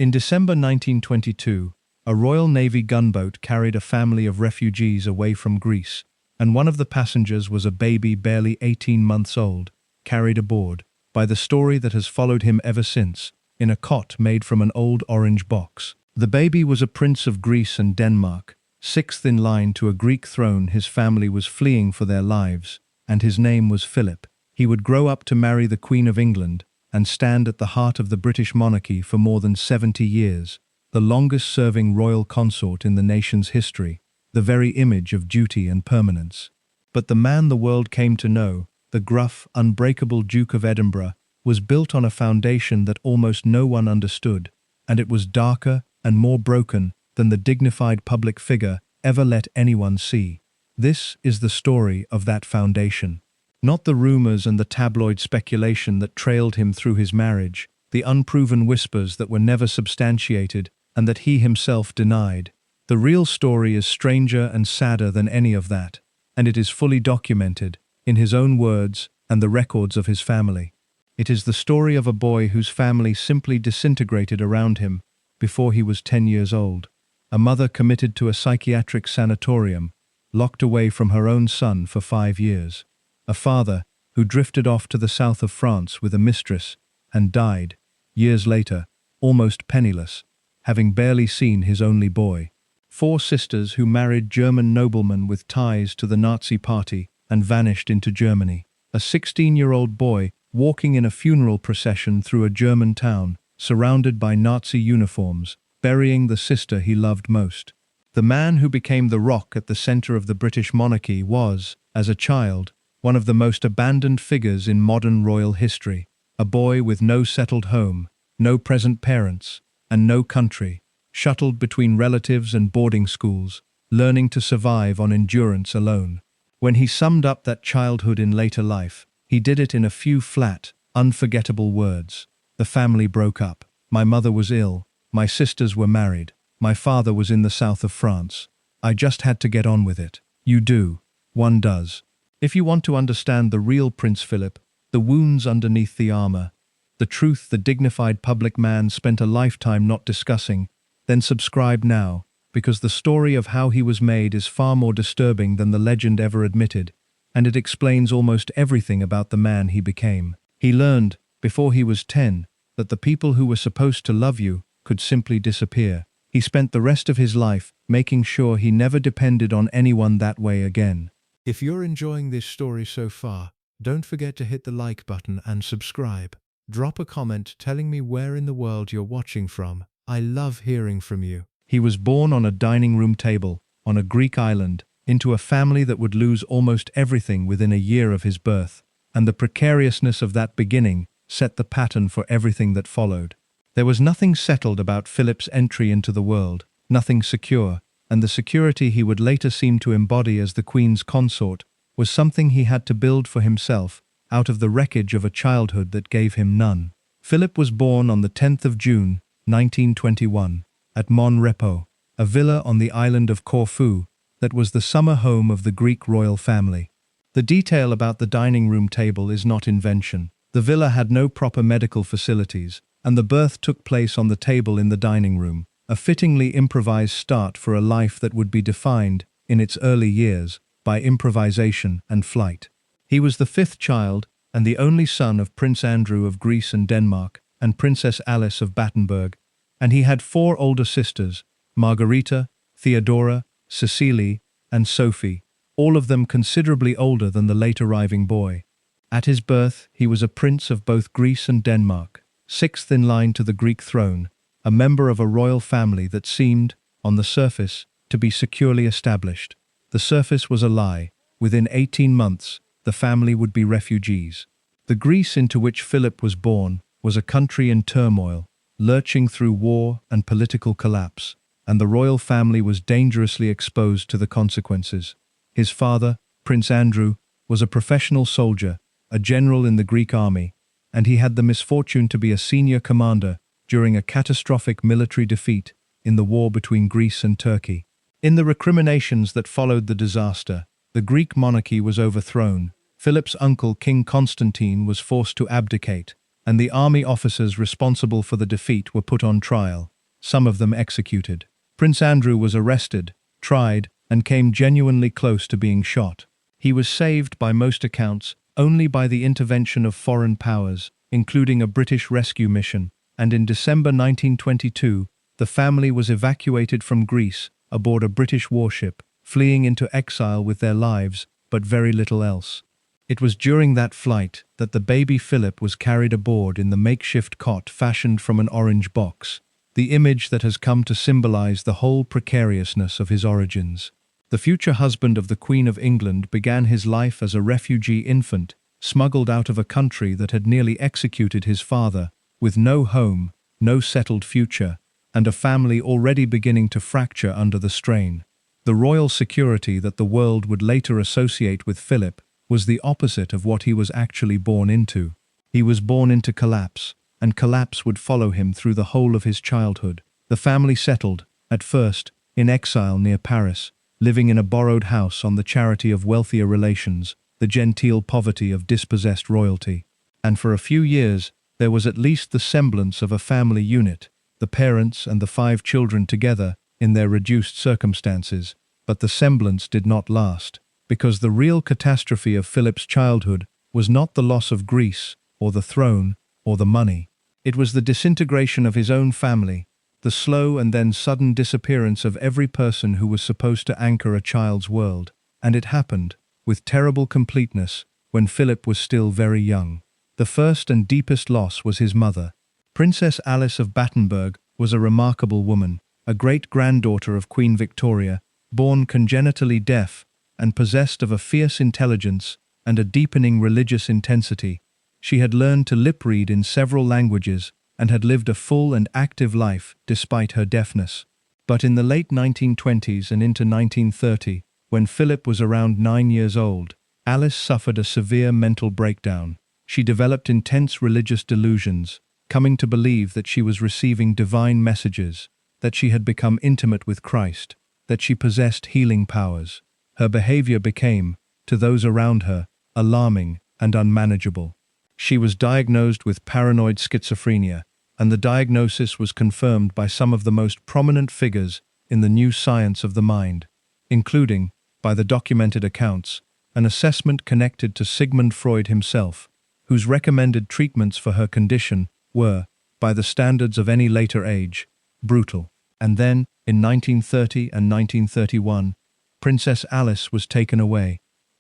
In December 1922, a Royal Navy gunboat carried a family of refugees away from Greece, and one of the passengers was a baby barely 18 months old, carried aboard, by the story that has followed him ever since, in a cot made from an old orange box. The baby was a prince of Greece and Denmark, sixth in line to a Greek throne. His family was fleeing for their lives, and his name was Philip. He would grow up to marry the Queen of England and stand at the heart of the British monarchy for more than 70 years, the longest-serving royal consort in the nation's history, the very image of duty and permanence. But the man the world came to know, the gruff, unbreakable Duke of Edinburgh, was built on a foundation that almost no one understood, and it was darker and more broken than the dignified public figure ever let anyone see. This is the story of that foundation. Not the rumors and the tabloid speculation that trailed him through his marriage, the unproven whispers that were never substantiated and that he himself denied. The real story is stranger and sadder than any of that, and it is fully documented, in his own words and the records of his family. It is the story of a boy whose family simply disintegrated around him before he was 10 years old, a mother committed to a psychiatric sanatorium, locked away from her own son for 5 years, a father who drifted off to the south of France with a mistress and died, years later, almost penniless, having barely seen his only boy. 4 sisters who married German noblemen with ties to the Nazi party and vanished into Germany. A 16-year-old boy walking in a funeral procession through a German town, surrounded by Nazi uniforms, burying the sister he loved most. The man who became the rock at the center of the British monarchy was, as a child, one of the most abandoned figures in modern royal history, a boy with no settled home, no present parents, and no country, shuttled between relatives and boarding schools, learning to survive on endurance alone. When he summed up that childhood in later life, he did it in a few flat, unforgettable words. The family broke up. My mother was ill. My sisters were married. My father was in the south of France. I just had to get on with it. You do. One does. If you want to understand the real Prince Philip, the wounds underneath the armor, the truth the dignified public man spent a lifetime not discussing, then subscribe now, because the story of how he was made is far more disturbing than the legend ever admitted, and it explains almost everything about the man he became. He learned, before he was 10, that the people who were supposed to love you could simply disappear. He spent the rest of his life making sure he never depended on anyone that way again. If you're enjoying this story so far, don't forget to hit the like button and subscribe. Drop a comment telling me where in the world you're watching from. I love hearing from you. He was born on a dining room table, on a Greek island, into a family that would lose almost everything within a year of his birth, and the precariousness of that beginning set the pattern for everything that followed. There was nothing settled about Philip's entry into the world, nothing secure, and the security he would later seem to embody as the Queen's consort was something he had to build for himself out of the wreckage of a childhood that gave him none. Philip was born on the 10th of June, 1921, at Mon Repos, a villa on the island of Corfu that was the summer home of the Greek royal family. The detail about the dining room table is not invention. The villa had no proper medical facilities, and the birth took place on the table in the dining room, a fittingly improvised start for a life that would be defined, in its early years, by improvisation and flight. He was the 5th child and the only son of Prince Andrew of Greece and Denmark and Princess Alice of Battenberg, and he had 4 older sisters, Margarita, Theodora, Cecily, and Sophie, all of them considerably older than the late arriving boy. At his birth, he was a prince of both Greece and Denmark, 6th in line to the Greek throne, a member of a royal family that seemed, on the surface, to be securely established. The surface was a lie. Within 18 months, the family would be refugees. The Greece into which Philip was born was a country in turmoil, lurching through war and political collapse, and the royal family was dangerously exposed to the consequences. His father, Prince Andrew, was a professional soldier, a general in the Greek army, and he had the misfortune to be a senior commander during a catastrophic military defeat in the war between Greece and Turkey. In the recriminations that followed the disaster, the Greek monarchy was overthrown, Philip's uncle King Constantine was forced to abdicate, and the army officers responsible for the defeat were put on trial. some of them executed. Prince Andrew was arrested, tried, and came genuinely close to being shot. He was saved, by most accounts, only by the intervention of foreign powers, including a British rescue mission, and in December 1922, the family was evacuated from Greece aboard a British warship, fleeing into exile with their lives, but very little else. It was during that flight that the baby Philip was carried aboard in the makeshift cot fashioned from an orange box, the image that has come to symbolize the whole precariousness of his origins. The future husband of the Queen of England began his life as a refugee infant, smuggled out of a country that had nearly executed his father, with no home, no settled future, and a family already beginning to fracture under the strain. The royal security that the world would later associate with Philip was the opposite of what he was actually born into. He was born into collapse, and collapse would follow him through the whole of his childhood. The family settled, at first, in exile near Paris, living in a borrowed house on the charity of wealthier relations, the genteel poverty of dispossessed royalty. And for a few years, there was at least the semblance of a family unit, the parents and the 5 children together in their reduced circumstances, but the semblance did not last, because the real catastrophe of Philip's childhood was not the loss of Greece, or the throne, or the money. It was the disintegration of his own family, the slow and then sudden disappearance of every person who was supposed to anchor a child's world, and it happened, with terrible completeness, when Philip was still very young. The first and deepest loss was his mother. Princess Alice of Battenberg was a remarkable woman, a great-granddaughter of Queen Victoria, born congenitally deaf and possessed of a fierce intelligence and a deepening religious intensity. She had learned to lip-read in several languages and had lived a full and active life despite her deafness. But in the late 1920s and into 1930, when Philip was around 9 years old, Alice suffered a severe mental breakdown. She developed intense religious delusions, coming to believe that she was receiving divine messages, that she had become intimate with Christ, that she possessed healing powers. Her behavior became, to those around her, alarming and unmanageable. She was diagnosed with paranoid schizophrenia, and the diagnosis was confirmed by some of the most prominent figures in the new science of the mind, including, by the documented accounts, an assessment connected to Sigmund Freud himself, whose recommended treatments for her condition were, by the standards of any later age, brutal. And then, in 1930 and 1931, Princess Alice was taken away.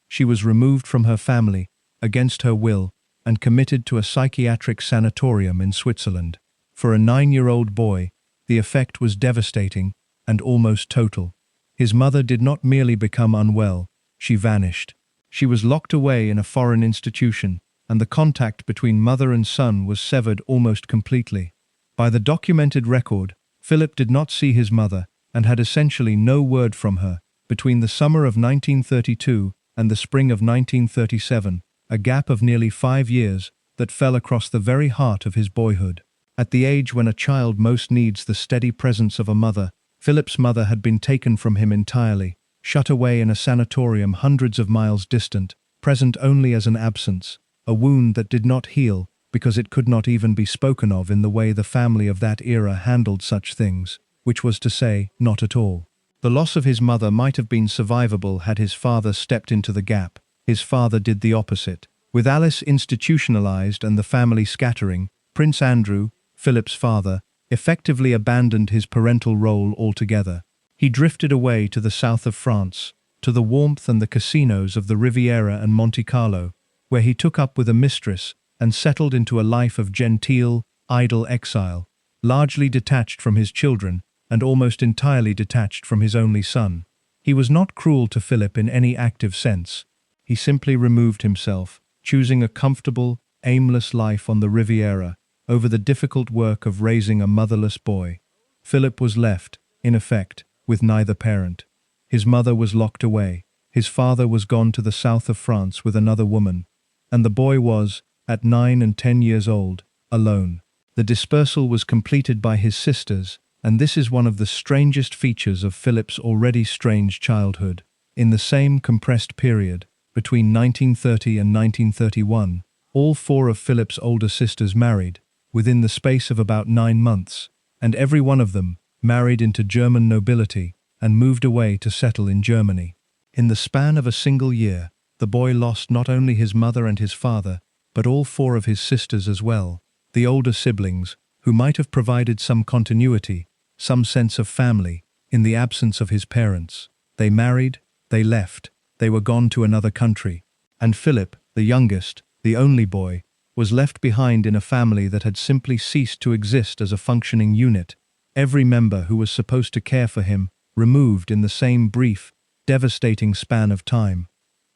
She was removed from her family, against her will, and committed to a psychiatric sanatorium in Switzerland. For a 9-year-old boy, the effect was devastating and almost total. His mother did not merely become unwell, she vanished. She was locked away in a foreign institution, and the contact between mother and son was severed almost completely. By the documented record, Philip did not see his mother and had essentially no word from her between the summer of 1932 and the spring of 1937, a gap of nearly 5 years that fell across the very heart of his boyhood. At the age when a child most needs the steady presence of a mother, Philip's mother had been taken from him entirely, shut away in a sanatorium hundreds of miles distant, present only as an absence, a wound that did not heal because it could not even be spoken of in the way the family of that era handled such things, which was to say, not at all. The loss of his mother might have been survivable had his father stepped into the gap. His father did the opposite. With Alice institutionalized and the family scattering, Prince Andrew, Philip's father, effectively abandoned his parental role altogether. He drifted away to the south of France, to the warmth and the casinos of the Riviera and Monte Carlo, where he took up with a mistress and settled into a life of genteel, idle exile, largely detached from his children and almost entirely detached from his only son. He was not cruel to Philip in any active sense. He simply removed himself, choosing a comfortable, aimless life on the Riviera over the difficult work of raising a motherless boy. Philip was left, in effect, with neither parent. His mother was locked away, his father was gone to the south of France with another woman, and the boy was, at 9 and 10 years old, alone. The dispersal was completed by his sisters, and this is one of the strangest features of Philip's already strange childhood. In the same compressed period, between 1930 and 1931, all 4 of Philip's older sisters married, within the space of about 9 months, and every one of them married into German nobility and moved away to settle in Germany. In the span of a single year, the boy lost not only his mother and his father, but all four of his sisters as well, the older siblings, who might have provided some continuity, some sense of family, in the absence of his parents. They married, they left, they were gone to another country. And Philip, the youngest, the only boy, was left behind in a family that had simply ceased to exist as a functioning unit, every member who was supposed to care for him removed in the same brief, devastating span of time.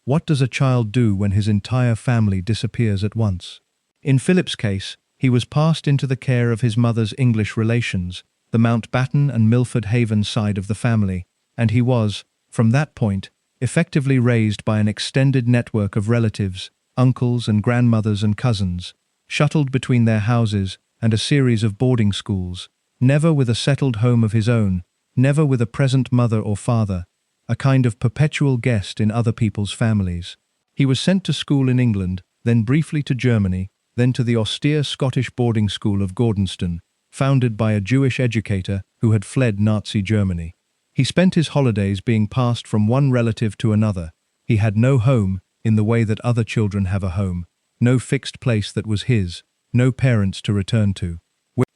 What does a child do when his entire family disappears at once? In Philip's case, he was passed into the care of his mother's English relations, the Mountbatten and Milford Haven side of the family, and he was, from that point, effectively raised by an extended network of relatives, uncles and grandmothers and cousins, shuttled between their houses and a series of boarding schools, never with a settled home of his own, never with a present mother or father, a kind of perpetual guest in other people's families. He was sent to school in England, then briefly to Germany, then to the austere Scottish boarding school of Gordonston, founded by a Jewish educator who had fled Nazi Germany. He spent his holidays being passed from one relative to another. He had no home in the way that other children have a home, no fixed place that was his, no parents to return to.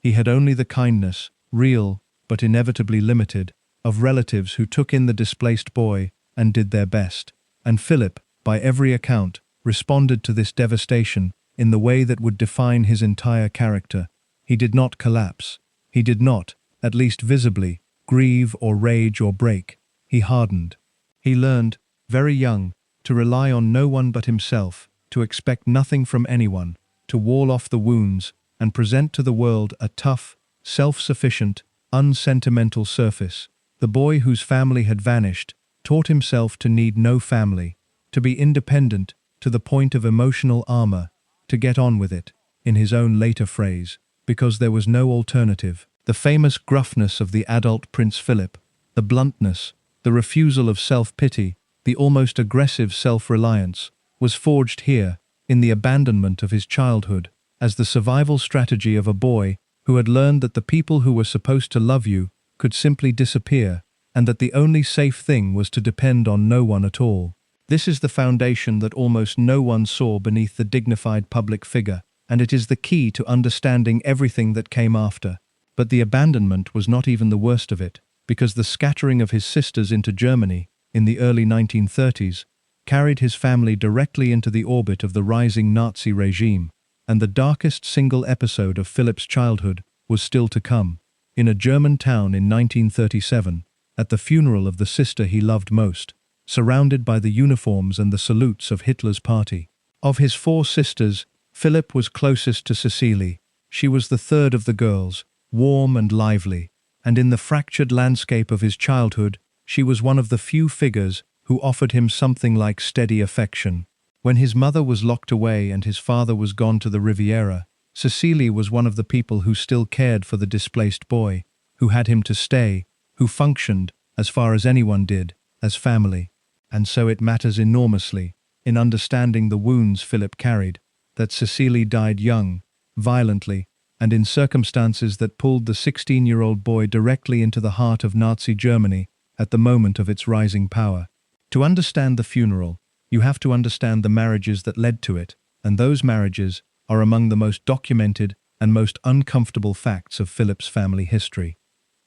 He had only the kindness, real but inevitably limited, of relatives who took in the displaced boy and did their best. And Philip, by every account, responded to this devastation in the way that would define his entire character. He did not collapse. He did not, at least visibly, grieve or rage or break. He hardened. He learned, very young, to rely on no one but himself, to expect nothing from anyone, to wall off the wounds and present to the world a tough, self-sufficient, unsentimental surface. The boy whose family had vanished taught himself to need no family, to be independent to the point of emotional armor, to get on with it, in his own later phrase, because there was no alternative. The famous gruffness of the adult Prince Philip, the bluntness, the refusal of self-pity, the almost aggressive self-reliance, was forged here, in the abandonment of his childhood, as the survival strategy of a boy who had learned that the people who were supposed to love you could simply disappear, and that the only safe thing was to depend on no one at all. This is the foundation that almost no one saw beneath the dignified public figure, and it is the key to understanding everything that came after. But the abandonment was not even the worst of it, because the scattering of his sisters into Germany, in the early 1930s, carried his family directly into the orbit of the rising Nazi regime, and the darkest single episode of Philip's childhood was still to come. In a German town in 1937, at the funeral of the sister he loved most, surrounded by the uniforms and the salutes of Hitler's party. Of his four sisters, Philip was closest to Cecily. She was the third of the girls, warm and lively, and in the fractured landscape of his childhood, she was one of the few figures who offered him something like steady affection. When his mother was locked away and his father was gone to the Riviera, Cecily was one of the people who still cared for the displaced boy, who had him to stay, who functioned, as far as anyone did, as family. And so it matters enormously, in understanding the wounds Philip carried, that Cecily died young, violently, and in circumstances that pulled the 16-year-old boy directly into the heart of Nazi Germany at the moment of its rising power. To understand the funeral, you have to understand the marriages that led to it, and those marriages are among the most documented and most uncomfortable facts of Philip's family history.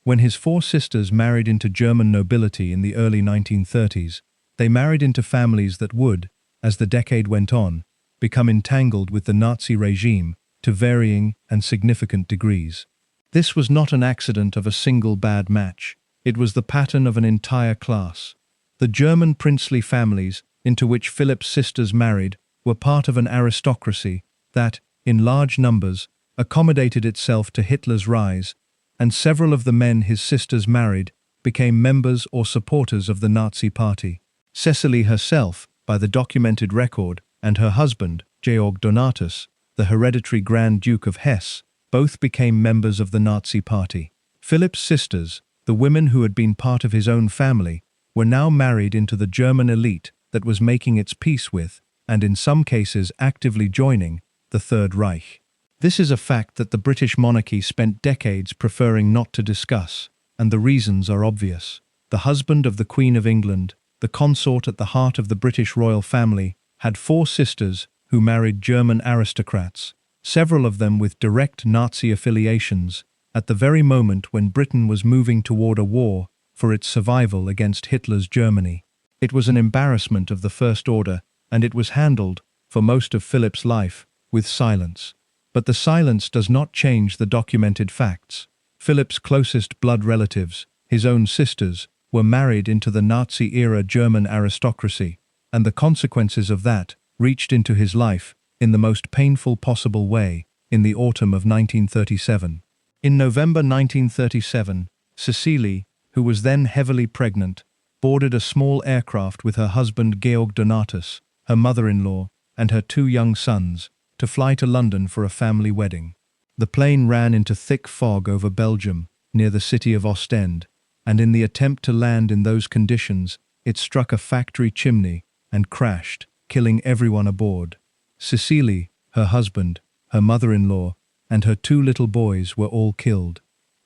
When his four sisters married into German nobility in the early 1930s, they married into families that would, as the decade went on, become entangled with the Nazi regime to varying and significant degrees. This was not an accident of a single bad match. It was the pattern of an entire class. The German princely families into which Philip's sisters married were part of an aristocracy that, in large numbers, accommodated itself to Hitler's rise, and several of the men his sisters married became members or supporters of the Nazi Party. Cecily herself, by the documented record, and her husband, Georg Donatus, the hereditary Grand Duke of Hesse, both became members of the Nazi Party. Philip's sisters, the women who had been part of his own family, were now married into the German elite that was making its peace with, and in some cases actively joining, the Third Reich. This is a fact that the British monarchy spent decades preferring not to discuss, and the reasons are obvious. The husband of the Queen of England, the consort at the heart of the British royal family, had 4 sisters who married German aristocrats, several of them with direct Nazi affiliations, at the very moment when Britain was moving toward a war for its survival against Hitler's Germany. It was an embarrassment of the first order, and it was handled, for most of Philip's life, with silence. But the silence does not change the documented facts. Philip's closest blood relatives, his own sisters, were married into the Nazi-era German aristocracy, and the consequences of that reached into his life in the most painful possible way in the autumn of 1937. In November 1937, Cecily, who was then heavily pregnant, boarded a small aircraft with her husband Georg Donatus, her mother-in-law, and her 2 young sons, to fly to London for a family wedding. The plane ran into thick fog over Belgium, near the city of Ostend, and in the attempt to land in those conditions, it struck a factory chimney and crashed, killing everyone aboard. Cecily, her husband, her mother-in-law, and her 2 little boys were all killed.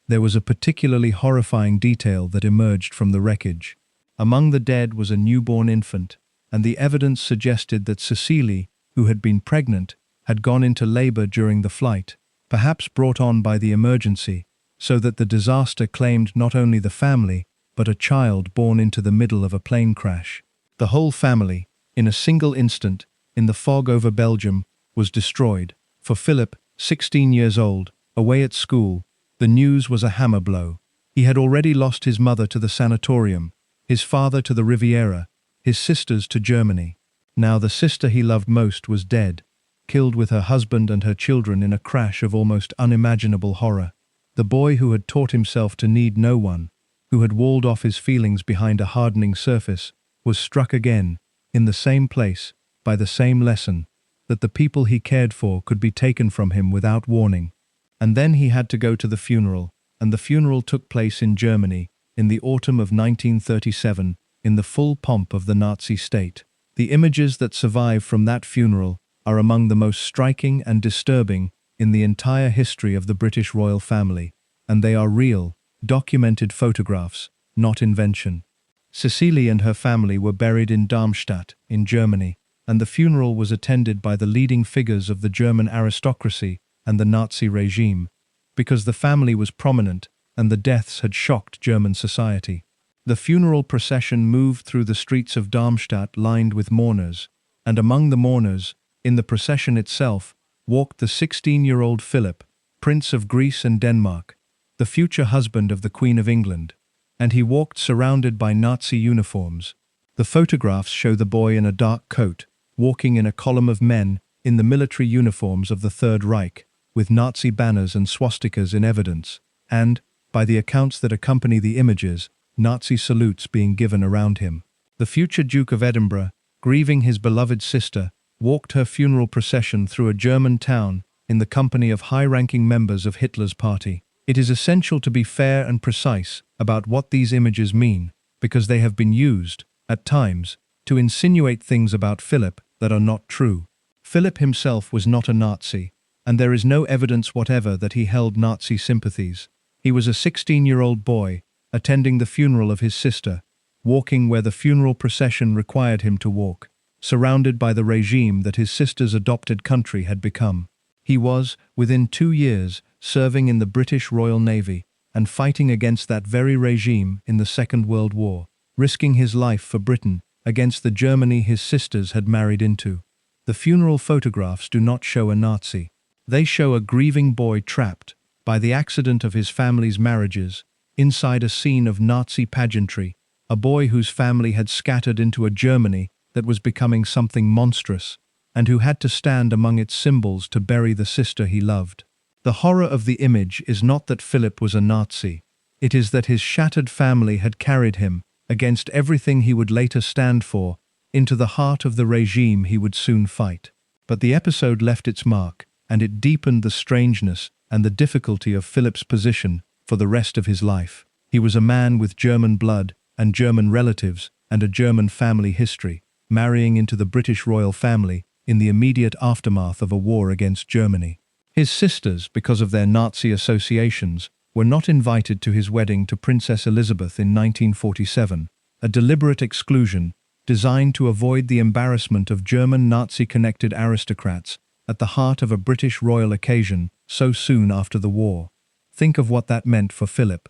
There was a particularly horrifying detail that emerged from the wreckage. Among the dead was a newborn infant, and the evidence suggested that Cecily, who had been pregnant, had gone into labor during the flight, perhaps brought on by the emergency, so that the disaster claimed not only the family, but a child born into the middle of a plane crash. The whole family, in a single instant, in the fog over Belgium, was destroyed. For Philip, 16 years old, away at school, the news was a hammer blow. He had already lost his mother to the sanatorium, his father to the Riviera, his sisters to Germany. Now the sister he loved most was dead, killed with her husband and her children in a crash of almost unimaginable horror. The boy who had taught himself to need no one, who had walled off his feelings behind a hardening surface, was struck again, in the same place, by the same lesson, that the people he cared for could be taken from him without warning. And then he had to go to the funeral, and the funeral took place in Germany, in the autumn of 1937, in the full pomp of the Nazi state. The images that survive from that funeral are among the most striking and disturbing in the entire history of the British royal family, and they are real, documented photographs, not invention. Cecily and her family were buried in Darmstadt, in Germany, and the funeral was attended by the leading figures of the German aristocracy and the Nazi regime, because the family was prominent and the deaths had shocked German society. The funeral procession moved through the streets of Darmstadt lined with mourners, and among the mourners, in the procession itself, walked the 16-year-old Philip, Prince of Greece and Denmark, the future husband of the Queen of England, and he walked surrounded by Nazi uniforms. The photographs show the boy in a dark coat, walking in a column of men in the military uniforms of the Third Reich, with Nazi banners and swastikas in evidence, and, by the accounts that accompany the images, Nazi salutes being given around him. The future Duke of Edinburgh, grieving his beloved sister, walked her funeral procession through a German town in the company of high-ranking members of Hitler's party. It is essential to be fair and precise about what these images mean, because they have been used, at times, to insinuate things about Philip that are not true. Philip himself was not a Nazi, and there is no evidence whatever that he held Nazi sympathies. He was a 16-year-old boy, attending the funeral of his sister, walking where the funeral procession required him to walk, surrounded by the regime that his sister's adopted country had become. He was, within 2 years, serving in the British Royal Navy and fighting against that very regime in the Second World War, risking his life for Britain against the Germany his sisters had married into. The funeral photographs do not show a Nazi. They show a grieving boy trapped, by the accident of his family's marriages, inside a scene of Nazi pageantry, a boy whose family had scattered into a Germany that was becoming something monstrous, and who had to stand among its symbols to bury the sister he loved. The horror of the image is not that Philip was a Nazi. It is that his shattered family had carried him, against everything he would later stand for, into the heart of the regime he would soon fight. But the episode left its mark, and it deepened the strangeness and the difficulty of Philip's position for the rest of his life. He was a man with German blood and German relatives and a German family history, marrying into the British royal family in the immediate aftermath of a war against Germany. His sisters, because of their Nazi associations, were not invited to his wedding to Princess Elizabeth in 1947, a deliberate exclusion designed to avoid the embarrassment of German Nazi-connected aristocrats at the heart of a British royal occasion so soon after the war. Think of what that meant for Philip.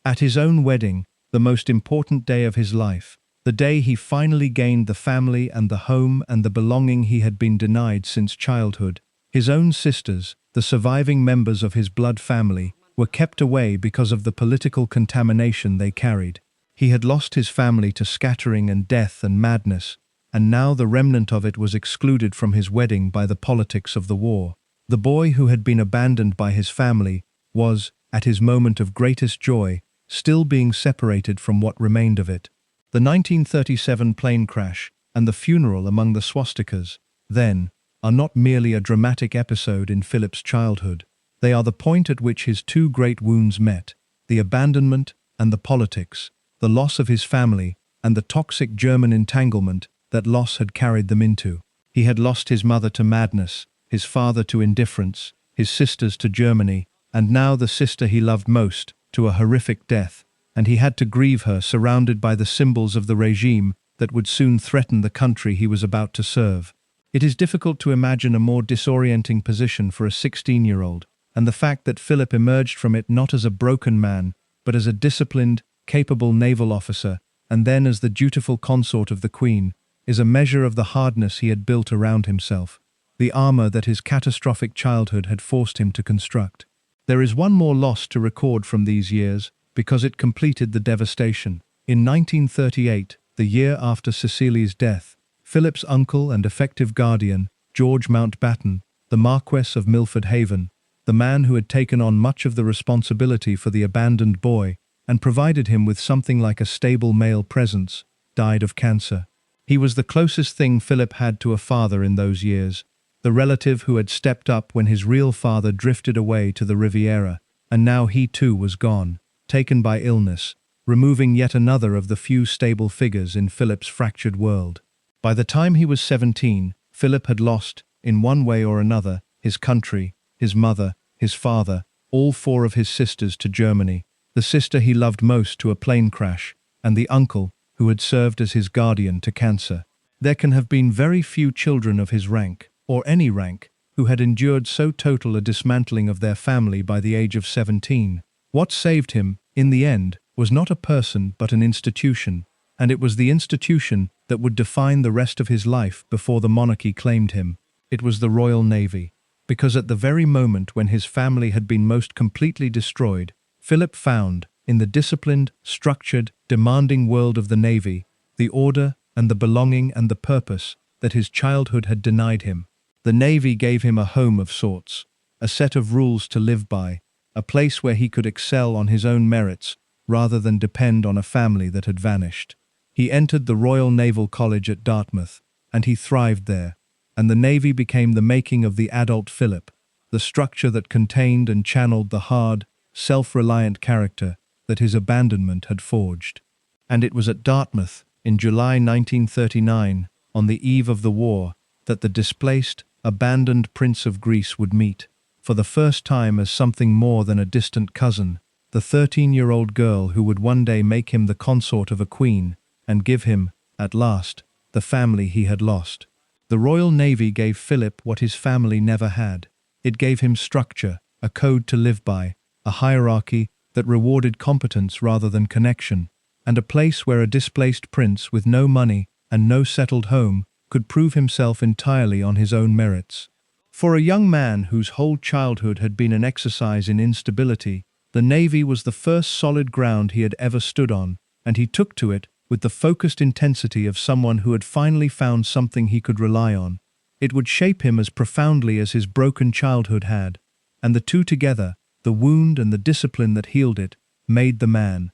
At his own wedding, the most important day of his life, the day he finally gained the family and the home and the belonging he had been denied since childhood, his own sisters, the surviving members of his blood family, were kept away because of the political contamination they carried. He had lost his family to scattering and death and madness, and now the remnant of it was excluded from his wedding by the politics of the war. The boy who had been abandoned by his family was, at his moment of greatest joy, still being separated from what remained of it. The 1937 plane crash and the funeral among the swastikas, then, are not merely a dramatic episode in Philip's childhood. They are the point at which his two great wounds met, the abandonment and the politics, the loss of his family and the toxic German entanglement that loss had carried them into. He had lost his mother to madness, his father to indifference, his sisters to Germany, and now the sister he loved most to a horrific death, and he had to grieve her surrounded by the symbols of the regime that would soon threaten the country he was about to serve. It is difficult to imagine a more disorienting position for a 16-year-old, and the fact that Philip emerged from it not as a broken man, but as a disciplined, capable naval officer, and then as the dutiful consort of the Queen, is a measure of the hardness he had built around himself, the armor that his catastrophic childhood had forced him to construct. There is one more loss to record from these years, because it completed the devastation. In 1938, the year after Cecily's death, Philip's uncle and effective guardian, George Mountbatten, the Marquess of Milford Haven, the man who had taken on much of the responsibility for the abandoned boy and provided him with something like a stable male presence, died of cancer. He was the closest thing Philip had to a father in those years, the relative who had stepped up when his real father drifted away to the Riviera, and now he too was gone, taken by illness, removing yet another of the few stable figures in Philip's fractured world. By the time he was 17, Philip had lost, in one way or another, his country, his mother, his father, all four of his sisters to Germany, the sister he loved most to a plane crash, and the uncle who had served as his guardian to cancer. There can have been very few children of his rank, or any rank, who had endured so total a dismantling of their family by the age of 17. What saved him, in the end, was not a person but an institution, and it was the institution that would define the rest of his life before the monarchy claimed him. It was the Royal Navy, because at the very moment when his family had been most completely destroyed, Philip found, in the disciplined, structured, demanding world of the Navy, the order and the belonging and the purpose that his childhood had denied him. The Navy gave him a home of sorts, a set of rules to live by, a place where he could excel on his own merits rather than depend on a family that had vanished. He entered the Royal Naval College at Dartmouth, and he thrived there, and the Navy became the making of the adult Philip, the structure that contained and channeled the hard, self-reliant character that his abandonment had forged. And it was at Dartmouth, in July 1939, on the eve of the war, that the displaced, abandoned Prince of Greece would meet, for the first time as something more than a distant cousin, the 13-year-old girl who would one day make him the consort of a queen and give him, at last, the family he had lost. The Royal Navy gave Philip what his family never had. It gave him structure, a code to live by, a hierarchy that rewarded competence rather than connection, and a place where a displaced prince with no money and no settled home could prove himself entirely on his own merits. For a young man whose whole childhood had been an exercise in instability, the Navy was the first solid ground he had ever stood on, and he took to it with the focused intensity of someone who had finally found something he could rely on. It would shape him as profoundly as his broken childhood had, and the two together, the wound and the discipline that healed it, made the man.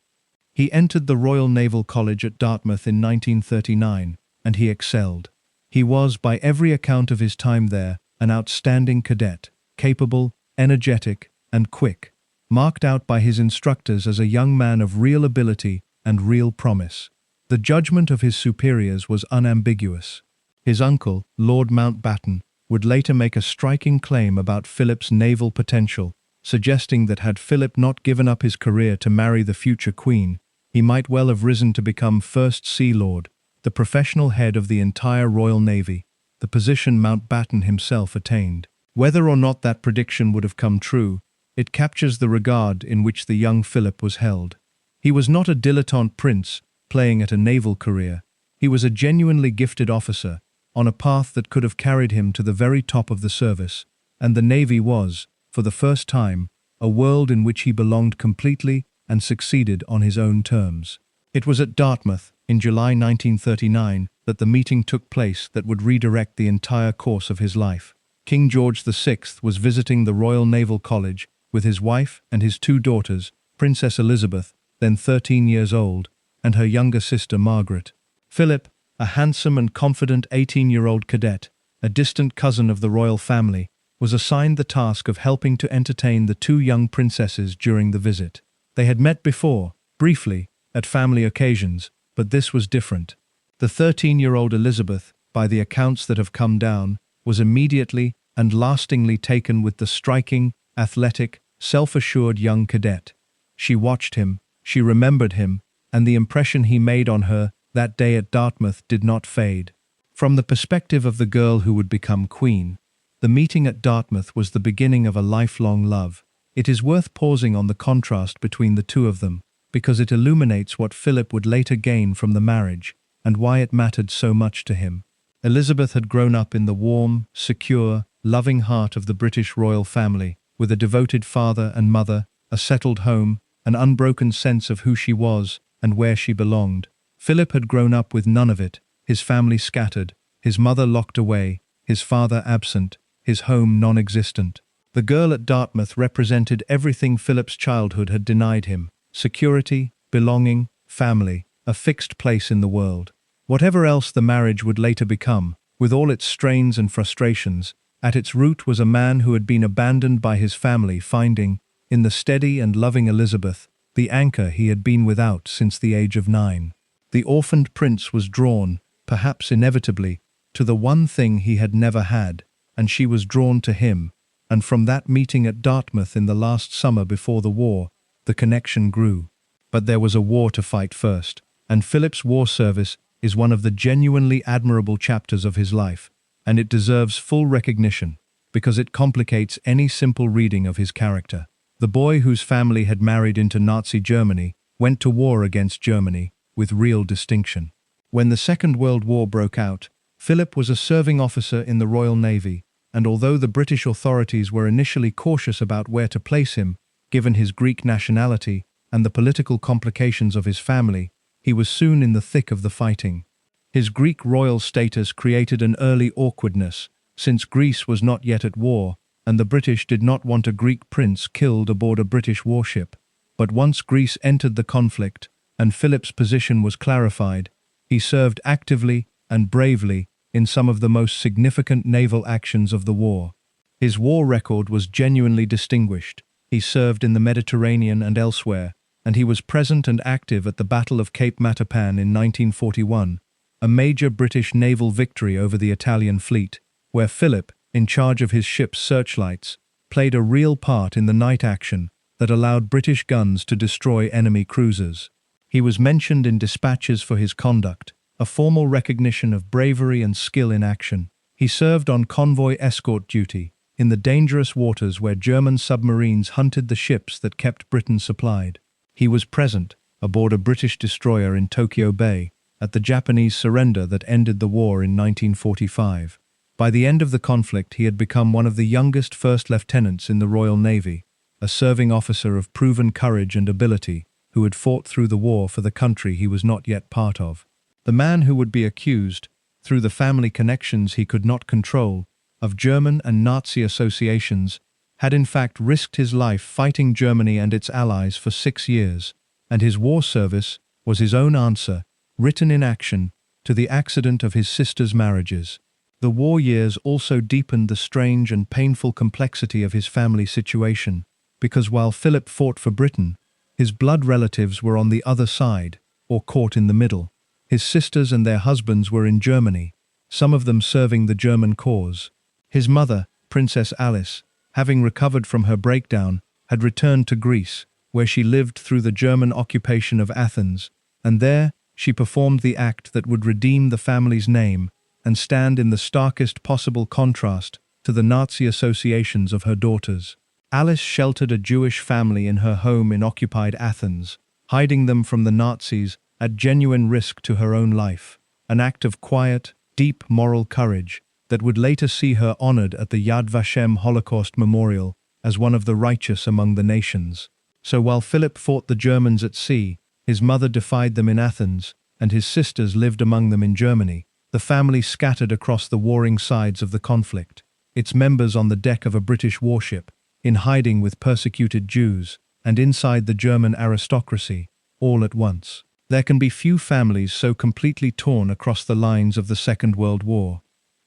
He entered the Royal Naval College at Dartmouth in 1939, and he excelled. He was, by every account of his time there, an outstanding cadet, capable, energetic, and quick, marked out by his instructors as a young man of real ability and real promise. The judgment of his superiors was unambiguous. His uncle, Lord Mountbatten, would later make a striking claim about Philip's naval potential, suggesting that had Philip not given up his career to marry the future queen, he might well have risen to become First Sea Lord, the professional head of the entire Royal Navy, the position Mountbatten himself attained. Whether or not that prediction would have come true, it captures the regard in which the young Philip was held. He was not a dilettante prince playing at a naval career. He was a genuinely gifted officer, on a path that could have carried him to the very top of the service, and the Navy was, for the first time, a world in which he belonged completely and succeeded on his own terms. It was at Dartmouth, in July 1939, that the meeting took place that would redirect the entire course of his life. King George VI was visiting the Royal Naval College with his wife and his two daughters, Princess Elizabeth, then 13 years old, and her younger sister Margaret. Philip, a handsome and confident 18-year-old cadet, a distant cousin of the royal family, was assigned the task of helping to entertain the two young princesses during the visit. They had met before, briefly, at family occasions, but this was different. The 13-year-old Elizabeth, by the accounts that have come down, was immediately and lastingly taken with the striking, athletic, self-assured young cadet. She watched him, she remembered him, and the impression he made on her that day at Dartmouth did not fade. From the perspective of the girl who would become queen, the meeting at Dartmouth was the beginning of a lifelong love. It is worth pausing on the contrast between the two of them, because it illuminates what Philip would later gain from the marriage, and why it mattered so much to him. Elizabeth had grown up in the warm, secure, loving heart of the British royal family, with a devoted father and mother, a settled home, an unbroken sense of who she was and where she belonged. Philip had grown up with none of it, his family scattered, his mother locked away, his father absent, his home non-existent. The girl at Dartmouth represented everything Philip's childhood had denied him: security, belonging, family, a fixed place in the world. Whatever else the marriage would later become, with all its strains and frustrations, at its root was a man who had been abandoned by his family, finding, in the steady and loving Elizabeth, the anchor he had been without since the age of 9. The orphaned prince was drawn, perhaps inevitably, to the one thing he had never had, and she was drawn to him, and from that meeting at Dartmouth in the last summer before the war, the connection grew. But there was a war to fight first, and Philip's war service is one of the genuinely admirable chapters of his life, and it deserves full recognition, because it complicates any simple reading of his character. The boy whose family had married into Nazi Germany went to war against Germany with real distinction. When the Second World War broke out, Philip was a serving officer in the Royal Navy, and although the British authorities were initially cautious about where to place him, given his Greek nationality and the political complications of his family, he was soon in the thick of the fighting. His Greek royal status created an early awkwardness, since Greece was not yet at war, and the British did not want a Greek prince killed aboard a British warship. But once Greece entered the conflict, and Philip's position was clarified, he served actively and bravely in some of the most significant naval actions of the war. His war record was genuinely distinguished. He served in the Mediterranean and elsewhere, and he was present and active at the Battle of Cape Matapan in 1941, a major British naval victory over the Italian fleet, where Philip, in charge of his ship's searchlights, played a real part in the night action that allowed British guns to destroy enemy cruisers. He was mentioned in dispatches for his conduct, a formal recognition of bravery and skill in action. He served on convoy escort duty in the dangerous waters where German submarines hunted the ships that kept Britain supplied. He was present, aboard a British destroyer in Tokyo Bay, at the Japanese surrender that ended the war in 1945. By the end of the conflict, he had become one of the youngest first lieutenants in the Royal Navy, a serving officer of proven courage and ability, who had fought through the war for the country he was not yet part of. The man who would be accused, through the family connections he could not control, of German and Nazi associations, had in fact risked his life fighting Germany and its allies for 6 years, and his war service was his own answer, written in action, to the accident of his sister's marriages. The war years also deepened the strange and painful complexity of his family situation, because while Philip fought for Britain, his blood relatives were on the other side, or caught in the middle. His sisters and their husbands were in Germany, some of them serving the German cause. His mother, Princess Alice, having recovered from her breakdown, had returned to Greece, where she lived through the German occupation of Athens, and there she performed the act that would redeem the family's name and stand in the starkest possible contrast to the Nazi associations of her daughters. Alice sheltered a Jewish family in her home in occupied Athens, hiding them from the Nazis at genuine risk to her own life, an act of quiet, deep moral courage that would later see her honored at the Yad Vashem Holocaust Memorial as one of the righteous among the nations. So while Philip fought the Germans at sea, his mother defied them in Athens, and his sisters lived among them in Germany, the family scattered across the warring sides of the conflict, its members on the deck of a British warship, in hiding with persecuted Jews, and inside the German aristocracy, all at once. There can be few families so completely torn across the lines of the Second World War.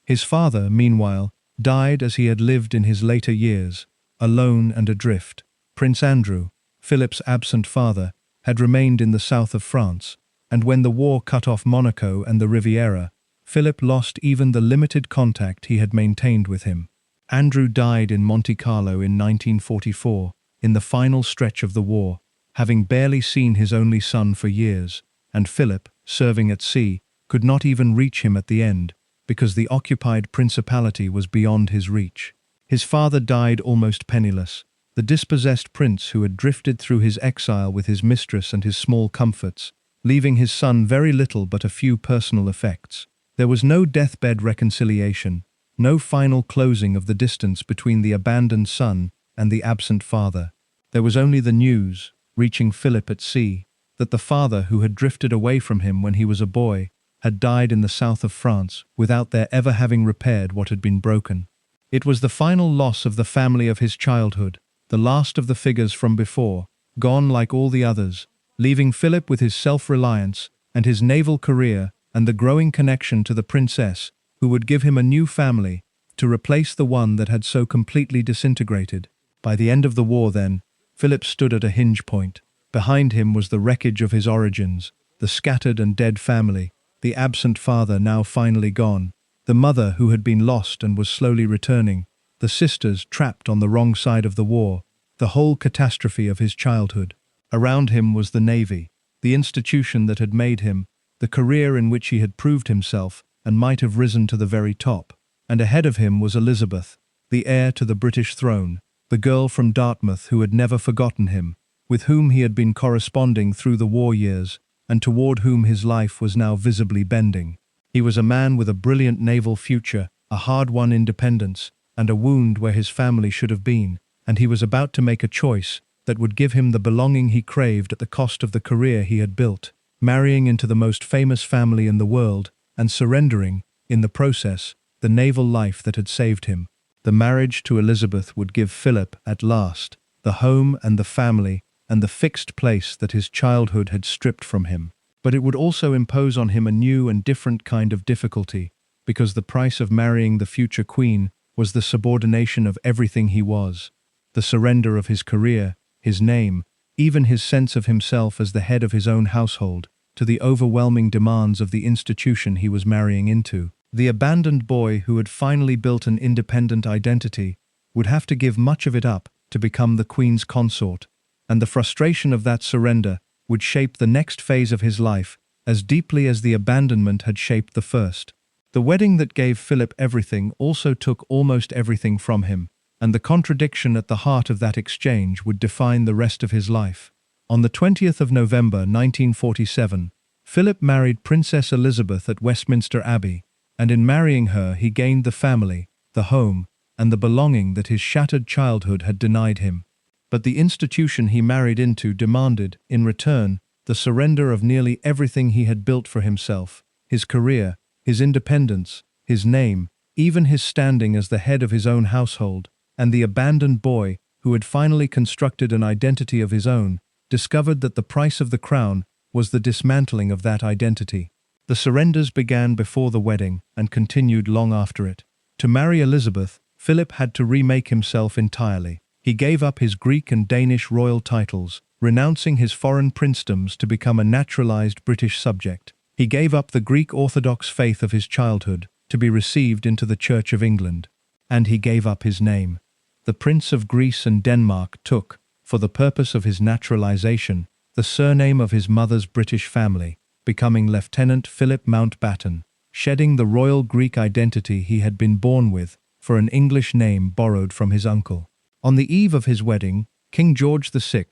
His father, meanwhile, died as he had lived in his later years, alone and adrift. Prince Andrew, Philip's absent father, had remained in the south of France, and when the war cut off Monaco and the Riviera, Philip lost even the limited contact he had maintained with him. Andrew died in Monte Carlo in 1944, in the final stretch of the war, having barely seen his only son for years, and Philip, serving at sea, could not even reach him at the end, because the occupied principality was beyond his reach. His father died almost penniless, the dispossessed prince who had drifted through his exile with his mistress and his small comforts, leaving his son very little but a few personal effects. There was no deathbed reconciliation, no final closing of the distance between the abandoned son and the absent father. There was only the news, reaching Philip at sea, that the father who had drifted away from him when he was a boy had died in the south of France without their ever having repaired what had been broken. It was the final loss of the family of his childhood, the last of the figures from before, gone like all the others, leaving Philip with his self-reliance and his naval career and the growing connection to the princess, who would give him a new family, to replace the one that had so completely disintegrated. By the end of the war, then, Philip stood at a hinge point. Behind him was the wreckage of his origins, the scattered and dead family, the absent father now finally gone, the mother who had been lost and was slowly returning, the sisters trapped on the wrong side of the war, the whole catastrophe of his childhood. Around him was the Navy, the institution that had made him, the career in which he had proved himself and might have risen to the very top. And ahead of him was Elizabeth, the heir to the British throne, the girl from Dartmouth who had never forgotten him, with whom he had been corresponding through the war years, and toward whom his life was now visibly bending. He was a man with a brilliant naval future, a hard-won independence, and a wound where his family should have been, and he was about to make a choice that would give him the belonging he craved at the cost of the career he had built, marrying into the most famous family in the world, and surrendering, in the process, the naval life that had saved him. The marriage to Elizabeth would give Philip, at last, the home and the family and the fixed place that his childhood had stripped from him. But it would also impose on him a new and different kind of difficulty, because the price of marrying the future queen was the subordination of everything he was, the surrender of his career, his name, even his sense of himself as the head of his own household, to the overwhelming demands of the institution he was marrying into. The abandoned boy who had finally built an independent identity would have to give much of it up to become the queen's consort, and the frustration of that surrender would shape the next phase of his life as deeply as the abandonment had shaped the first. The wedding that gave Philip everything also took almost everything from him, and the contradiction at the heart of that exchange would define the rest of his life. On the 20th of November 1947, Philip married Princess Elizabeth at Westminster Abbey, and in marrying her he gained the family, the home, and the belonging that his shattered childhood had denied him. But the institution he married into demanded, in return, the surrender of nearly everything he had built for himself, his career, his independence, his name, even his standing as the head of his own household, and the abandoned boy, who had finally constructed an identity of his own, discovered that the price of the crown was the dismantling of that identity. The surrenders began before the wedding and continued long after it. To marry Elizabeth, Philip had to remake himself entirely. He gave up his Greek and Danish royal titles, renouncing his foreign princedoms to become a naturalized British subject. He gave up the Greek Orthodox faith of his childhood to be received into the Church of England. and he gave up his name. The Prince of Greece and Denmark took, for the purpose of his naturalization, the surname of his mother's British family, becoming Lieutenant Philip Mountbatten, shedding the royal Greek identity he had been born with for an English name borrowed from his uncle. On the eve of his wedding, King George VI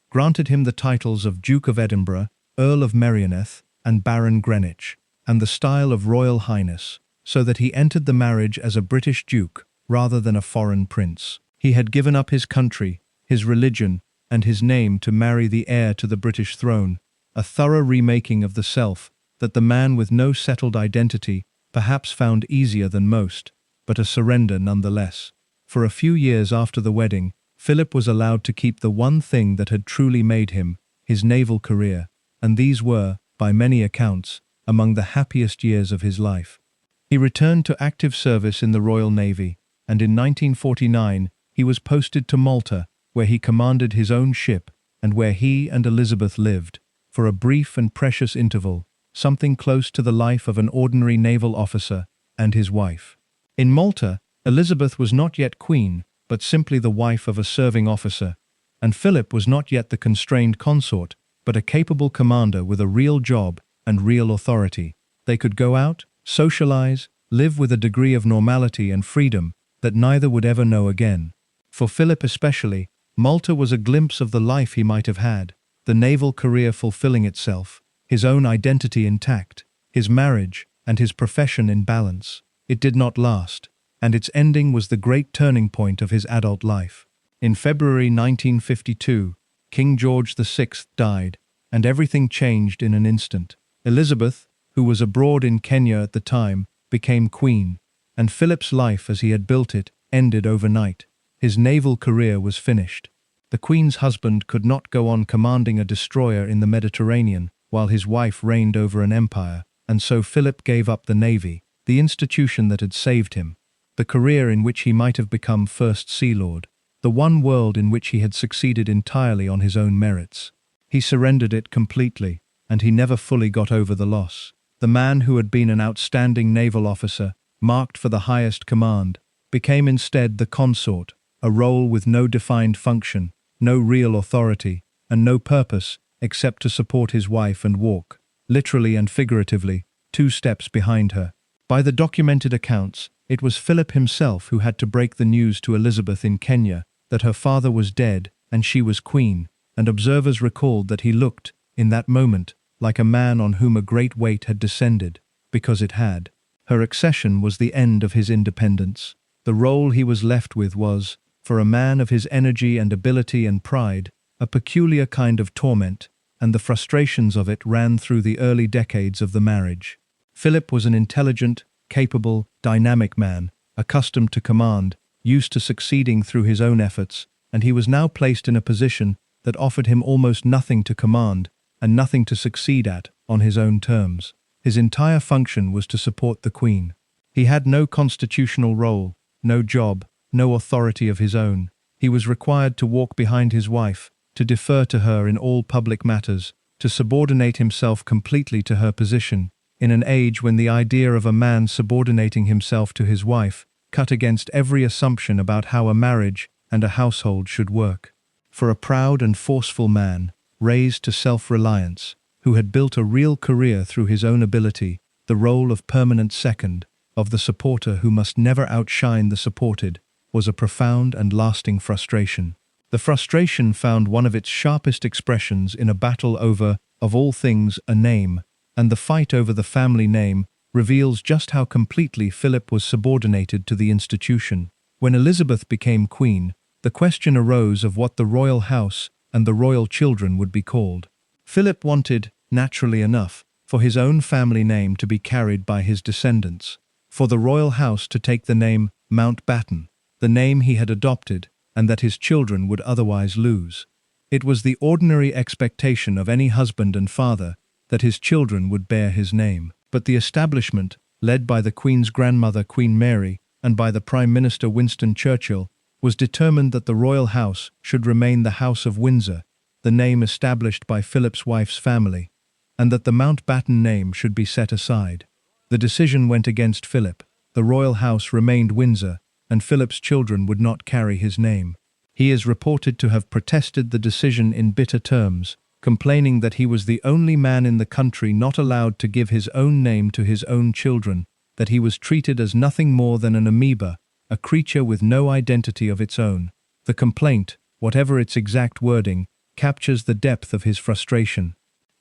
granted him the titles of Duke of Edinburgh, Earl of Merioneth, and Baron Greenwich, and the style of Royal Highness, so that he entered the marriage as a British duke rather than a foreign prince. He had given up his country, his religion, and his name to marry the heir to the British throne, a thorough remaking of the self that the man with no settled identity perhaps found easier than most, but a surrender nonetheless. For a few years after the wedding, Philip was allowed to keep the one thing that had truly made him, his naval career, and these were, by many accounts, among the happiest years of his life. He returned to active service in the Royal Navy, and in 1949 he was posted to Malta, where he commanded his own ship and where he and Elizabeth lived, for a brief and precious interval, something close to the life of an ordinary naval officer and his wife. In Malta, Elizabeth was not yet queen, but simply the wife of a serving officer, and Philip was not yet the constrained consort, but a capable commander with a real job and real authority. They could go out, socialize, live with a degree of normality and freedom that neither would ever know again. For Philip especially, Malta was a glimpse of the life he might have had, the naval career fulfilling itself, his own identity intact, his marriage and his profession in balance. It did not last, and its ending was the great turning point of his adult life. In February 1952, King George VI died, and everything changed in an instant. Elizabeth, who was abroad in Kenya at the time, became queen, and Philip's life as he had built it ended overnight. His naval career was finished. The Queen's husband could not go on commanding a destroyer in the Mediterranean while his wife reigned over an empire, and so Philip gave up the navy, the institution that had saved him, the career in which he might have become First Sea Lord, the one world in which he had succeeded entirely on his own merits. He surrendered it completely, and he never fully got over the loss. The man who had been an outstanding naval officer, marked for the highest command, became instead the consort, a role with no defined function, no real authority, and no purpose except to support his wife and walk, literally and figuratively, 2 steps behind her. By the documented accounts, it was Philip himself who had to break the news to Elizabeth in Kenya that her father was dead and she was queen, and observers recalled that he looked, in that moment, like a man on whom a great weight had descended, because it had. Her accession was the end of his independence. The role he was left with was, for a man of his energy and ability and pride, a peculiar kind of torment, and the frustrations of it ran through the early decades of the marriage. Philip was an intelligent, capable, dynamic man, accustomed to command, used to succeeding through his own efforts, and he was now placed in a position that offered him almost nothing to command and nothing to succeed at on his own terms. His entire function was to support the Queen. He had no constitutional role, no job, no authority of his own. He was required to walk behind his wife, to defer to her in all public matters, to subordinate himself completely to her position, in an age when the idea of a man subordinating himself to his wife cut against every assumption about how a marriage and a household should work. For a proud and forceful man, raised to self-reliance, who had built a real career through his own ability, the role of permanent second, of the supporter who must never outshine the supported, was a profound and lasting frustration. The frustration found one of its sharpest expressions in a battle over, of all things, a name, and the fight over the family name reveals just how completely Philip was subordinated to the institution. When Elizabeth became queen, the question arose of what the royal house and the royal children would be called. Philip wanted, naturally enough, for his own family name to be carried by his descendants, for the royal house to take the name Mountbatten, the name he had adopted and that his children would otherwise lose. It was the ordinary expectation of any husband and father that his children would bear his name. But the establishment, led by the Queen's grandmother Queen Mary and by the Prime Minister Winston Churchill, was determined that the royal house should remain the House of Windsor, the name established by Philip's wife's family, and that the Mountbatten name should be set aside. The decision went against Philip. The royal house remained Windsor, and Philip's children would not carry his name. He is reported to have protested the decision in bitter terms, complaining that he was the only man in the country not allowed to give his own name to his own children, that he was treated as nothing more than an amoeba, a creature with no identity of its own. The complaint, whatever its exact wording, captures the depth of his frustration.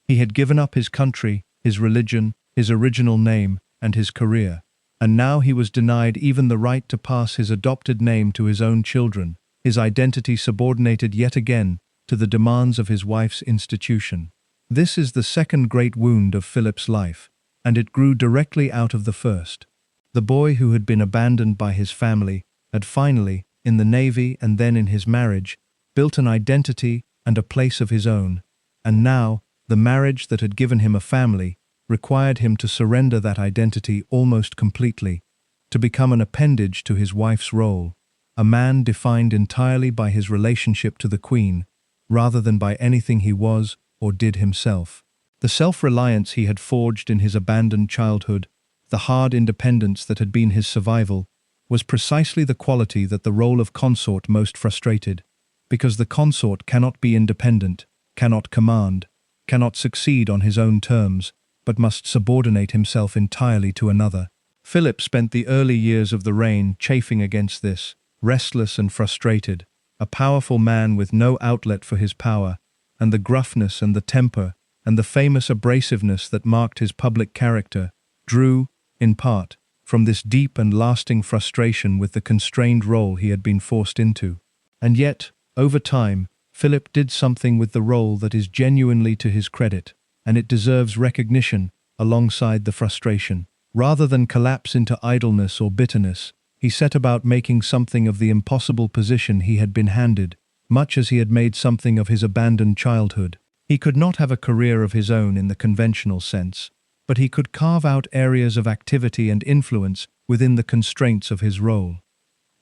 He had given up his country, his religion, his original name, and his career, and now he was denied even the right to pass his adopted name to his own children, his identity subordinated yet again to the demands of his wife's institution. This is the second great wound of Philip's life, and it grew directly out of the first. The boy who had been abandoned by his family had finally, in the navy and then in his marriage, built an identity and a place of his own, and now, the marriage that had given him a family required him to surrender that identity almost completely, to become an appendage to his wife's role, a man defined entirely by his relationship to the Queen, rather than by anything he was or did himself. The self-reliance he had forged in his abandoned childhood, the hard independence that had been his survival, was precisely the quality that the role of consort most frustrated, because the consort cannot be independent, cannot command, cannot succeed on his own terms, but must subordinate himself entirely to another. Philip spent the early years of the reign chafing against this, restless and frustrated, a powerful man with no outlet for his power, and the gruffness and the temper and the famous abrasiveness that marked his public character drew, in part, from this deep and lasting frustration with the constrained role he had been forced into. And yet, over time, Philip did something with the role that is genuinely to his credit, and it deserves recognition alongside the frustration. Rather than collapse into idleness or bitterness, he set about making something of the impossible position he had been handed, much as he had made something of his abandoned childhood. He could not have a career of his own in the conventional sense, but he could carve out areas of activity and influence within the constraints of his role.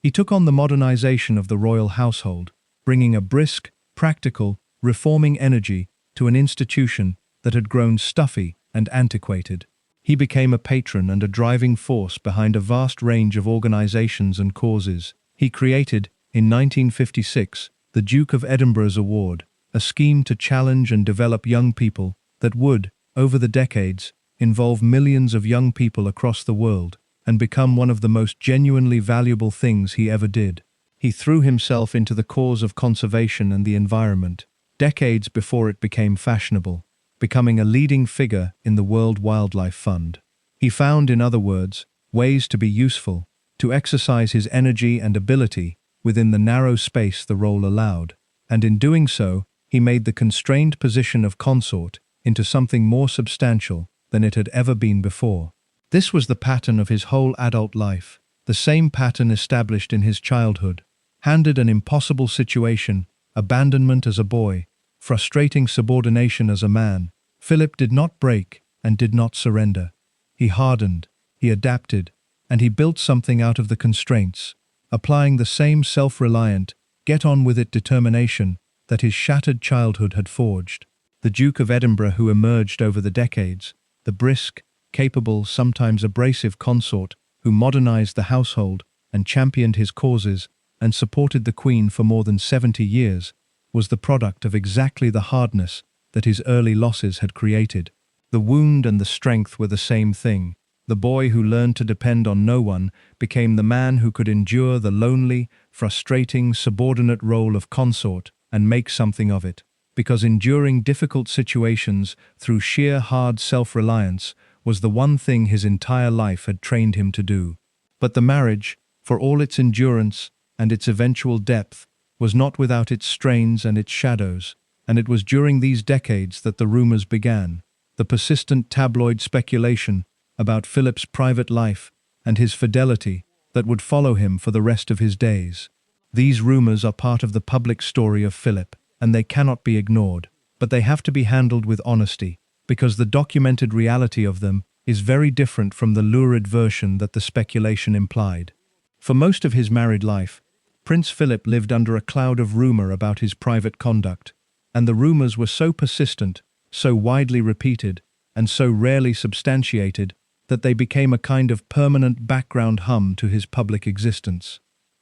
He took on the modernization of the royal household, bringing a brisk, practical, reforming energy to an institution that had grown stuffy and antiquated. He became a patron and a driving force behind a vast range of organizations and causes. He created, in 1956, the Duke of Edinburgh's Award, a scheme to challenge and develop young people that would, over the decades, involve millions of young people across the world and become one of the most genuinely valuable things he ever did. He threw himself into the cause of conservation and the environment, decades before it became fashionable, becoming a leading figure in the World Wildlife Fund. He found, in other words, ways to be useful, to exercise his energy and ability within the narrow space the role allowed, and in doing so, he made the constrained position of consort into something more substantial than it had ever been before. This was the pattern of his whole adult life, the same pattern established in his childhood. Handed an impossible situation, abandonment as a boy, frustrating subordination as a man, Philip did not break and did not surrender. He hardened, he adapted, and he built something out of the constraints, applying the same self-reliant, get-on-with-it determination that his shattered childhood had forged. The Duke of Edinburgh who emerged over the decades, the brisk, capable, sometimes abrasive consort who modernized the household and championed his causes and supported the Queen for more than 70 years, was the product of exactly the hardness that his early losses had created. The wound and the strength were the same thing. The boy who learned to depend on no one became the man who could endure the lonely, frustrating, subordinate role of consort and make something of it, because enduring difficult situations through sheer hard self-reliance was the one thing his entire life had trained him to do. But the marriage, for all its endurance and its eventual depth, was not without its strains and its shadows, and it was during these decades that the rumors began, the persistent tabloid speculation about Philip's private life and his fidelity that would follow him for the rest of his days. These rumors are part of the public story of Philip, and they cannot be ignored, but they have to be handled with honesty, because the documented reality of them is very different from the lurid version that the speculation implied. For most of his married life, Prince Philip lived under a cloud of rumor about his private conduct, and the rumors were so persistent, so widely repeated, and so rarely substantiated that they became a kind of permanent background hum to his public existence.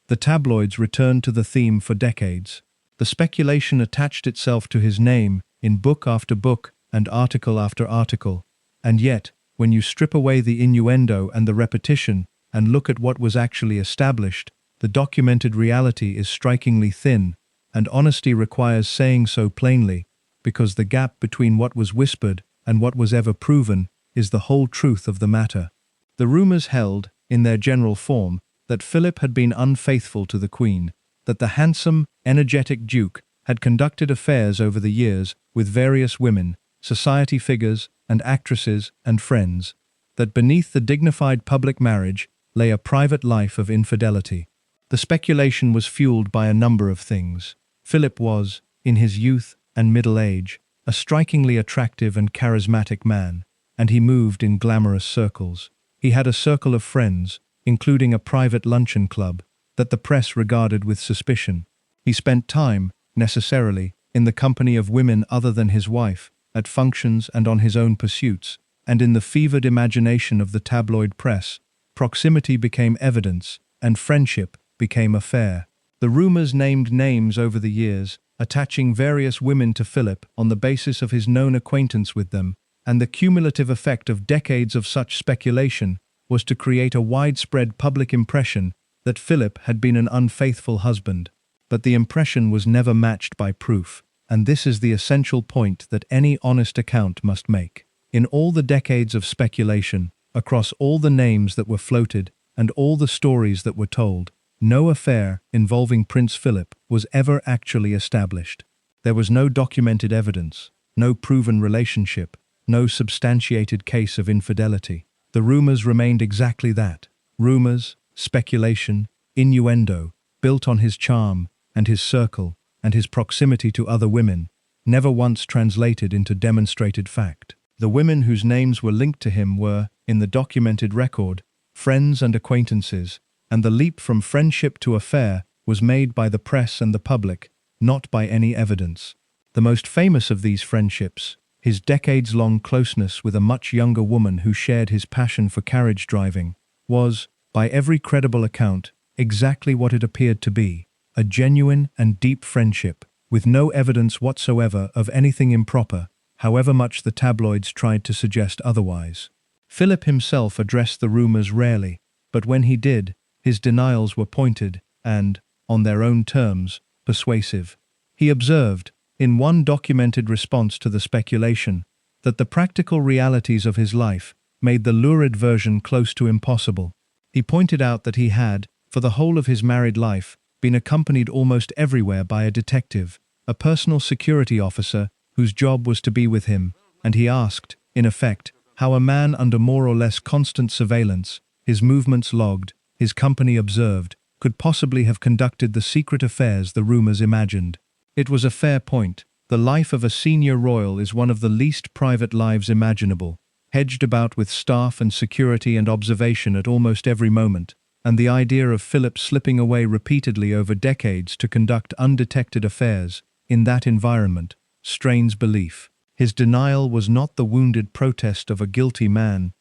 The tabloids returned to the theme for decades. The speculation attached itself to his name in book after book and article after article. And yet, when you strip away the innuendo and the repetition and look at what was actually established, the documented reality is strikingly thin, and honesty requires saying so plainly, because the gap between what was whispered and what was ever proven is the whole truth of the matter. The rumors held, in their general form, that Philip had been unfaithful to the Queen, that the handsome, energetic Duke had conducted affairs over the years with various women, society figures, and actresses and friends, that beneath the dignified public marriage lay a private life of infidelity. The speculation was fueled by a number of things. Philip was, in his youth and middle age, a strikingly attractive and charismatic man, and he moved in glamorous circles. He had a circle of friends, including a private luncheon club, that the press regarded with suspicion. He spent time, necessarily, in the company of women other than his wife, at functions and on his own pursuits, and in the fevered imagination of the tabloid press, proximity became evidence, and friendship became affair. The rumors named names over the years, attaching various women to Philip on the basis of his known acquaintance with them, and the cumulative effect of decades of such speculation was to create a widespread public impression that Philip had been an unfaithful husband. But the impression was never matched by proof, and this is the essential point that any honest account must make. In all the decades of speculation, across all the names that were floated and all the stories that were told, no affair involving Prince Philip was ever actually established. There was no documented evidence, no proven relationship, no substantiated case of infidelity. The rumors remained exactly that: rumors, speculation, innuendo, built on his charm and his circle and his proximity to other women, never once translated into demonstrated fact. The women whose names were linked to him were, in the documented record, friends and acquaintances, and the leap from friendship to affair was made by the press and the public, not by any evidence. The most famous of these friendships, his decades-long closeness with a much younger woman who shared his passion for carriage driving, was, by every credible account, exactly what it appeared to be: a genuine and deep friendship, with no evidence whatsoever of anything improper, however much the tabloids tried to suggest otherwise. Philip himself addressed the rumors rarely, but when he did, his denials were pointed and, on their own terms, persuasive. He observed, in one documented response to the speculation, that the practical realities of his life made the lurid version close to impossible. He pointed out that he had, for the whole of his married life, been accompanied almost everywhere by a detective, a personal security officer whose job was to be with him, and he asked, in effect, how a man under more or less constant surveillance, his movements logged, his company observed, could possibly have conducted the secret affairs the rumors imagined. It was a fair point. The life of a senior royal is one of the least private lives imaginable, hedged about with staff and security and observation at almost every moment, and the idea of Philip slipping away repeatedly over decades to conduct undetected affairs, in that environment, strains belief. His denial was not the wounded protest of a guilty man,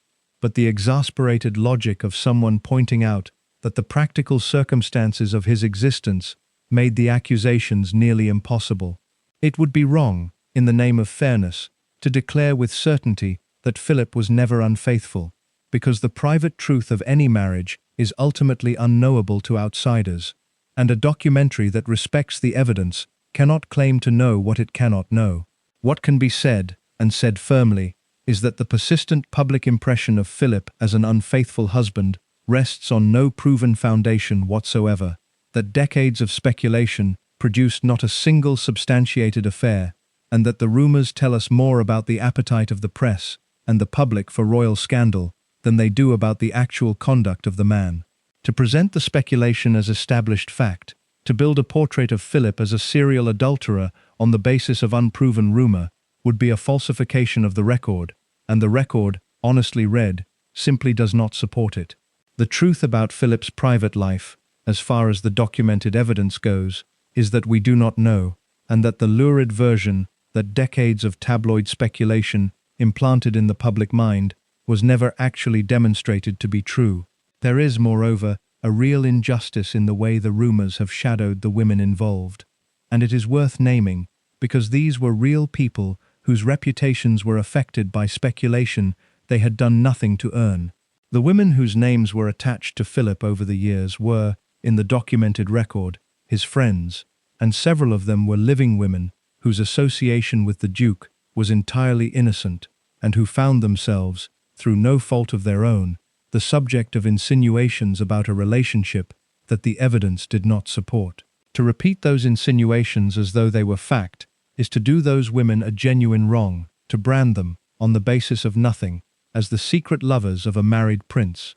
but the exasperated logic of someone pointing out that the practical circumstances of his existence made the accusations nearly impossible. It would be wrong, in the name of fairness, to declare with certainty that Philip was never unfaithful, because the private truth of any marriage is ultimately unknowable to outsiders, and a documentary that respects the evidence cannot claim to know what it cannot know. What can be said, and said firmly, is that the persistent public impression of Philip as an unfaithful husband rests on no proven foundation whatsoever, that decades of speculation produced not a single substantiated affair, and that the rumors tell us more about the appetite of the press and the public for royal scandal than they do about the actual conduct of the man. To present the speculation as established fact, to build a portrait of Philip as a serial adulterer on the basis of unproven rumor, would be a falsification of the record, and the record, honestly read, simply does not support it. The truth about Philip's private life, as far as the documented evidence goes, is that we do not know, and that the lurid version that decades of tabloid speculation implanted in the public mind was never actually demonstrated to be true. There is, moreover, a real injustice in the way the rumors have shadowed the women involved. And it is worth naming, because these were real people whose reputations were affected by speculation they had done nothing to earn. The women whose names were attached to Philip over the years were, in the documented record, his friends, and several of them were living women whose association with the Duke was entirely innocent, and who found themselves, through no fault of their own, the subject of insinuations about a relationship that the evidence did not support. To repeat those insinuations as though they were fact is to do those women a genuine wrong, to brand them, on the basis of nothing, as the secret lovers of a married prince.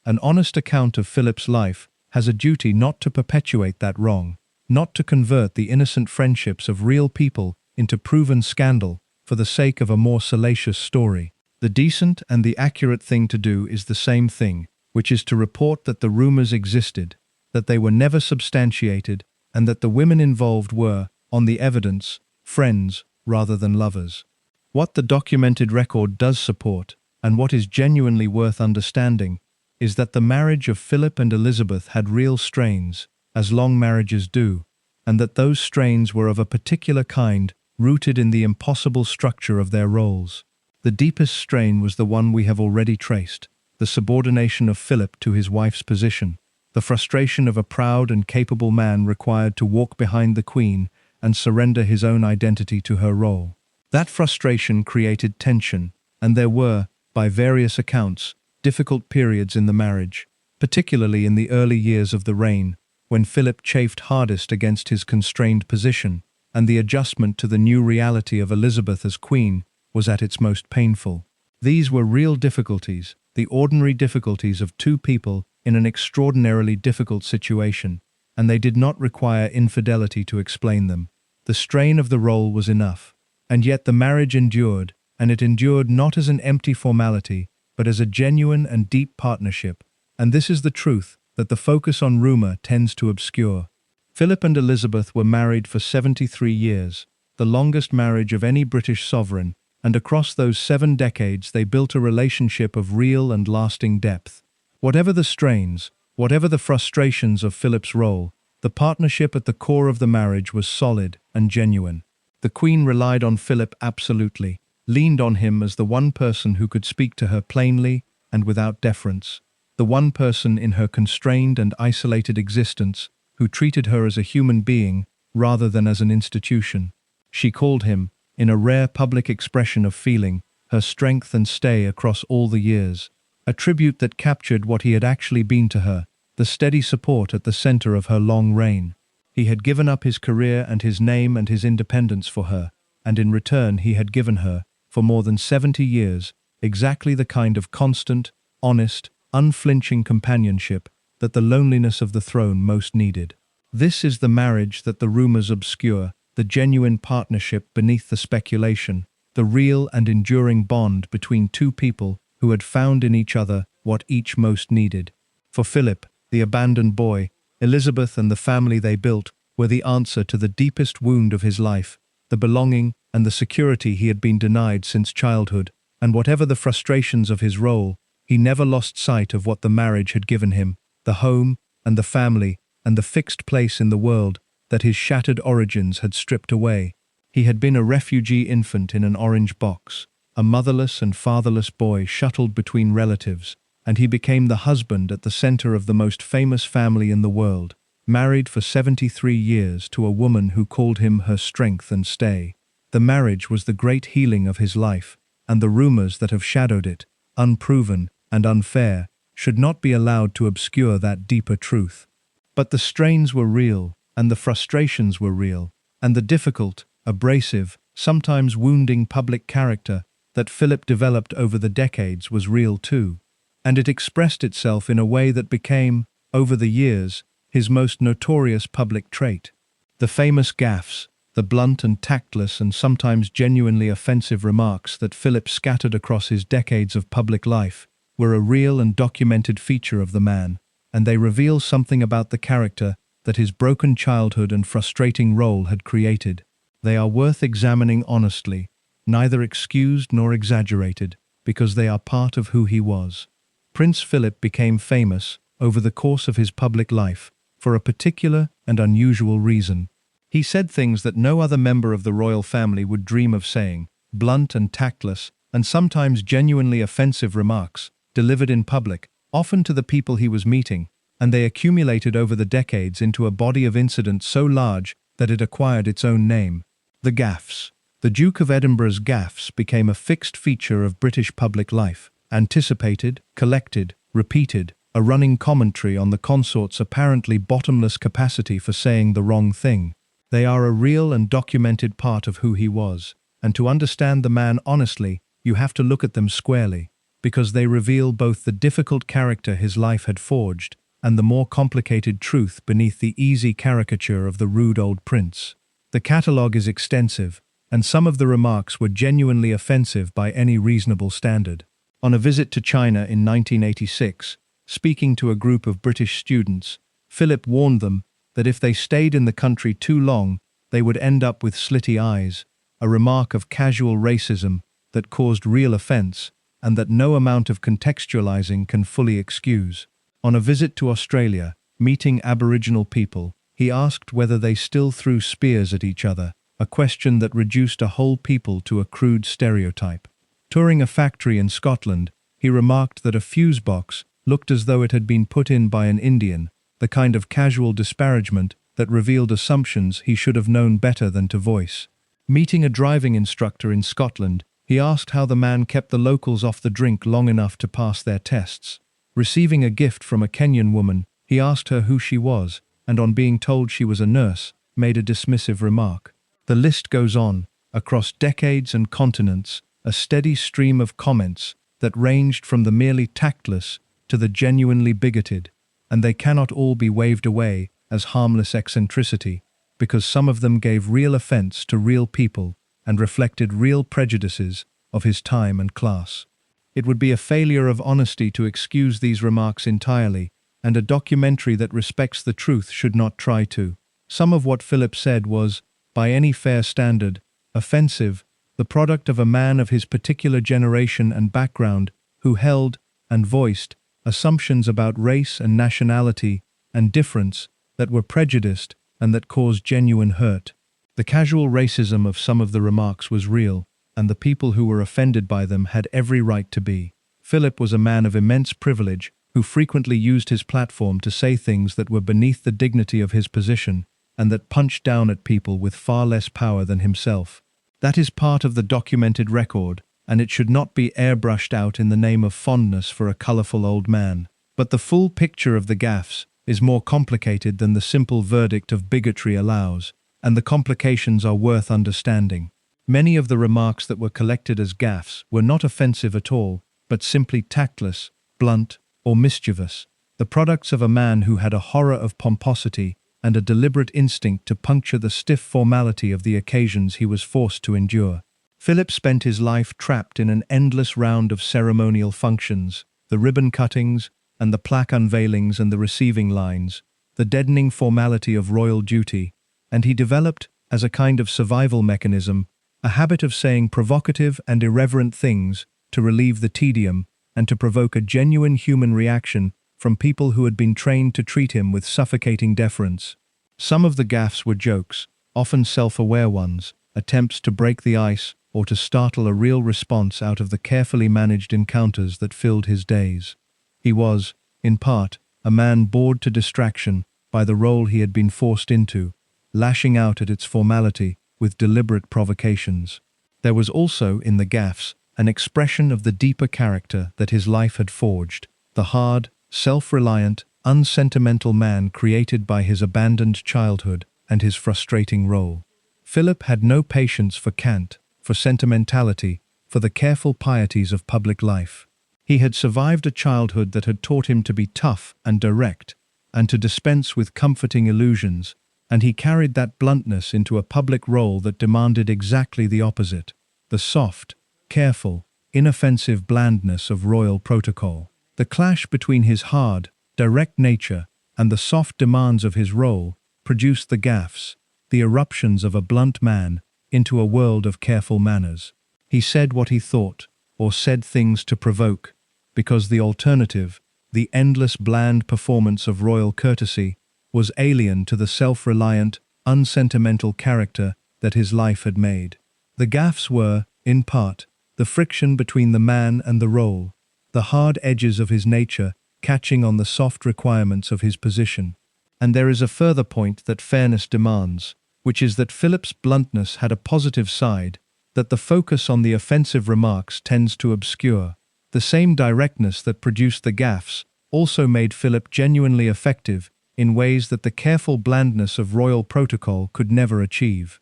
An honest account of Philip's life has a duty not to perpetuate that wrong, not to convert the innocent friendships of real people into proven scandal for the sake of a more salacious story. The decent and the accurate thing to do is the same thing, which is to report that the rumors existed, that they were never substantiated, and that the women involved were, on the evidence, friends rather than lovers. What the documented record does support, and what is genuinely worth understanding, is that the marriage of Philip and Elizabeth had real strains, as long marriages do, and that those strains were of a particular kind, rooted in the impossible structure of their roles. The deepest strain was the one we have already traced, the subordination of Philip to his wife's position, the frustration of a proud and capable man required to walk behind the Queen and surrender his own identity to her role. That frustration created tension, and there were, by various accounts, difficult periods in the marriage, particularly in the early years of the reign, when Philip chafed hardest against his constrained position, and the adjustment to the new reality of Elizabeth as Queen was at its most painful. These were real difficulties, the ordinary difficulties of two people in an extraordinarily difficult situation, and they did not require infidelity to explain them. The strain of the role was enough, and yet the marriage endured, and it endured not as an empty formality, but as a genuine and deep partnership, and this is the truth that the focus on rumor tends to obscure. Philip and Elizabeth were married for 73 years, the longest marriage of any British sovereign, and across those 7 decades they built a relationship of real and lasting depth. Whatever the strains, whatever the frustrations of Philip's role, the partnership at the core of the marriage was solid and genuine. The Queen relied on Philip absolutely, leaned on him as the one person who could speak to her plainly and without deference, the one person in her constrained and isolated existence who treated her as a human being rather than as an institution. She called him, in a rare public expression of feeling, her strength and stay across all the years, a tribute that captured what he had actually been to her, the steady support at the center of her long reign. He had given up his career and his name and his independence for her, and in return he had given her, for more than 70 years, exactly the kind of constant, honest, unflinching companionship that the loneliness of the throne most needed. This is the marriage that the rumors obscure, the genuine partnership beneath the speculation, the real and enduring bond between two people who had found in each other what each most needed. For Philip, the abandoned boy, Elizabeth and the family they built were the answer to the deepest wound of his life, the belonging and the security he had been denied since childhood, and whatever the frustrations of his role, he never lost sight of what the marriage had given him, the home and the family and the fixed place in the world that his shattered origins had stripped away. He had been a refugee infant in an orange box, a motherless and fatherless boy shuttled between relatives, and he became the husband at the center of the most famous family in the world, married for 73 years to a woman who called him her strength and stay. The marriage was the great healing of his life, and the rumors that have shadowed it, unproven and unfair, should not be allowed to obscure that deeper truth. But the strains were real, and the frustrations were real, and the difficult, abrasive, sometimes wounding public character that Philip developed over the decades was real too, and it expressed itself in a way that became, over the years, his most notorious public trait. The famous gaffes, the blunt and tactless and sometimes genuinely offensive remarks that Philip scattered across his decades of public life, were a real and documented feature of the man, and they reveal something about the character that his broken childhood and frustrating role had created. They are worth examining honestly, neither excused nor exaggerated, because they are part of who he was. Prince Philip became famous, over the course of his public life, for a particular and unusual reason. He said things that no other member of the royal family would dream of saying, blunt and tactless, and sometimes genuinely offensive remarks, delivered in public, often to the people he was meeting, and they accumulated over the decades into a body of incidents so large that it acquired its own name. The gaffes. The Duke of Edinburgh's gaffes became a fixed feature of British public life, anticipated, collected, repeated, a running commentary on the consort's apparently bottomless capacity for saying the wrong thing. They are a real and documented part of who he was, and to understand the man honestly, you have to look at them squarely, because they reveal both the difficult character his life had forged and the more complicated truth beneath the easy caricature of the rude old prince. The catalogue is extensive, and some of the remarks were genuinely offensive by any reasonable standard. On a visit to China in 1986, speaking to a group of British students, Philip warned them that if they stayed in the country too long, they would end up with slitty eyes, a remark of casual racism that caused real offence and that no amount of contextualizing can fully excuse. On a visit to Australia, meeting Aboriginal people, he asked whether they still threw spears at each other, a question that reduced a whole people to a crude stereotype. Touring a factory in Scotland, he remarked that a fuse box looked as though it had been put in by an Indian, the kind of casual disparagement that revealed assumptions he should have known better than to voice. Meeting a driving instructor in Scotland, he asked how the man kept the locals off the drink long enough to pass their tests. Receiving a gift from a Kenyan woman, he asked her who she was, and on being told she was a nurse, made a dismissive remark. The list goes on, across decades and continents, a steady stream of comments that ranged from the merely tactless to the genuinely bigoted, and they cannot all be waved away as harmless eccentricity, because some of them gave real offense to real people and reflected real prejudices of his time and class. It would be a failure of honesty to excuse these remarks entirely, and a documentary that respects the truth should not try to. Some of what Philip said was, by any fair standard, offensive, the product of a man of his particular generation and background who held and voiced assumptions about race and nationality and difference that were prejudiced and that caused genuine hurt. The casual racism of some of the remarks was real, and the people who were offended by them had every right to be. Philip was a man of immense privilege who frequently used his platform to say things that were beneath the dignity of his position and that punched down at people with far less power than himself. That is part of the documented record, and it should not be airbrushed out in the name of fondness for a colourful old man. But the full picture of the gaffes is more complicated than the simple verdict of bigotry allows, and the complications are worth understanding. Many of the remarks that were collected as gaffes were not offensive at all, but simply tactless, blunt, or mischievous, the products of a man who had a horror of pomposity and a deliberate instinct to puncture the stiff formality of the occasions he was forced to endure. Philip spent his life trapped in an endless round of ceremonial functions, the ribbon cuttings and the plaque unveilings and the receiving lines, the deadening formality of royal duty, and he developed, as a kind of survival mechanism, a habit of saying provocative and irreverent things to relieve the tedium and to provoke a genuine human reaction from people who had been trained to treat him with suffocating deference. Some of the gaffes were jokes, often self-aware ones, attempts to break the ice or to startle a real response out of the carefully managed encounters that filled his days. He was, in part, a man bored to distraction by the role he had been forced into, lashing out at its formality with deliberate provocations. There was also, in the gaffes, an expression of the deeper character that his life had forged, the hard, self-reliant, unsentimental man created by his abandoned childhood and his frustrating role. Philip had no patience for cant, for sentimentality, for the careful pieties of public life. He had survived a childhood that had taught him to be tough and direct, and to dispense with comforting illusions, and he carried that bluntness into a public role that demanded exactly the opposite, the soft, careful, inoffensive blandness of royal protocol. The clash between his hard, direct nature and the soft demands of his role produced the gaffes, the eruptions of a blunt man, into a world of careful manners. He said what he thought, or said things to provoke, because the alternative, the endless bland performance of royal courtesy, was alien to the self-reliant, unsentimental character that his life had made. The gaffes were, in part, the friction between the man and the role, the hard edges of his nature catching on the soft requirements of his position. And there is a further point that fairness demands, which is that Philip's bluntness had a positive side, that the focus on the offensive remarks tends to obscure. The same directness that produced the gaffes also made Philip genuinely effective in ways that the careful blandness of royal protocol could never achieve.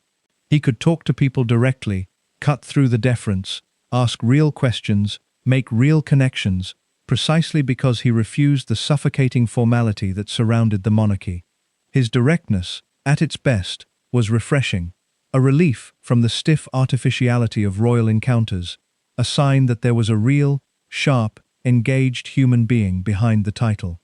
He could talk to people directly, cut through the deference, ask real questions, make real connections, precisely because he refused the suffocating formality that surrounded the monarchy. His directness, at its best, was refreshing, a relief from the stiff artificiality of royal encounters, a sign that there was a real, sharp, engaged human being behind the title.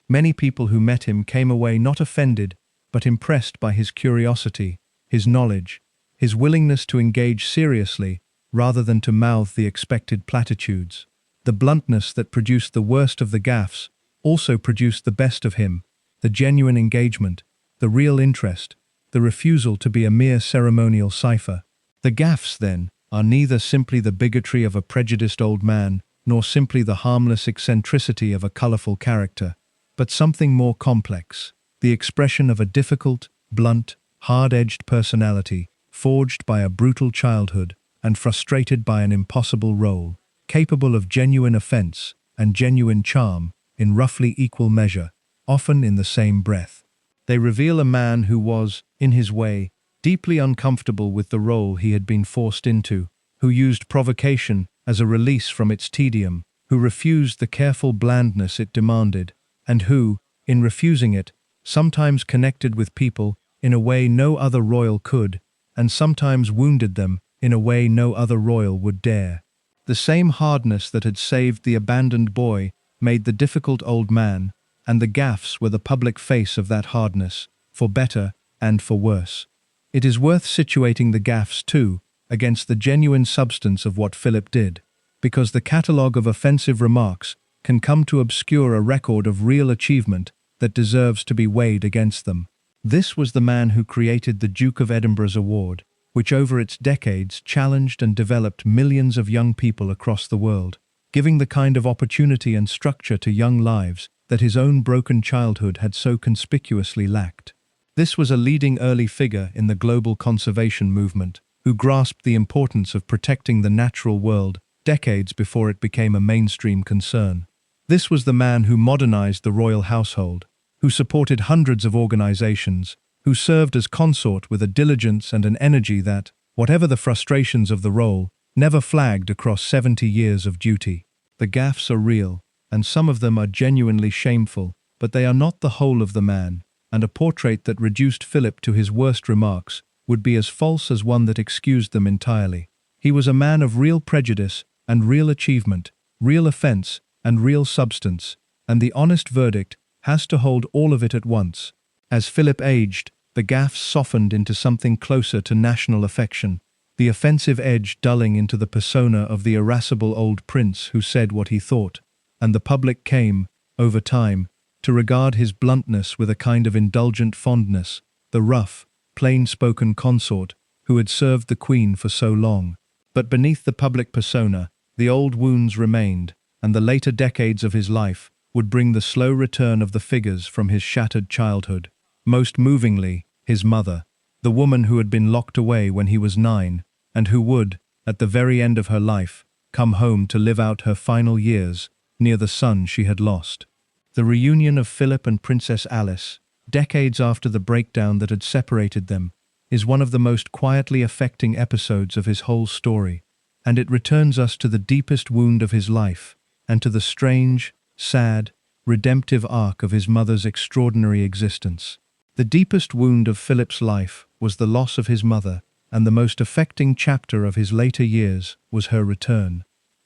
Many people who met him came away not offended, but impressed by his curiosity, his knowledge, his willingness to engage seriously rather than to mouth the expected platitudes. The bluntness that produced the worst of the gaffes also produced the best of him, the genuine engagement, the real interest, the refusal to be a mere ceremonial cipher. The gaffes, then, are neither simply the bigotry of a prejudiced old man, nor simply the harmless eccentricity of a colorful character, but something more complex, the expression of a difficult, blunt, hard-edged personality, forged by a brutal childhood and frustrated by an impossible role, capable of genuine offense and genuine charm in roughly equal measure, often in the same breath. They reveal a man who was, in his way, deeply uncomfortable with the role he had been forced into, who used provocation as a release from its tedium, who refused the careful blandness it demanded, and who, in refusing it, sometimes connected with people in a way no other royal could, and sometimes wounded them in a way no other royal would dare. The same hardness that had saved the abandoned boy made the difficult old man, and the gaffes were the public face of that hardness, for better and for worse. It is worth situating the gaffes, too, against the genuine substance of what Philip did, because the catalogue of offensive remarks can come to obscure a record of real achievement that deserves to be weighed against them. This was the man who created the Duke of Edinburgh's award, which over its decades challenged and developed millions of young people across the world, giving the kind of opportunity and structure to young lives that his own broken childhood had so conspicuously lacked. This was a leading early figure in the global conservation movement, who grasped the importance of protecting the natural world decades before it became a mainstream concern. This was the man who modernized the royal household, who supported hundreds of organizations, who served as consort with a diligence and an energy that, whatever the frustrations of the role, never flagged across 70 years of duty. The gaffes are real, and some of them are genuinely shameful, but they are not the whole of the man, and a portrait that reduced Philip to his worst remarks would be as false as one that excused them entirely. He was a man of real prejudice and real achievement, real offense and real substance, and the honest verdict has to hold all of it at once. As Philip aged, the gaffes softened into something closer to national affection, the offensive edge dulling into the persona of the irascible old prince who said what he thought, and the public came, over time, to regard his bluntness with a kind of indulgent fondness, the rough, plain-spoken consort who had served the Queen for so long. But beneath the public persona, the old wounds remained, and the later decades of his life would bring the slow return of the figures from his shattered childhood. Most movingly, his mother, the woman who had been locked away when he was 9, and who would, at the very end of her life, come home to live out her final years near the son she had lost. The reunion of Philip and Princess Alice, decades after the breakdown that had separated them, is one of the most quietly affecting episodes of his whole story, and it returns us to the deepest wound of his life, and to the strange, sad, redemptive arc of his mother's extraordinary existence. The deepest wound of Philip's life was the loss of his mother, and the most affecting chapter of his later years was her return.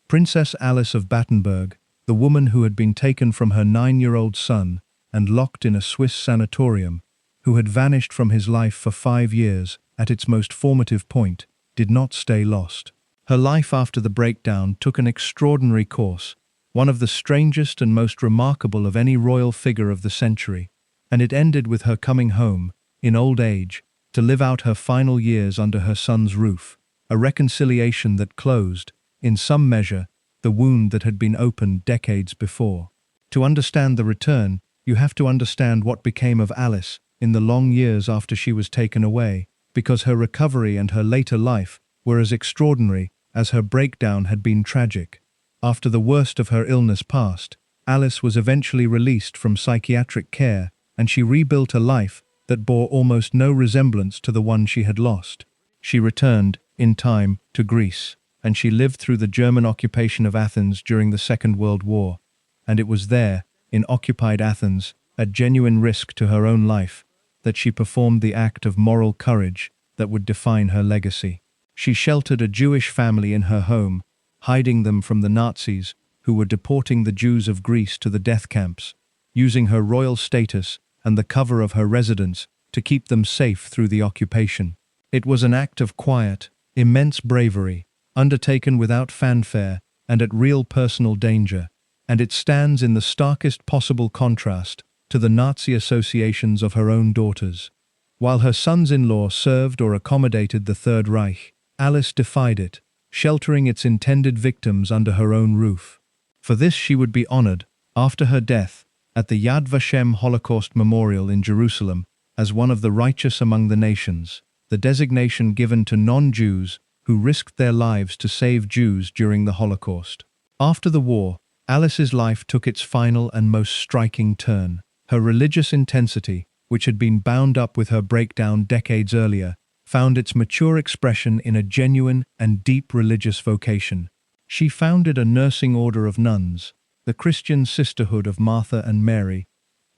Princess Alice of Battenberg, the woman who had been taken from her 9-year-old son and locked in a Swiss sanatorium, who had vanished from his life for 5 years at its most formative point, did not stay lost. Her life after the breakdown took an extraordinary course, one of the strangest and most remarkable of any royal figure of the century, and it ended with her coming home, in old age, to live out her final years under her son's roof, a reconciliation that closed, in some measure, the wound that had been opened decades before. To understand the return, you have to understand what became of Alice in the long years after she was taken away, because her recovery and her later life were as extraordinary as her breakdown had been tragic. After the worst of her illness passed, Alice was eventually released from psychiatric care, and she rebuilt a life that bore almost no resemblance to the one she had lost. She returned, in time, to Greece, and she lived through the German occupation of Athens during the Second World War, and it was there, in occupied Athens, at genuine risk to her own life, that she performed the act of moral courage that would define her legacy. She sheltered a Jewish family in her home, hiding them from the Nazis who were deporting the Jews of Greece to the death camps, using her royal status and the cover of her residence to keep them safe through the occupation. It was an act of quiet, immense bravery, undertaken without fanfare and at real personal danger, and it stands in the starkest possible contrast to the Nazi associations of her own daughters. While her sons-in-law served or accommodated the Third Reich, Alice defied it, sheltering its intended victims under her own roof. For this she would be honored, after her death, at the Yad Vashem Holocaust Memorial in Jerusalem, as one of the righteous among the nations, the designation given to non-Jews who risked their lives to save Jews during the Holocaust. After the war, Alice's life took its final and most striking turn. Her religious intensity, which had been bound up with her breakdown decades earlier, found its mature expression in a genuine and deep religious vocation. She founded a nursing order of nuns, the Christian Sisterhood of Martha and Mary,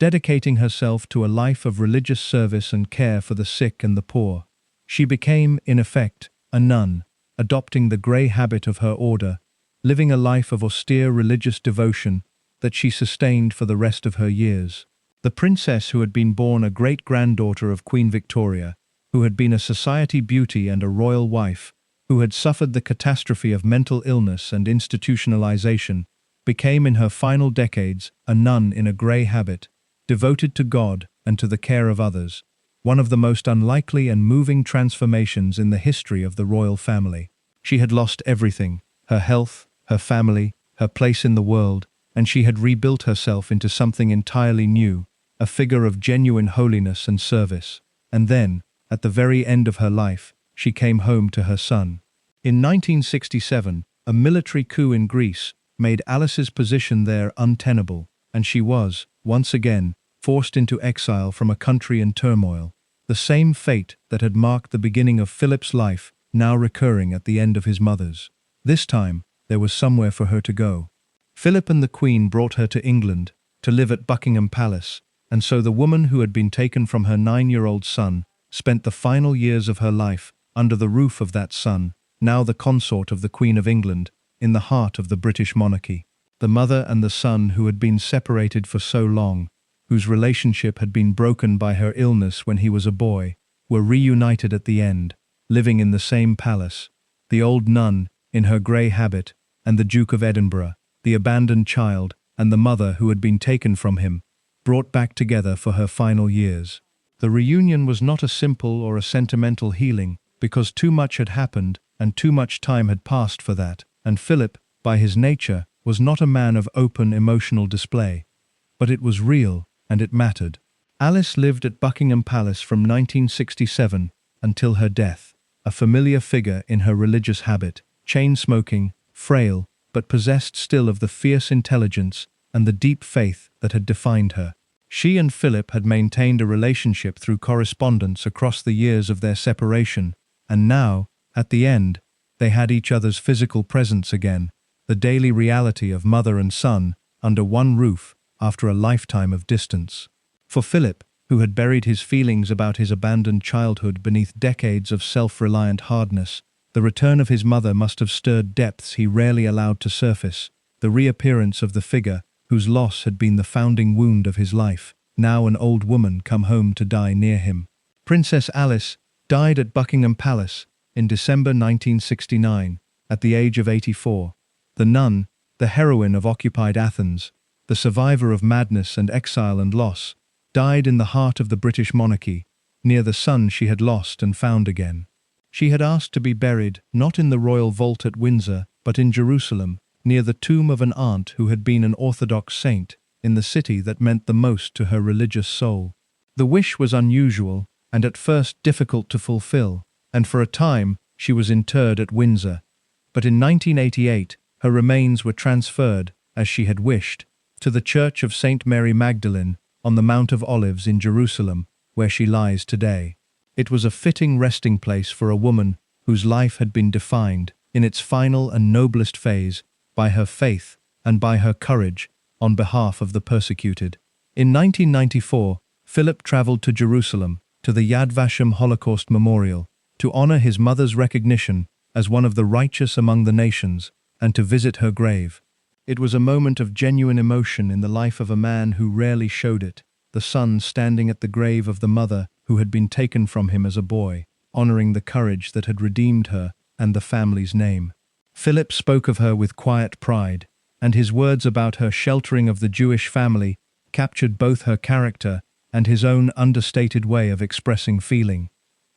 dedicating herself to a life of religious service and care for the sick and the poor. She became, in effect, a nun, adopting the grey habit of her order, living a life of austere religious devotion that she sustained for the rest of her years. The princess, who had been born a great-granddaughter of Queen Victoria, who had been a society beauty and a royal wife, who had suffered the catastrophe of mental illness and institutionalization, became in her final decades a nun in a grey habit, devoted to God and to the care of others, one of the most unlikely and moving transformations in the history of the royal family. She had lost everything, her health, her family, her place in the world, and she had rebuilt herself into something entirely new, a figure of genuine holiness and service. And then, at the very end of her life, she came home to her son. In 1967, a military coup in Greece made Alice's position there untenable, and she was, once again, forced into exile from a country in turmoil. The same fate that had marked the beginning of Philip's life now recurring at the end of his mother's. This time, there was somewhere for her to go. Philip and the Queen brought her to England to live at Buckingham Palace, and so the woman who had been taken from her 9-year-old son spent the final years of her life under the roof of that son, now the consort of the Queen of England, in the heart of the British monarchy. The mother and the son who had been separated for so long, whose relationship had been broken by her illness when he was a boy, were reunited at the end, living in the same palace. The old nun, in her grey habit, and the Duke of Edinburgh, the abandoned child, and the mother who had been taken from him, brought back together for her final years. The reunion was not a simple or a sentimental healing, because too much had happened and too much time had passed for that, and Philip, by his nature, was not a man of open emotional display. But it was real, and it mattered. Alice lived at Buckingham Palace from 1967 until her death, a familiar figure in her religious habit, chain-smoking, frail, but possessed still of the fierce intelligence and the deep faith that had defined her. She and Philip had maintained a relationship through correspondence across the years of their separation, and now, at the end, they had each other's physical presence again, the daily reality of mother and son under one roof after a lifetime of distance. For Philip, who had buried his feelings about his abandoned childhood beneath decades of self-reliant hardness, the return of his mother must have stirred depths he rarely allowed to surface, the reappearance of the figure whose loss had been the founding wound of his life, now an old woman come home to die near him. Princess Alice died at Buckingham Palace in December 1969, at the age of 84. The nun, the heroine of occupied Athens, the survivor of madness and exile and loss, died in the heart of the British monarchy, near the son she had lost and found again. She had asked to be buried not in the royal vault at Windsor, but in Jerusalem, near the tomb of an aunt who had been an Orthodox saint, in the city that meant the most to her religious soul. The wish was unusual, and at first difficult to fulfill, and for a time she was interred at Windsor. But in 1988, her remains were transferred, as she had wished, to the Church of St. Mary Magdalene on the Mount of Olives in Jerusalem, where she lies today. It was a fitting resting place for a woman whose life had been defined, in its final and noblest phase, by her faith and by her courage on behalf of the persecuted. In 1994, Philip traveled to Jerusalem, to the Yad Vashem Holocaust Memorial, to honor his mother's recognition as one of the righteous among the nations, and to visit her grave. It was a moment of genuine emotion in the life of a man who rarely showed it, the son standing at the grave of the mother who had been taken from him as a boy, honoring the courage that had redeemed her and the family's name. Philip spoke of her with quiet pride, and his words about her sheltering of the Jewish family captured both her character and his own understated way of expressing feeling.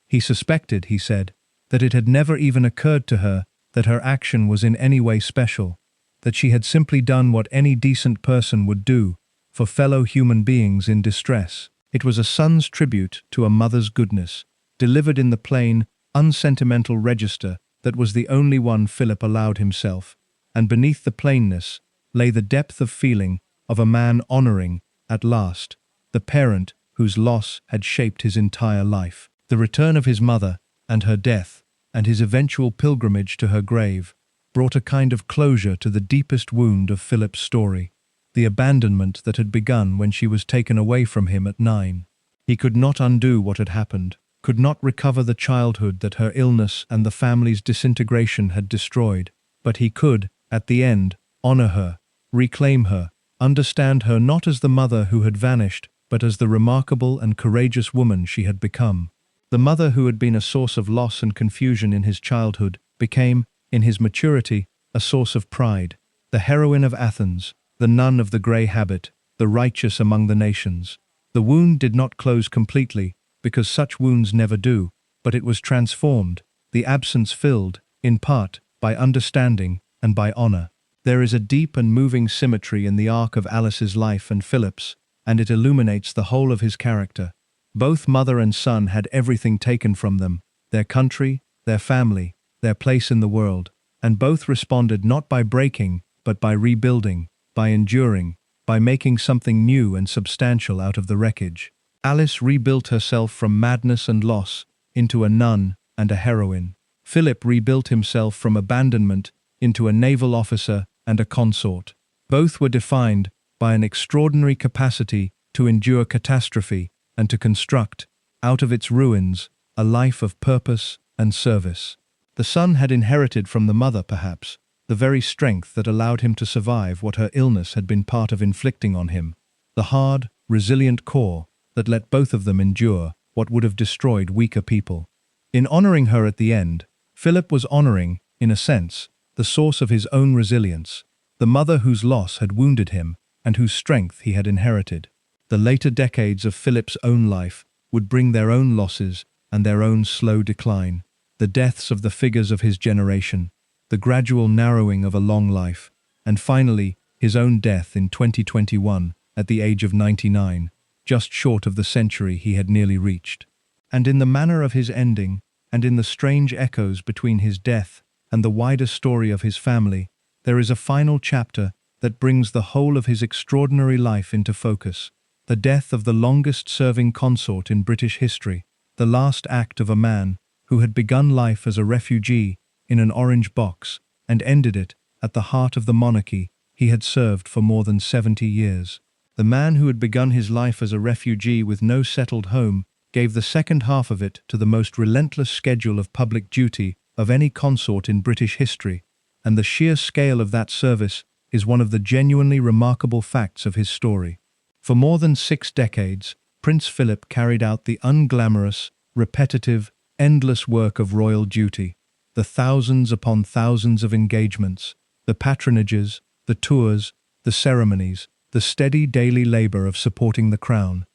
He suspected, he said, that it had never even occurred to her that her action was in any way special, that she had simply done what any decent person would do for fellow human beings in distress. It was a son's tribute to a mother's goodness, delivered in the plain, unsentimental register that was the only one Philip allowed himself, and beneath the plainness lay the depth of feeling of a man honoring, at last, the parent whose loss had shaped his entire life. The return of his mother, and her death, and his eventual pilgrimage to her grave, brought a kind of closure to the deepest wound of Philip's story, the abandonment that had begun when she was taken away from him at 9. He could not undo what had happened, could not recover the childhood that her illness and the family's disintegration had destroyed, but he could, at the end, honor her, reclaim her, understand her not as the mother who had vanished, but as the remarkable and courageous woman she had become. The mother who had been a source of loss and confusion in his childhood became, in his maturity, a source of pride. The heroine of Athens, the nun of the grey habit, the righteous among the nations. The wound did not close completely, because such wounds never do, but it was transformed, the absence filled, in part, by understanding and by honor. There is a deep and moving symmetry in the arc of Alice's life and Philip's, and it illuminates the whole of his character. Both mother and son had everything taken from them, their country, their family, their place in the world, and both responded not by breaking, but by rebuilding, by enduring, by making something new and substantial out of the wreckage. Alice rebuilt herself from madness and loss into a nun and a heroine. Philip rebuilt himself from abandonment into a naval officer and a consort. Both were defined by an extraordinary capacity to endure catastrophe and to construct, out of its ruins, a life of purpose and service. The son had inherited from the mother, perhaps, the very strength that allowed him to survive what her illness had been part of inflicting on him, the hard, resilient core that let both of them endure what would have destroyed weaker people. In honoring her at the end, Philip was honoring, in a sense, the source of his own resilience, the mother whose loss had wounded him and whose strength he had inherited. The later decades of Philip's own life would bring their own losses and their own slow decline, the deaths of the figures of his generation, the gradual narrowing of a long life, and finally, his own death in 2021 at the age of 99, just short of the century he had nearly reached. And in the manner of his ending, and in the strange echoes between his death and the wider story of his family, there is a final chapter that brings the whole of his extraordinary life into focus. The death of the longest-serving consort in British history, the last act of a man who had begun life as a refugee in an orange box and ended it at the heart of the monarchy he had served for more than 70 years. The man who had begun his life as a refugee with no settled home gave the second half of it to the most relentless schedule of public duty of any consort in British history, and the sheer scale of that service is one of the genuinely remarkable facts of his story. For more than 6 decades, Prince Philip carried out the unglamorous, repetitive, endless work of royal duty, the thousands upon thousands of engagements, the patronages, the tours, the ceremonies, the steady daily labor of supporting the crown.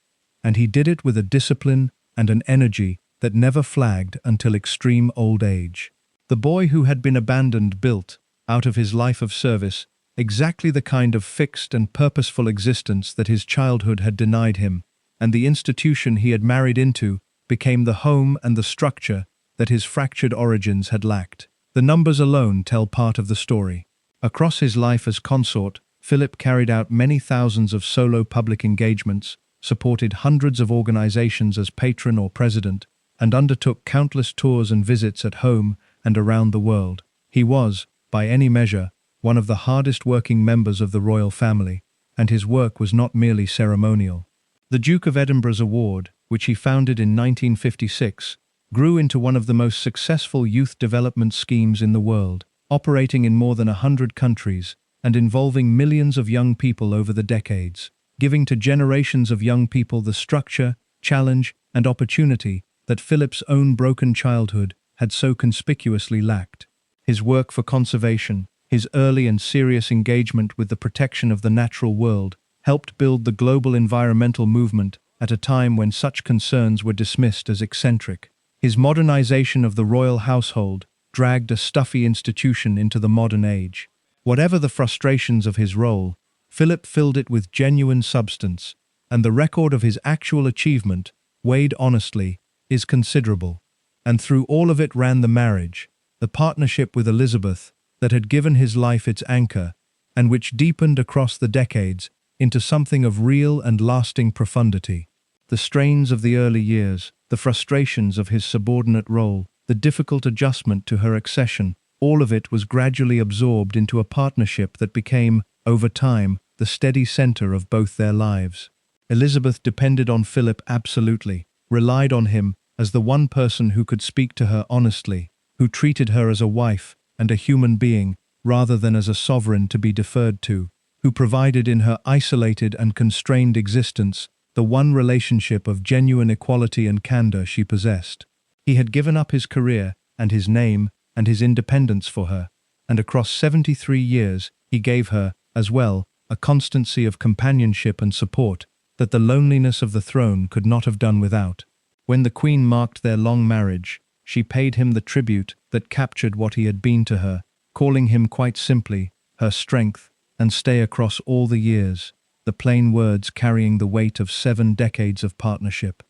And he did it with a discipline and an energy that never flagged until extreme old age. The boy who had been abandoned built, out of his life of service, exactly the kind of fixed and purposeful existence that his childhood had denied him, and the institution he had married into became the home and the structure that his fractured origins had lacked. The numbers alone tell part of the story. Across his life as consort, Philip carried out many thousands of solo public engagements, supported hundreds of organizations as patron or president, and undertook countless tours and visits at home and around the world. He was, by any measure, one of the hardest working members of the royal family, and his work was not merely ceremonial. The Duke of Edinburgh's award, which he founded in 1956, grew into one of the most successful youth development schemes in the world, operating in more than 100 countries and involving millions of young people over the decades, giving to generations of young people the structure, challenge, and opportunity that Philip's own broken childhood had so conspicuously lacked. His work for conservation, his early and serious engagement with the protection of the natural world, helped build the global environmental movement at a time when such concerns were dismissed as eccentric. His modernization of the royal household dragged a stuffy institution into the modern age. Whatever the frustrations of his role, Philip filled it with genuine substance, and the record of his actual achievement, weighed honestly, is considerable. And through all of it ran the marriage, the partnership with Elizabeth that had given his life its anchor, and which deepened across the decades into something of real and lasting profundity. The strains of the early years, the frustrations of his subordinate role, the difficult adjustment to her accession, all of it was gradually absorbed into a partnership that became, over time, the steady center of both their lives. Elizabeth depended on Philip absolutely, relied on him as the one person who could speak to her honestly, who treated her as a wife and a human being rather than as a sovereign to be deferred to, who provided in her isolated and constrained existence the one relationship of genuine equality and candor she possessed. He had given up his career and his name and his independence for her, and across 73 years he gave her, as well, a constancy of companionship and support that the loneliness of the throne could not have done without. When the Queen marked their long marriage, she paid him the tribute that captured what he had been to her, calling him quite simply her strength and stay across all the years, the plain words carrying the weight of 7 decades of partnership.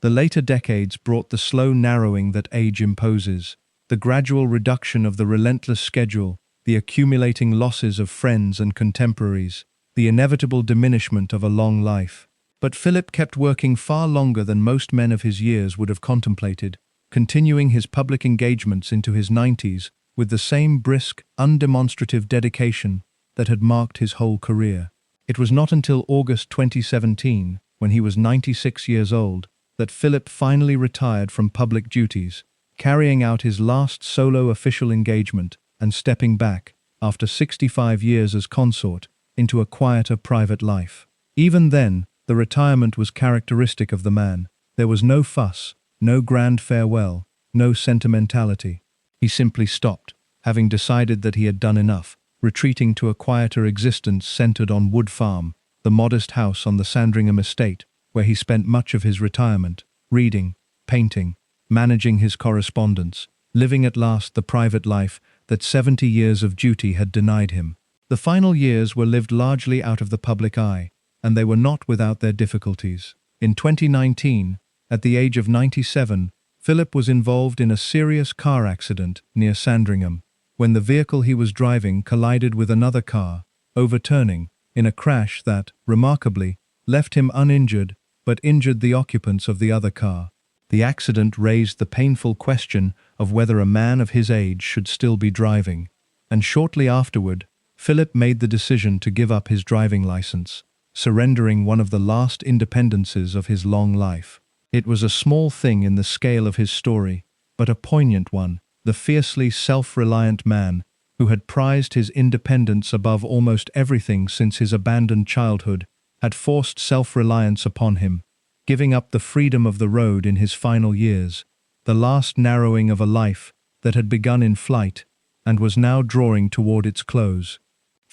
The later decades brought the slow narrowing that age imposes, the gradual reduction of the relentless schedule, the accumulating losses of friends and contemporaries, the inevitable diminishment of a long life. But Philip kept working far longer than most men of his years would have contemplated, continuing his public engagements into his 90s with the same brisk, undemonstrative dedication that had marked his whole career. It was not until August 2017, when he was 96 years old, that Philip finally retired from public duties, carrying out his last solo official engagement and stepping back, after 65 years as consort, into a quieter private life. Even then, the retirement was characteristic of the man. There was no fuss, no grand farewell, no sentimentality. He simply stopped, having decided that he had done enough, retreating to a quieter existence centered on Wood Farm, the modest house on the Sandringham estate, where he spent much of his retirement, reading, painting, managing his correspondence, living at last the private life that 70 years of duty had denied him. The final years were lived largely out of the public eye, and they were not without their difficulties. In 2019, at the age of 97, Philip was involved in a serious car accident near Sandringham, when the vehicle he was driving collided with another car, overturning, in a crash that, remarkably, left him uninjured but injured the occupants of the other car. The accident raised the painful question of whether a man of his age should still be driving, and shortly afterward, Philip made the decision to give up his driving license, surrendering one of the last independences of his long life. It was a small thing in the scale of his story, but a poignant one. The fiercely self-reliant man, who had prized his independence above almost everything since his abandoned childhood, had forced self-reliance upon him, giving up the freedom of the road in his final years, the last narrowing of a life that had begun in flight and was now drawing toward its close.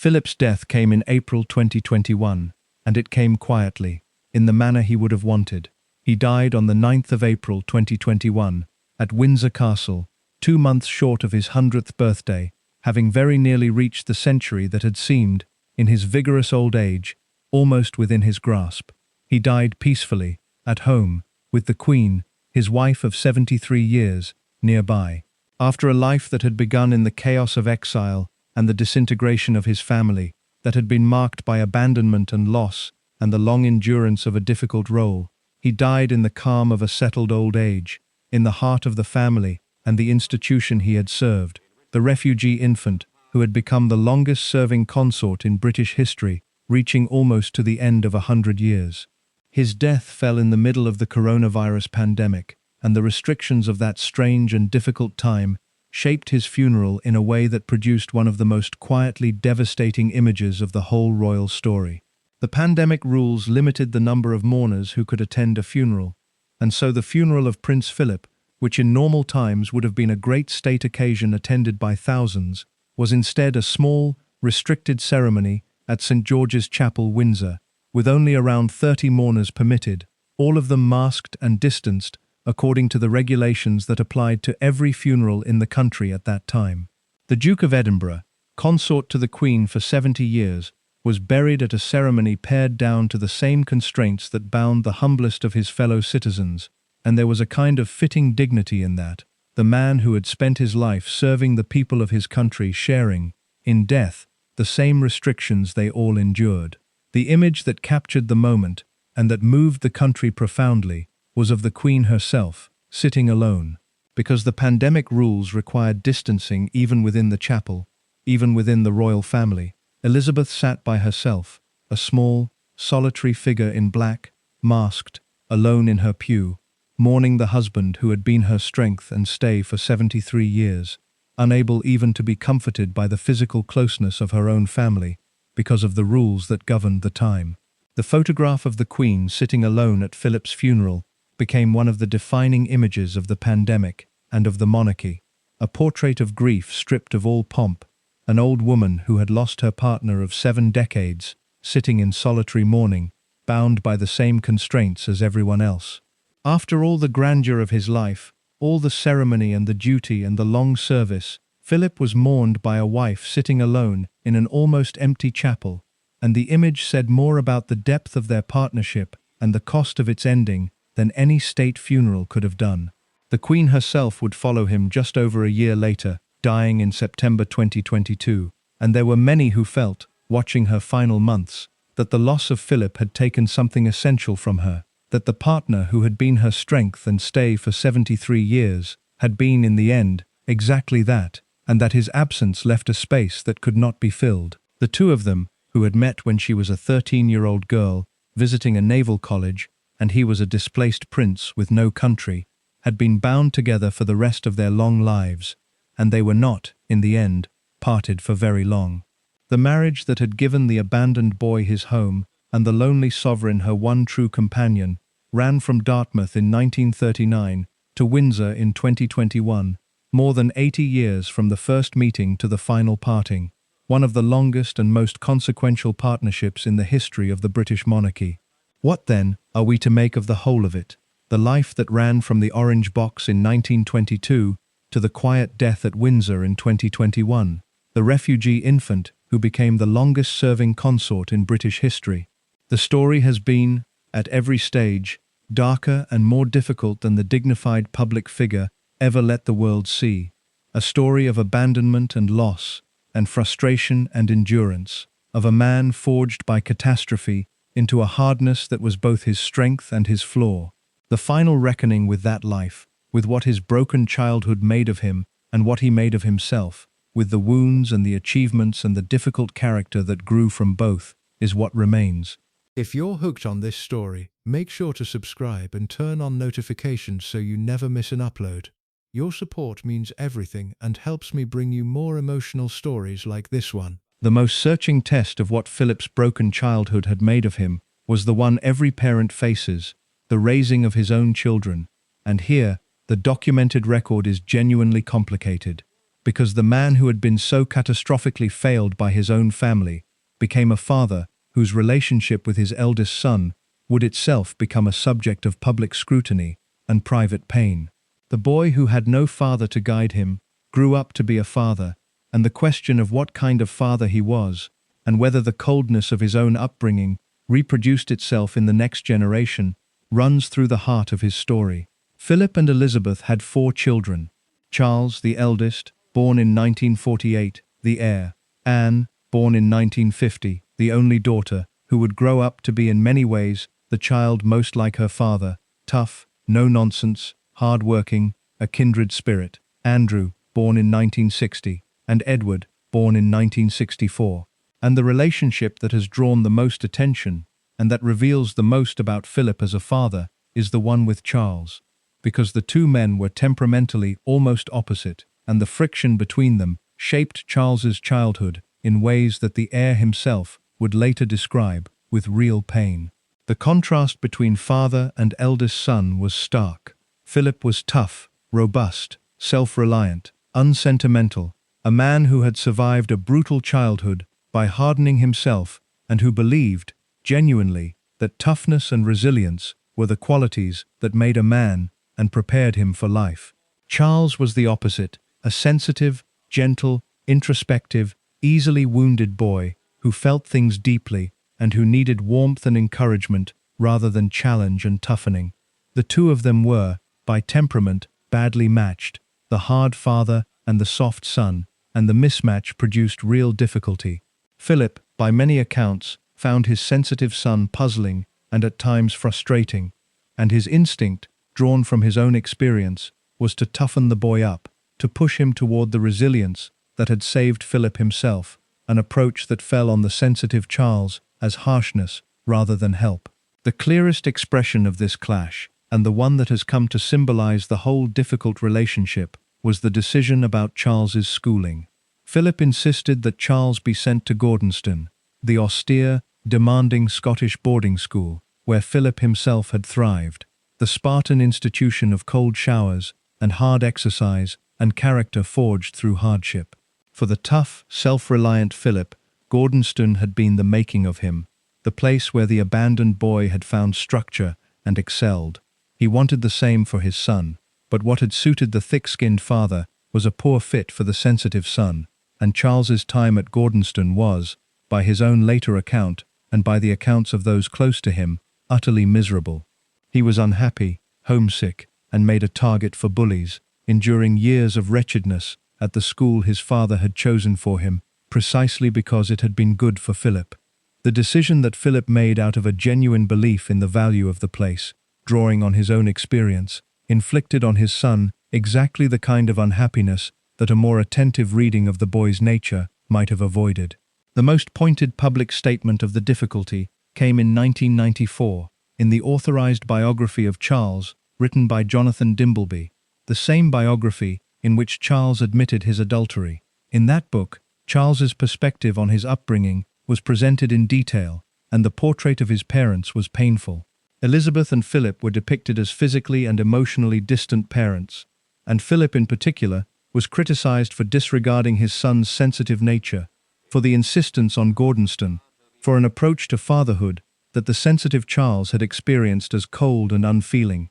Philip's death came in April 2021, and it came quietly, in the manner he would have wanted. He died on the 9th of April 2021, at Windsor Castle, 2 months short of his 100th birthday, having very nearly reached the century that had seemed, in his vigorous old age, almost within his grasp. He died peacefully, at home, with the Queen, his wife of 73 years, nearby. After a life that had begun in the chaos of exile and the disintegration of his family, that had been marked by abandonment and loss and the long endurance of a difficult role, he died in the calm of a settled old age, in the heart of the family and the institution he had served, the refugee infant who had become the longest-serving consort in British history, reaching almost to the end of 100 years. His death fell in the middle of the coronavirus pandemic, and the restrictions of that strange and difficult time shaped his funeral in a way that produced one of the most quietly devastating images of the whole royal story. The pandemic rules limited the number of mourners who could attend a funeral, and so the funeral of Prince Philip, which in normal times would have been a great state occasion attended by thousands, was instead a small, restricted ceremony at St. George's Chapel, Windsor, with only around 30 mourners permitted, all of them masked and distanced, according to the regulations that applied to every funeral in the country at that time. The Duke of Edinburgh, consort to the Queen for 70 years, was buried at a ceremony pared down to the same constraints that bound the humblest of his fellow citizens, and there was a kind of fitting dignity in that, the man who had spent his life serving the people of his country sharing, in death, the same restrictions they all endured. The image that captured the moment, and that moved the country profoundly, was of the Queen herself, sitting alone. Because the pandemic rules required distancing even within the chapel, even within the royal family, Elizabeth sat by herself, a small, solitary figure in black, masked, alone in her pew, mourning the husband who had been her strength and stay for 73 years, unable even to be comforted by the physical closeness of her own family, because of the rules that governed the time. The photograph of the Queen sitting alone at Philip's funeral became one of the defining images of the pandemic and of the monarchy, a portrait of grief stripped of all pomp, an old woman who had lost her partner of 7 decades, sitting in solitary mourning, bound by the same constraints as everyone else. After all the grandeur of his life, all the ceremony and the duty and the long service, Philip was mourned by a wife sitting alone in an almost empty chapel, and the image said more about the depth of their partnership and the cost of its ending than any state funeral could have done. The Queen herself would follow him just over a year later, dying in September 2022, and there were many who felt, watching her final months, that the loss of Philip had taken something essential from her, that the partner who had been her strength and stay for 73 years had been, in the end, exactly that, and that his absence left a space that could not be filled. The two of them, who had met when she was a 13-year-old girl, visiting a naval college, and he was a displaced prince with no country, had been bound together for the rest of their long lives, and they were not, in the end, parted for very long. The marriage that had given the abandoned boy his home, and the lonely sovereign her one true companion, ran from Dartmouth in 1939 to Windsor in 2021, more than 80 years from the first meeting to the final parting, one of the longest and most consequential partnerships in the history of the British monarchy. What, then, are we to make of the whole of it? The life that ran from the Orange Box in 1922 to the quiet death at Windsor in 2021, the refugee infant who became the longest-serving consort in British history. The story has been, at every stage, darker and more difficult than the dignified public figure ever let the world see. A story of abandonment and loss, and frustration and endurance, of a man forged by catastrophe into a hardness that was both his strength and his flaw. The final reckoning with that life, with what his broken childhood made of him and what he made of himself, with the wounds and the achievements and the difficult character that grew from both, is what remains. If you're hooked on this story, make sure to subscribe and turn on notifications so you never miss an upload. Your support means everything and helps me bring you more emotional stories like this one. The most searching test of what Philip's broken childhood had made of him was the one every parent faces, the raising of his own children. And here, the documented record is genuinely complicated. because the man who had been so catastrophically failed by his own family became a father whose relationship with his eldest son would itself become a subject of public scrutiny and private pain. The boy who had no father to guide him grew up to be a father, and the question of what kind of father he was, and whether the coldness of his own upbringing reproduced itself in the next generation, runs through the heart of his story. Philip and Elizabeth had 4 children. Charles, the eldest, born in 1948, the heir. Anne, born in 1950, the only daughter, who would grow up to be in many ways the child most like her father, tough, no-nonsense, hard-working, a kindred spirit. Andrew, born in 1960, and Edward, born in 1964. And the relationship that has drawn the most attention, and that reveals the most about Philip as a father, is the one with Charles. Because the two men were temperamentally almost opposite, and the friction between them shaped Charles's childhood in ways that the heir himself would later describe with real pain. The contrast between father and eldest son was stark. Philip was tough, robust, self-reliant, unsentimental, a man who had survived a brutal childhood by hardening himself and who believed, genuinely, that toughness and resilience were the qualities that made a man and prepared him for life. Charles was the opposite, a sensitive, gentle, introspective, easily wounded boy who felt things deeply and who needed warmth and encouragement rather than challenge and toughening. The two of them were, by temperament, badly matched, the hard father and the soft son, and the mismatch produced real difficulty. Philip, by many accounts, found his sensitive son puzzling and at times frustrating, and his instinct, drawn from his own experience, was to toughen the boy up, to push him toward the resilience that had saved Philip himself, an approach that fell on the sensitive Charles as harshness rather than help. The clearest expression of this clash, and the one that has come to symbolize the whole difficult relationship, was the decision about Charles's schooling. Philip insisted that Charles be sent to Gordonston, the austere, demanding Scottish boarding school, where Philip himself had thrived, the Spartan institution of cold showers and hard exercise and character forged through hardship. For the tough, self-reliant Philip, Gordonston had been the making of him, the place where the abandoned boy had found structure and excelled. He wanted the same for his son, but what had suited the thick-skinned father was a poor fit for the sensitive son, and Charles's time at Gordonston was, by his own later account, and by the accounts of those close to him, utterly miserable. He was unhappy, homesick, and made a target for bullies, enduring years of wretchedness at the school his father had chosen for him, precisely because it had been good for Philip. The decision that Philip made out of a genuine belief in the value of the place, drawing on his own experience, inflicted on his son exactly the kind of unhappiness that a more attentive reading of the boy's nature might have avoided. The most pointed public statement of the difficulty came in 1994, in the authorized biography of Charles, written by Jonathan Dimbleby, the same biography in which Charles admitted his adultery. In that book, Charles's perspective on his upbringing was presented in detail, and the portrait of his parents was painful. Elizabeth and Philip were depicted as physically and emotionally distant parents, and Philip in particular was criticized for disregarding his son's sensitive nature, for the insistence on Gordonston, for an approach to fatherhood that the sensitive Charles had experienced as cold and unfeeling.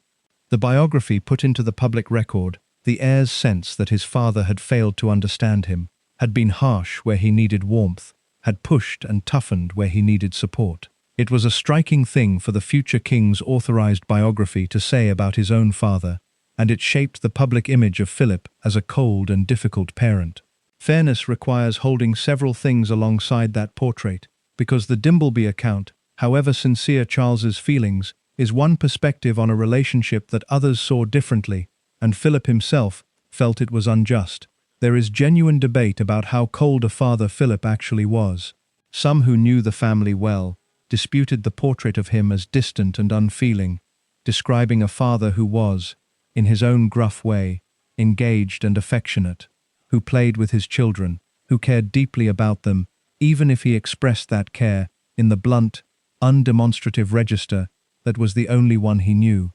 The biography put into the public record the heir's sense that his father had failed to understand him, had been harsh where he needed warmth, had pushed and toughened where he needed support. It was a striking thing for the future king's authorized biography to say about his own father, and it shaped the public image of Philip as a cold and difficult parent. Fairness requires holding several things alongside that portrait, because the Dimbleby account, however sincere Charles's feelings, is one perspective on a relationship that others saw differently, and Philip himself felt it was unjust. There is genuine debate about how cold a father Philip actually was. Some who knew the family well disputed the portrait of him as distant and unfeeling, describing a father who was, in his own gruff way, engaged and affectionate, who played with his children, who cared deeply about them, even if he expressed that care in the blunt, undemonstrative register that was the only one he knew.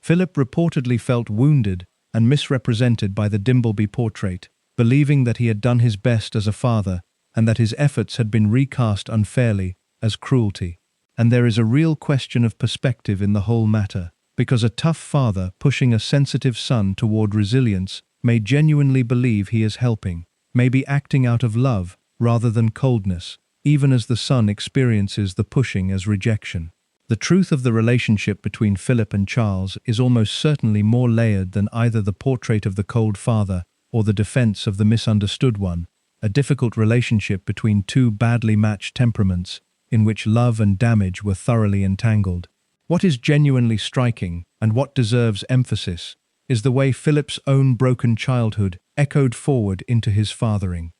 Philip reportedly felt wounded and misrepresented by the Dimbleby portrait, believing that he had done his best as a father and that his efforts had been recast unfairly as cruelty. And there is a real question of perspective in the whole matter, because a tough father pushing a sensitive son toward resilience may genuinely believe he is helping, may be acting out of love rather than coldness, even as the son experiences the pushing as rejection. The truth of the relationship between Philip and Charles is almost certainly more layered than either the portrait of the cold father or the defense of the misunderstood one, a difficult relationship between two badly matched temperaments in which love and damage were thoroughly entangled. What is genuinely striking, and what deserves emphasis, is the way Philip's own broken childhood echoed forward into his fathering.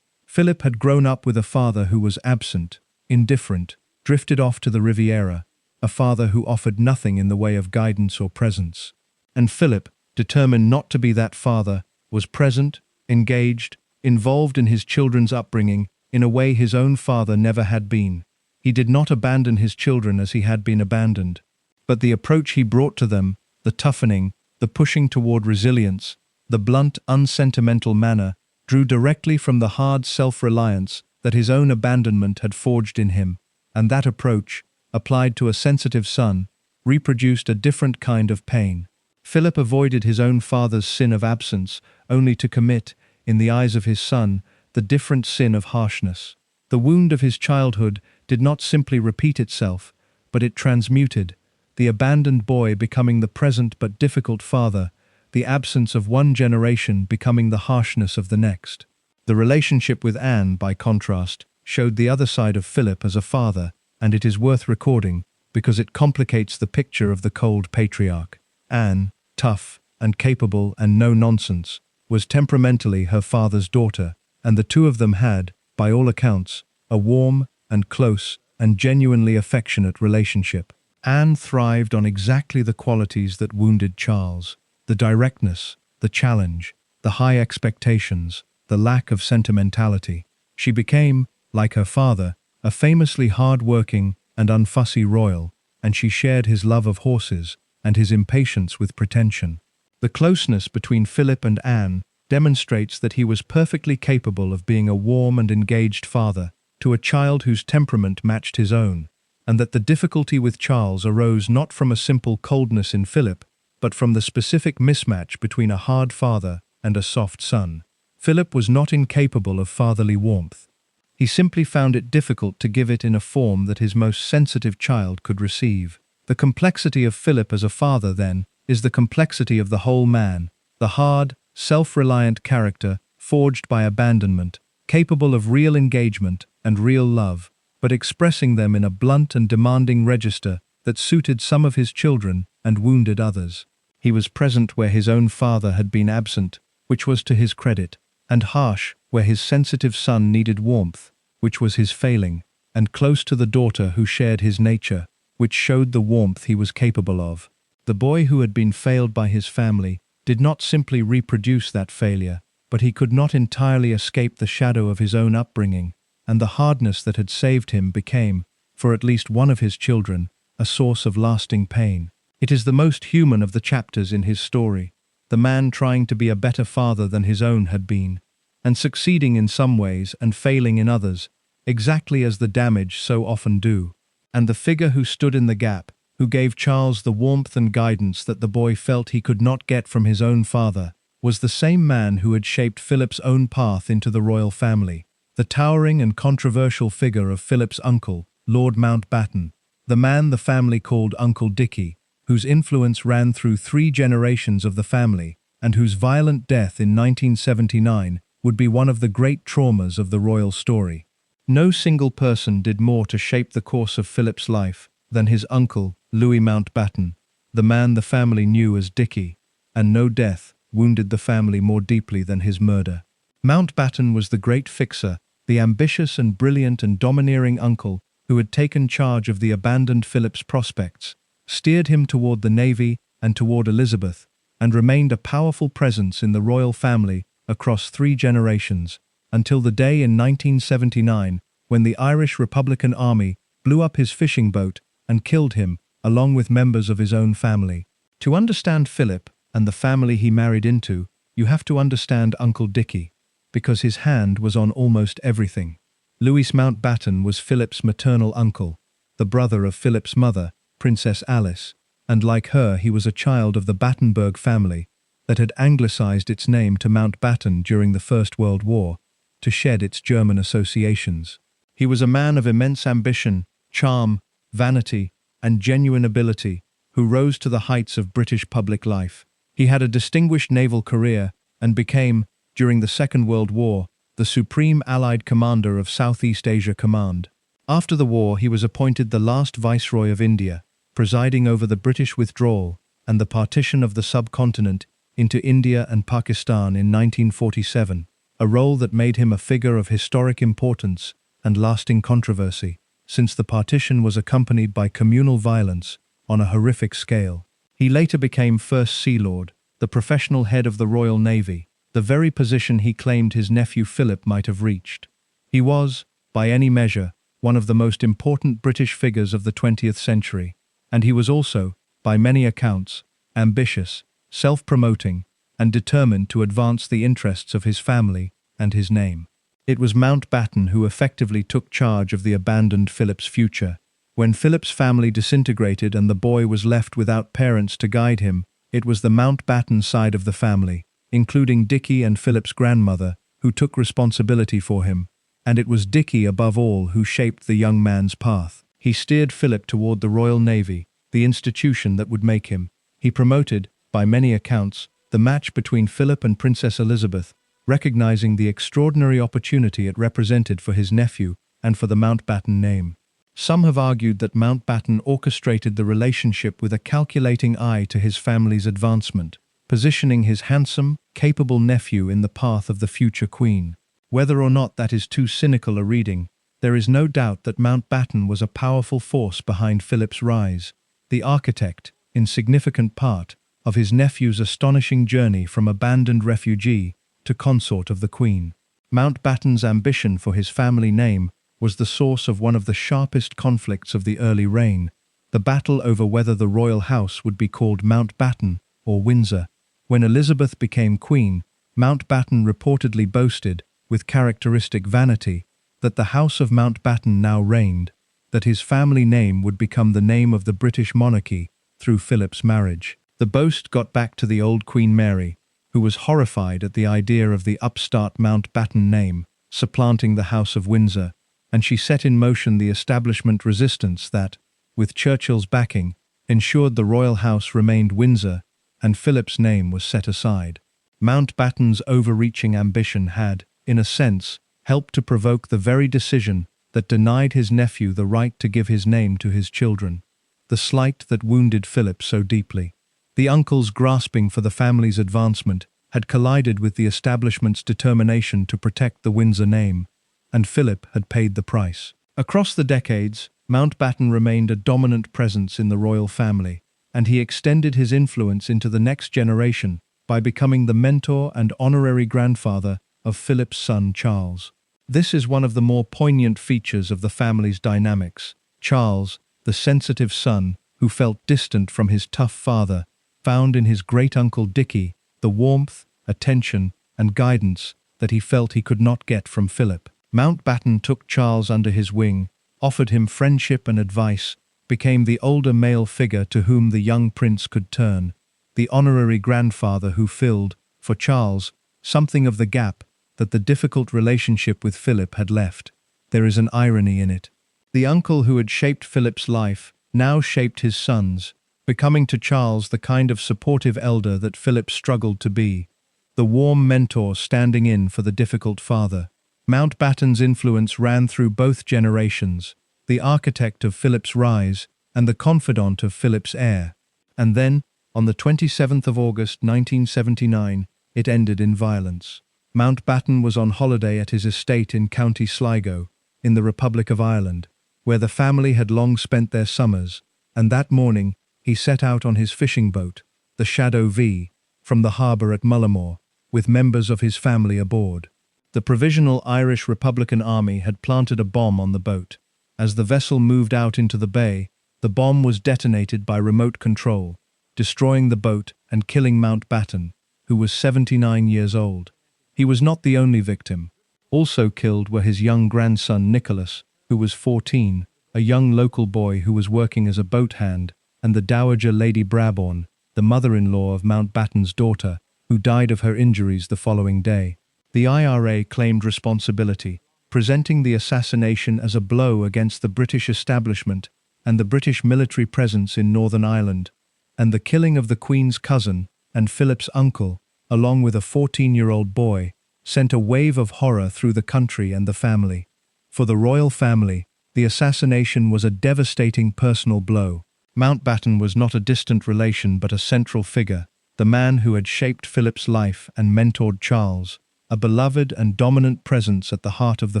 Philip had grown up with a father who was absent, indifferent, drifted off to the Riviera, a father who offered nothing in the way of guidance or presence. And Philip, determined not to be that father, was present, engaged, involved in his children's upbringing in a way his own father never had been. He did not abandon his children as he had been abandoned, but the approach he brought to them, the toughening, the pushing toward resilience, the blunt, unsentimental manner, drew directly from the hard self-reliance that his own abandonment had forged in him, and that approach, applied to a sensitive son, reproduced a different kind of pain. Philip avoided his own father's sin of absence, only to commit, in the eyes of his son, the different sin of harshness. The wound of his childhood did not simply repeat itself, but it transmuted, the abandoned boy becoming the present but difficult father, the absence of one generation becoming the harshness of the next. The relationship with Anne, by contrast, showed the other side of Philip as a father, and it is worth recording because it complicates the picture of the cold patriarch. Anne, tough and capable and no-nonsense, was temperamentally her father's daughter, and the two of them had, by all accounts, a warm and close and genuinely affectionate relationship. Anne thrived on exactly the qualities that wounded Charles: the directness, the challenge, the high expectations, the lack of sentimentality. She became, like her father, a famously hard-working and unfussy royal, and she shared his love of horses and his impatience with pretension. The closeness between Philip and Anne demonstrates that he was perfectly capable of being a warm and engaged father to a child whose temperament matched his own, and that the difficulty with Charles arose not from a simple coldness in Philip, but from the specific mismatch between a hard father and a soft son. Philip was not incapable of fatherly warmth. He simply found it difficult to give it in a form that his most sensitive child could receive. The complexity of Philip as a father, then, is the complexity of the whole man, the hard, self-reliant character forged by abandonment, capable of real engagement and real love, but expressing them in a blunt and demanding register that suited some of his children and wounded others. He was present where his own father had been absent, which was to his credit, and harsh where his sensitive son needed warmth, which was his failing, and close to the daughter who shared his nature, which showed the warmth he was capable of. The boy who had been failed by his family did not simply reproduce that failure, but he could not entirely escape the shadow of his own upbringing, and the hardness that had saved him became, for at least one of his children, a source of lasting pain. It is the most human of the chapters in his story, the man trying to be a better father than his own had been, and succeeding in some ways and failing in others, exactly as the damaged so often do. And the figure who stood in the gap, who gave Charles the warmth and guidance that the boy felt he could not get from his own father, was the same man who had shaped Philip's own path into the royal family, the towering and controversial figure of Philip's uncle, Lord Mountbatten, the man the family called Uncle Dickie, whose influence ran through 3 generations of the family, and whose violent death in 1979 would be one of the great traumas of the royal story. No single person did more to shape the course of Philip's life than his uncle, Louis Mountbatten, the man the family knew as Dickie, and no death wounded the family more deeply than his murder. Mountbatten was the great fixer, the ambitious and brilliant and domineering uncle who had taken charge of the abandoned Philip's prospects, steered him toward the navy and toward Elizabeth, and remained a powerful presence in the royal family across 3 generations, until the day in 1979 when the Irish Republican Army blew up his fishing boat and killed him, along with members of his own family. To understand Philip and the family he married into, you have to understand Uncle Dickie. because his hand was on almost everything. Louis Mountbatten was Philip's maternal uncle, the brother of Philip's mother, Princess Alice, and like her he was a child of the Battenberg family that had anglicized its name to Mountbatten during the First World War, to shed its German associations. He was a man of immense ambition, charm, vanity, and genuine ability, who rose to the heights of British public life. He had a distinguished naval career and became, during the Second World War, the Supreme Allied Commander of Southeast Asia Command. After the war, he was appointed the last Viceroy of India, presiding over the British withdrawal and the partition of the subcontinent into India and Pakistan in 1947, a role that made him a figure of historic importance and lasting controversy, since the partition was accompanied by communal violence on a horrific scale. He later became First Sea Lord, the professional head of the Royal Navy, the very position he claimed his nephew Philip might have reached. He was, by any measure, one of the most important British figures of the 20th century, and he was also, by many accounts, ambitious, self-promoting, and determined to advance the interests of his family and his name. It was Mountbatten who effectively took charge of the abandoned Philip's future. When Philip's family disintegrated and the boy was left without parents to guide him, it was the Mountbatten side of the family, including Dickie and Philip's grandmother, who took responsibility for him, and it was Dickie above all who shaped the young man's path. He steered Philip toward the Royal Navy, the institution that would make him. He promoted, by many accounts, the match between Philip and Princess Elizabeth, recognizing the extraordinary opportunity it represented for his nephew and for the Mountbatten name. Some have argued that Mountbatten orchestrated the relationship with a calculating eye to his family's advancement, positioning his handsome, capable nephew in the path of the future queen. Whether or not that is too cynical a reading, there is no doubt that Mountbatten was a powerful force behind Philip's rise, the architect, in significant part, of his nephew's astonishing journey from abandoned refugee to consort of the Queen. Mountbatten's ambition for his family name was the source of one of the sharpest conflicts of the early reign, the battle over whether the royal house would be called Mountbatten or Windsor. When Elizabeth became queen, Mountbatten reportedly boasted, with characteristic vanity, that the House of Mountbatten now reigned, that his family name would become the name of the British monarchy through Philip's marriage. The boast got back to the old Queen Mary, who was horrified at the idea of the upstart Mountbatten name supplanting the House of Windsor, and she set in motion the establishment resistance that, with Churchill's backing, ensured the royal house remained Windsor and Philip's name was set aside. Mountbatten's overreaching ambition had, in a sense, helped to provoke the very decision that denied his nephew the right to give his name to his children, the slight that wounded Philip so deeply. The uncle's grasping for the family's advancement had collided with the establishment's determination to protect the Windsor name, and Philip had paid the price. Across the decades, Mountbatten remained a dominant presence in the royal family, and he extended his influence into the next generation by becoming the mentor and honorary grandfather of Philip's son Charles. This is one of the more poignant features of the family's dynamics. Charles, the sensitive son who felt distant from his tough father, found in his great-uncle Dickie the warmth, attention, and guidance that he felt he could not get from Philip. Mountbatten took Charles under his wing, offered him friendship and advice, became the older male figure to whom the young prince could turn, the honorary grandfather who filled, for Charles, something of the gap that the difficult relationship with Philip had left. There is an irony in it. The uncle who had shaped Philip's life now shaped his son's, becoming to Charles the kind of supportive elder that Philip struggled to be, the warm mentor standing in for the difficult father. Mountbatten's influence ran through both generations, the architect of Philip's rise and the confidant of Philip's heir. And then, on the 27th of August 1979, it ended in violence. Mountbatten was on holiday at his estate in County Sligo, in the Republic of Ireland, where the family had long spent their summers, and that morning he set out on his fishing boat, the Shadow V, from the harbour at Mullimore, with members of his family aboard. The Provisional Irish Republican Army had planted a bomb on the boat. As the vessel moved out into the bay, the bomb was detonated by remote control, destroying the boat and killing Mountbatten, who was 79 years old. He was not the only victim. Also killed were his young grandson Nicholas, who was 14, a young local boy who was working as a boat hand, and the Dowager Lady Brabourne, the mother-in-law of Mountbatten's daughter, who died of her injuries the following day. The IRA claimed responsibility, presenting the assassination as a blow against the British establishment and the British military presence in Northern Ireland, and the killing of the Queen's cousin and Philip's uncle, along with a 14-year-old boy, sent a wave of horror through the country and the family. For the royal family, the assassination was a devastating personal blow. Mountbatten was not a distant relation but a central figure, the man who had shaped Philip's life and mentored Charles, a beloved and dominant presence at the heart of the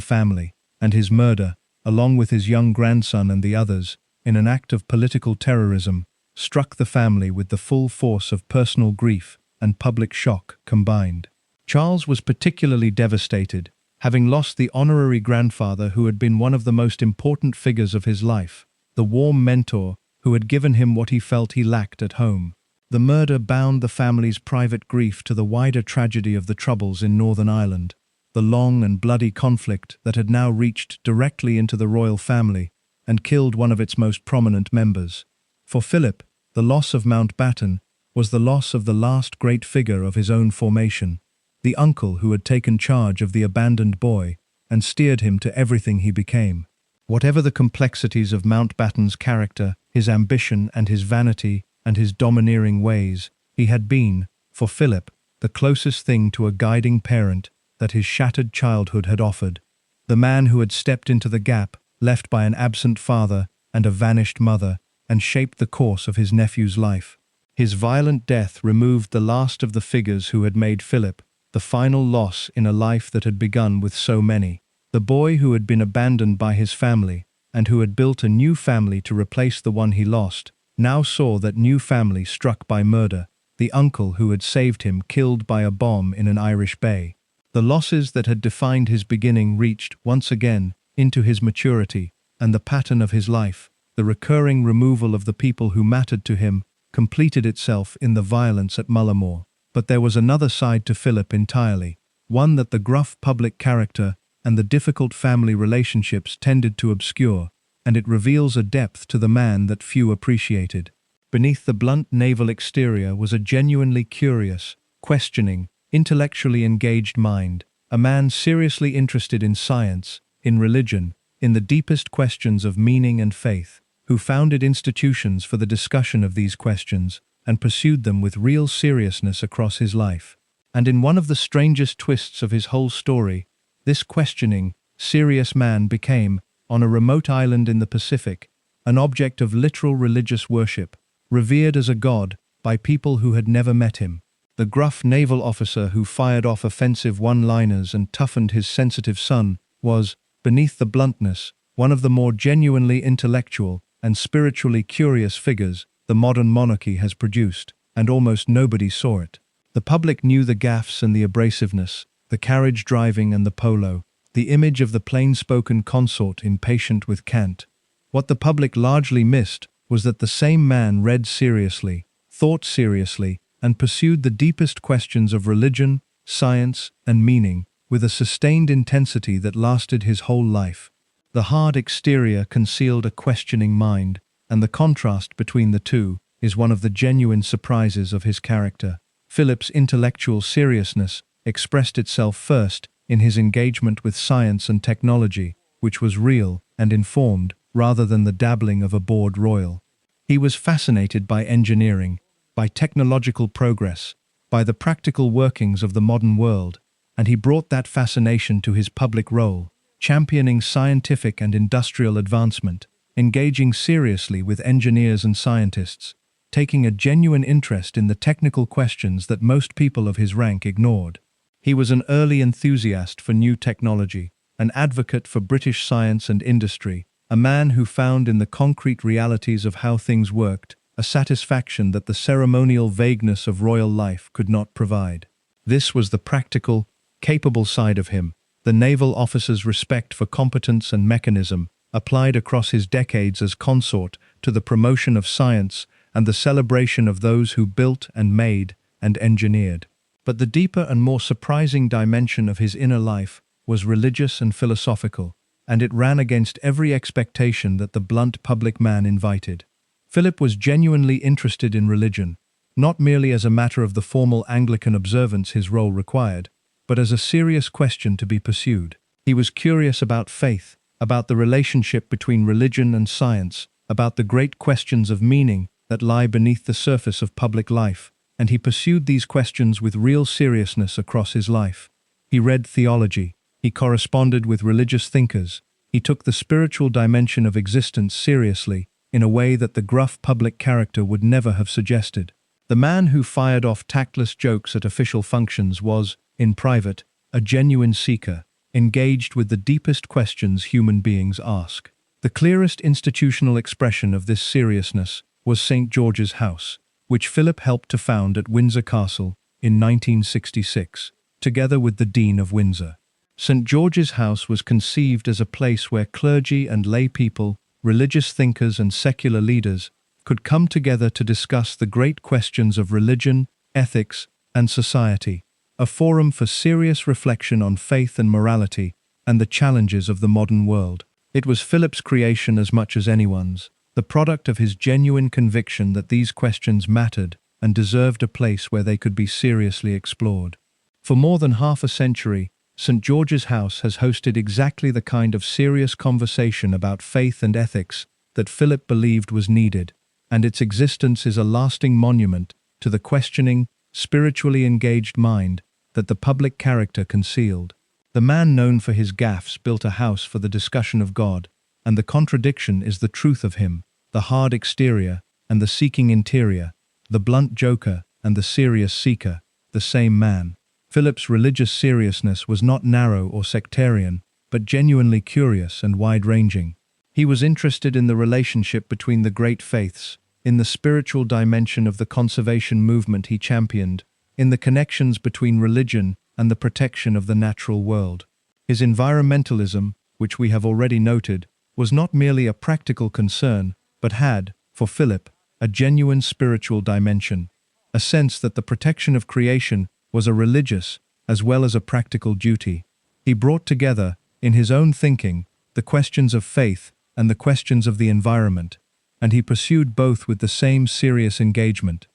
family, and his murder, along with his young grandson and the others, in an act of political terrorism, struck the family with the full force of personal grief and public shock combined. Charles was particularly devastated, having lost the honorary grandfather who had been one of the most important figures of his life, the warm mentor who had given him what he felt he lacked at home. The murder bound the family's private grief to the wider tragedy of the Troubles in Northern Ireland, the long and bloody conflict that had now reached directly into the royal family and killed one of its most prominent members. For Philip, the loss of Mountbatten was the loss of the last great figure of his own formation, the uncle who had taken charge of the abandoned boy and steered him to everything he became. Whatever the complexities of Mountbatten's character, his ambition and his vanity, and his domineering ways, he had been, for Philip, the closest thing to a guiding parent that his shattered childhood had offered. The man who had stepped into the gap, left by an absent father and a vanished mother, and shaped the course of his nephew's life. His violent death removed the last of the figures who had made Philip the final loss in a life that had begun with so many. The boy who had been abandoned by his family, and who had built a new family to replace the one he lost, now saw that new family struck by murder, the uncle who had saved him killed by a bomb in an Irish bay. The losses that had defined his beginning reached, once again, into his maturity, and the pattern of his life, the recurring removal of the people who mattered to him, completed itself in the violence at Mullimore. But there was another side to Philip entirely, one that the gruff public character and the difficult family relationships tended to obscure, and it reveals a depth to the man that few appreciated. Beneath the blunt naval exterior was a genuinely curious, questioning, intellectually engaged mind, a man seriously interested in science, in religion, in the deepest questions of meaning and faith, who founded institutions for the discussion of these questions and pursued them with real seriousness across his life. And in one of the strangest twists of his whole story, this questioning, serious man became, on a remote island in the Pacific, an object of literal religious worship, revered as a god by people who had never met him. The gruff naval officer who fired off offensive one-liners and toughened his sensitive son was, beneath the bluntness, one of the more genuinely intellectual and spiritually curious figures the modern monarchy has produced, and almost nobody saw it. The public knew the gaffes and the abrasiveness, the carriage driving and the polo, the image of the plain-spoken consort impatient with cant. What the public largely missed was that the same man read seriously, thought seriously, and pursued the deepest questions of religion, science, and meaning with a sustained intensity that lasted his whole life. The hard exterior concealed a questioning mind, and the contrast between the two is one of the genuine surprises of his character. Philip's intellectual seriousness expressed itself first in his engagement with science and technology, which was real and informed rather than the dabbling of a bored royal. He was fascinated by engineering, by technological progress, by the practical workings of the modern world, and he brought that fascination to his public role, championing scientific and industrial advancement, engaging seriously with engineers and scientists, taking a genuine interest in the technical questions that most people of his rank ignored. He was an early enthusiast for new technology, an advocate for British science and industry, a man who found in the concrete realities of how things worked a satisfaction that the ceremonial vagueness of royal life could not provide. This was the practical, capable side of him, the naval officer's respect for competence and mechanism, applied across his decades as consort to the promotion of science and the celebration of those who built and made and engineered. But the deeper and more surprising dimension of his inner life was religious and philosophical, and it ran against every expectation that the blunt public man invited. Philip was genuinely interested in religion, not merely as a matter of the formal Anglican observance his role required, but as a serious question to be pursued. He was curious about faith, about the relationship between religion and science, about the great questions of meaning that lie beneath the surface of public life, and he pursued these questions with real seriousness across his life. He read theology, he corresponded with religious thinkers, he took the spiritual dimension of existence seriously in a way that the gruff public character would never have suggested. The man who fired off tactless jokes at official functions was, in private, a genuine seeker, engaged with the deepest questions human beings ask. The clearest institutional expression of this seriousness was St. George's House, which Philip helped to found at Windsor Castle in 1966, together with the Dean of Windsor. St. George's House was conceived as a place where clergy and lay people, religious thinkers and secular leaders could come together to discuss the great questions of religion, ethics, and society, a forum for serious reflection on faith and morality and the challenges of the modern world. It was Philip's creation as much as anyone's, the product of his genuine conviction that these questions mattered and deserved a place where they could be seriously explored. For more than half a century, St. George's House has hosted exactly the kind of serious conversation about faith and ethics that Philip believed was needed, and its existence is a lasting monument to the questioning, spiritually engaged mind that the public character concealed. The man known for his gaffes built a house for the discussion of God, and the contradiction is the truth of him, the hard exterior and the seeking interior, the blunt joker and the serious seeker, the same man. Philip's religious seriousness was not narrow or sectarian, but genuinely curious and wide-ranging. He was interested in the relationship between the great faiths, in the spiritual dimension of the conservation movement he championed, in the connections between religion and the protection of the natural world. His environmentalism, which we have already noted, was not merely a practical concern, but had, for Philip, a genuine spiritual dimension, a sense that the protection of creation was a religious as well as a practical duty. He brought together, in his own thinking, the questions of faith and the questions of the environment, and he pursued both with the same serious engagement.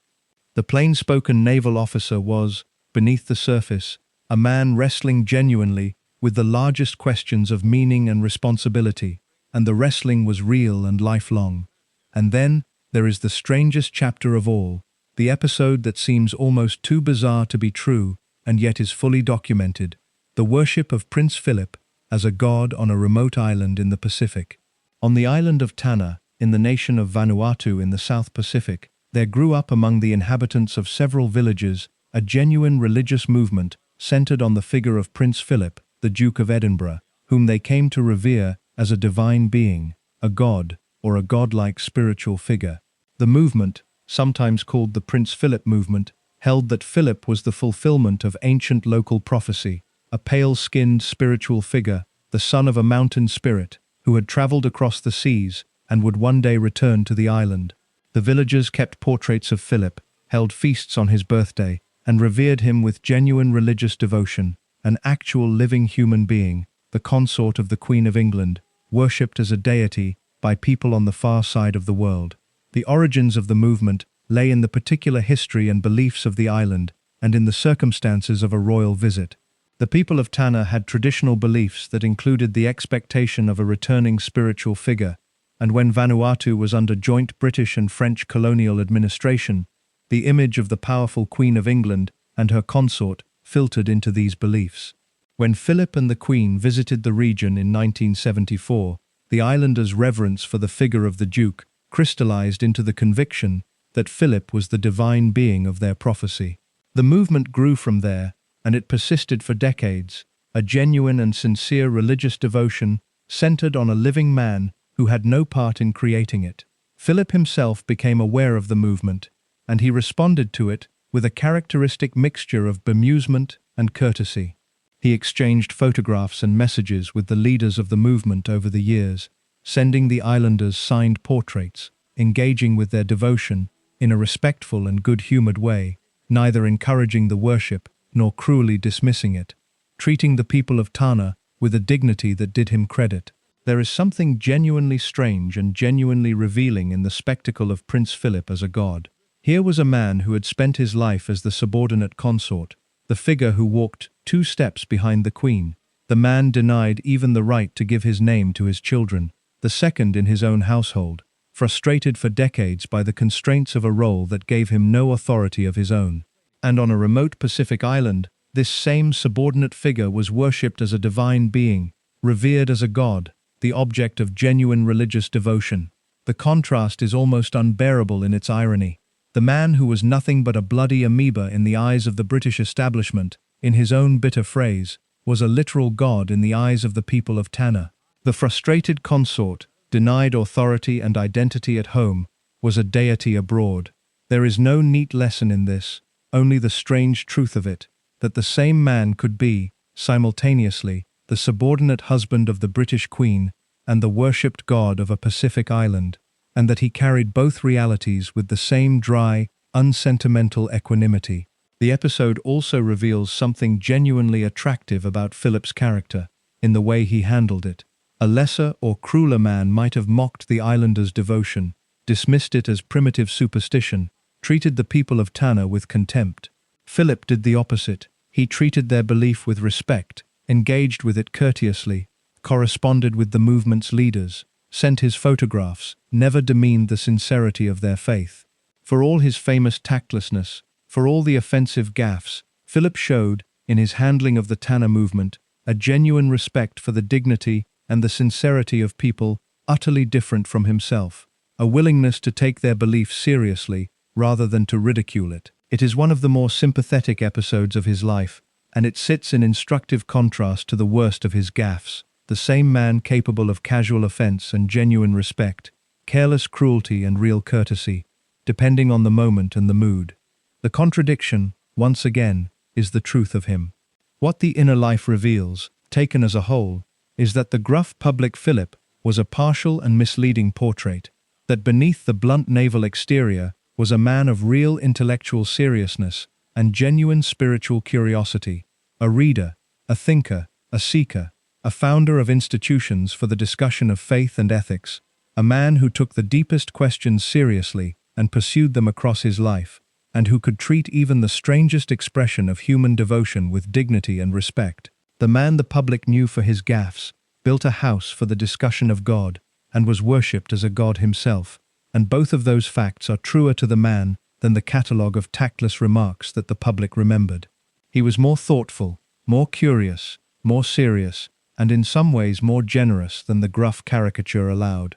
The plain-spoken naval officer was, beneath the surface, a man wrestling genuinely with the largest questions of meaning and responsibility, and the wrestling was real and lifelong. And then, there is the strangest chapter of all, the episode that seems almost too bizarre to be true, and yet is fully documented, the worship of Prince Philip as a god on a remote island in the Pacific. On the island of Tanna, in the nation of Vanuatu in the South Pacific, there grew up among the inhabitants of several villages a genuine religious movement centered on the figure of Prince Philip, the Duke of Edinburgh, whom they came to revere as a divine being, a god, or a godlike spiritual figure. The movement, sometimes called the Prince Philip movement, held that Philip was the fulfillment of ancient local prophecy, a pale-skinned spiritual figure, the son of a mountain spirit, who had traveled across the seas and would one day return to the island. The villagers kept portraits of Philip, held feasts on his birthday, and revered him with genuine religious devotion, an actual living human being, the consort of the Queen of England, worshipped as a deity by people on the far side of the world. The origins of the movement lay in the particular history and beliefs of the island and in the circumstances of a royal visit. The people of Tanna had traditional beliefs that included the expectation of a returning spiritual figure, and when Vanuatu was under joint British and French colonial administration, the image of the powerful Queen of England and her consort filtered into these beliefs. When Philip and the Queen visited the region in 1974, the islanders' reverence for the figure of the Duke crystallized into the conviction that Philip was the divine being of their prophecy. The movement grew from there, and it persisted for decades, a genuine and sincere religious devotion centered on a living man who had no part in creating it. Philip himself became aware of the movement, and he responded to it with a characteristic mixture of bemusement and courtesy. He exchanged photographs and messages with the leaders of the movement over the years, sending the islanders signed portraits, engaging with their devotion in a respectful and good-humored way, neither encouraging the worship nor cruelly dismissing it, treating the people of Tana with a dignity that did him credit. There is something genuinely strange and genuinely revealing in the spectacle of Prince Philip as a god. Here was a man who had spent his life as the subordinate consort, the figure who walked 2 steps behind the queen, the man denied even the right to give his name to his children, the second in his own household, frustrated for decades by the constraints of a role that gave him no authority of his own. And on a remote Pacific island, this same subordinate figure was worshipped as a divine being, revered as a god, the object of genuine religious devotion. The contrast is almost unbearable in its irony. The man who was nothing but a bloody amoeba in the eyes of the British establishment, in his own bitter phrase, was a literal god in the eyes of the people of Tana. The frustrated consort, denied authority and identity at home, was a deity abroad. There is no neat lesson in this, only the strange truth of it, that the same man could be, simultaneously, the subordinate husband of the British Queen and the worshipped god of a Pacific island, and that he carried both realities with the same dry, unsentimental equanimity. The episode also reveals something genuinely attractive about Philip's character, in the way he handled it. A lesser or crueler man might have mocked the islanders' devotion, dismissed it as primitive superstition, treated the people of Tana with contempt. Philip did the opposite. He treated their belief with respect, engaged with it courteously, corresponded with the movement's leaders, sent his photographs, never demeaned the sincerity of their faith. For all his famous tactlessness, for all the offensive gaffes, Philip showed, in his handling of the Tana movement, a genuine respect for the dignity and the sincerity of people utterly different from himself, a willingness to take their belief seriously rather than to ridicule it. It is one of the more sympathetic episodes of his life, and it sits in instructive contrast to the worst of his gaffes, the same man capable of casual offense and genuine respect, careless cruelty and real courtesy, depending on the moment and the mood. The contradiction, once again, is the truth of him. What the inner life reveals, taken as a whole, is that the gruff public Philip was a partial and misleading portrait, that beneath the blunt naval exterior was a man of real intellectual seriousness and genuine spiritual curiosity, a reader, a thinker, a seeker, a founder of institutions for the discussion of faith and ethics, a man who took the deepest questions seriously and pursued them across his life, and who could treat even the strangest expression of human devotion with dignity and respect. The man the public knew for his gaffes, built a house for the discussion of God, and was worshipped as a god himself, and both of those facts are truer to the man than the catalogue of tactless remarks that the public remembered. He was more thoughtful, more curious, more serious, and in some ways more generous than the gruff caricature allowed.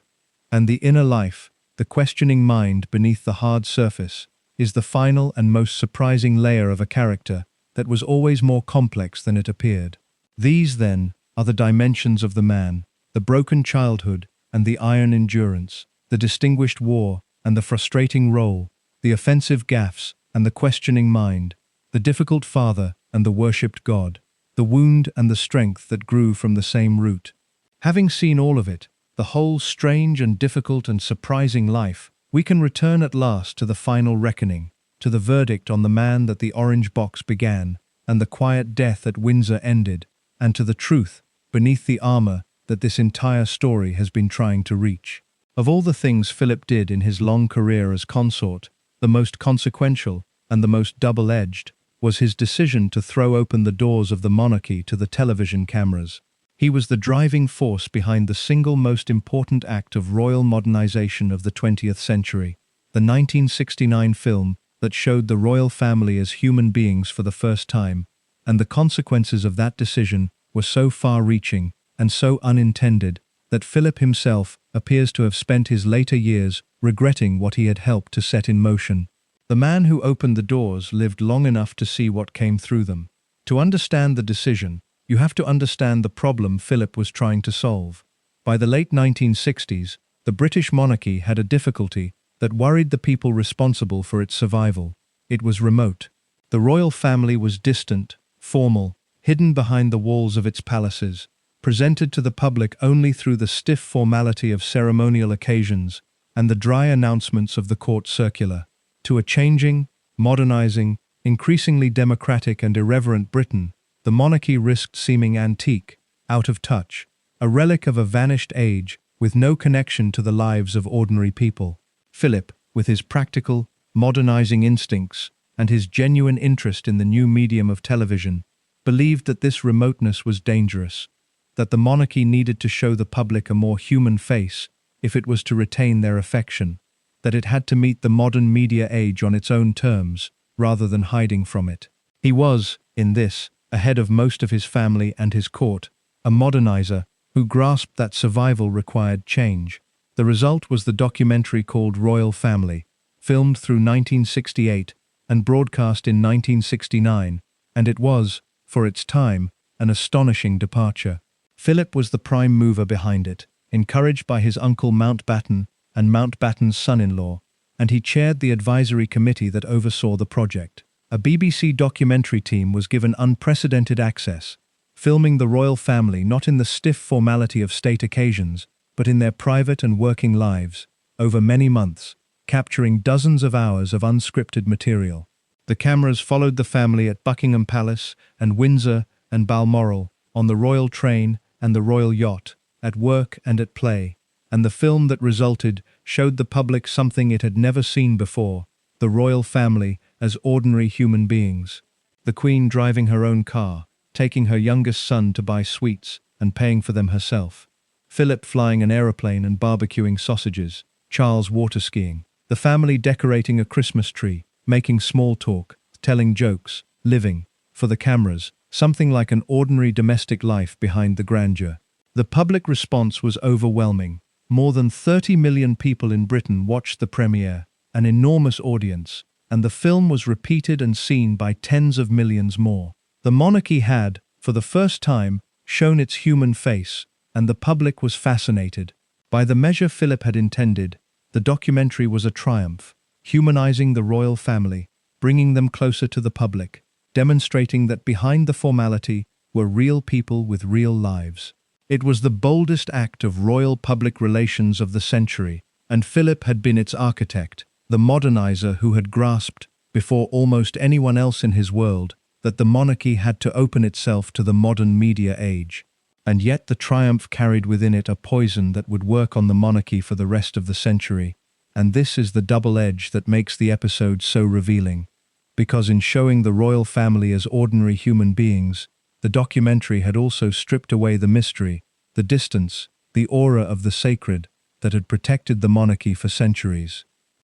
And the inner life, the questioning mind beneath the hard surface, is the final and most surprising layer of a character that was always more complex than it appeared. These, then, are the dimensions of the man, the broken childhood and the iron endurance, the distinguished war and the frustrating role, the offensive gaffes and the questioning mind, the difficult father and the worshipped God, the wound and the strength that grew from the same root. Having seen all of it, the whole strange and difficult and surprising life, we can return at last to the final reckoning, to the verdict on the man that the orange box began, and the quiet death at Windsor ended, and to the truth, beneath the armor, that this entire story has been trying to reach. Of all the things Philip did in his long career as consort, the most consequential and the most double-edged was his decision to throw open the doors of the monarchy to the television cameras. He was the driving force behind the single most important act of royal modernization of the 20th century, the 1969 film that showed the royal family as human beings for the first time, and the consequences of that decision were so far-reaching and so unintended that Philip himself appears to have spent his later years regretting what he had helped to set in motion. The man who opened the doors lived long enough to see what came through them. To understand the decision, you have to understand the problem Philip was trying to solve. By the late 1960s, the British monarchy had a difficulty that worried the people responsible for its survival. It was remote. The royal family was distant, formal, hidden behind the walls of its palaces, presented to the public only through the stiff formality of ceremonial occasions and the dry announcements of the court circular. To a changing, modernizing, increasingly democratic and irreverent Britain, the monarchy risked seeming antique, out of touch, a relic of a vanished age with no connection to the lives of ordinary people. Philip, with his practical, modernizing instincts and his genuine interest in the new medium of television, believed that this remoteness was dangerous, that the monarchy needed to show the public a more human face if it was to retain their affection, that it had to meet the modern media age on its own terms, rather than hiding from it. He was, in this, ahead of most of his family and his court, a modernizer who grasped that survival required change. The result was the documentary called Royal Family, filmed through 1968 and broadcast in 1969, and it was, for its time, an astonishing departure. Philip was the prime mover behind it, encouraged by his uncle Mountbatten and Mountbatten's son-in-law, and he chaired the advisory committee that oversaw the project. A BBC documentary team was given unprecedented access, filming the royal family not in the stiff formality of state occasions, but in their private and working lives, over many months, capturing dozens of hours of unscripted material. The cameras followed the family at Buckingham Palace and Windsor and Balmoral, on the royal train and the royal yacht, at work and at play, and the film that resulted showed the public something it had never seen before: the royal family as ordinary human beings. The Queen driving her own car, taking her youngest son to buy sweets and paying for them herself. Philip flying an aeroplane and barbecuing sausages. Charles water skiing. The family decorating a Christmas tree, making small talk, telling jokes, living, for the cameras, something like an ordinary domestic life behind the grandeur. The public response was overwhelming. More than 30 million people in Britain watched the premiere, an enormous audience, and the film was repeated and seen by tens of millions more. The monarchy had, for the first time, shown its human face, and the public was fascinated. By the measure Philip had intended, the documentary was a triumph, humanizing the royal family, bringing them closer to the public, demonstrating that behind the formality were real people with real lives. It was the boldest act of royal public relations of the century, and Philip had been its architect, the modernizer who had grasped, before almost anyone else in his world, that the monarchy had to open itself to the modern media age. And yet the triumph carried within it a poison that would work on the monarchy for the rest of the century, and this is the double edge that makes the episode so revealing. Because in showing the royal family as ordinary human beings, the documentary had also stripped away the mystery, the distance, the aura of the sacred that had protected the monarchy for centuries.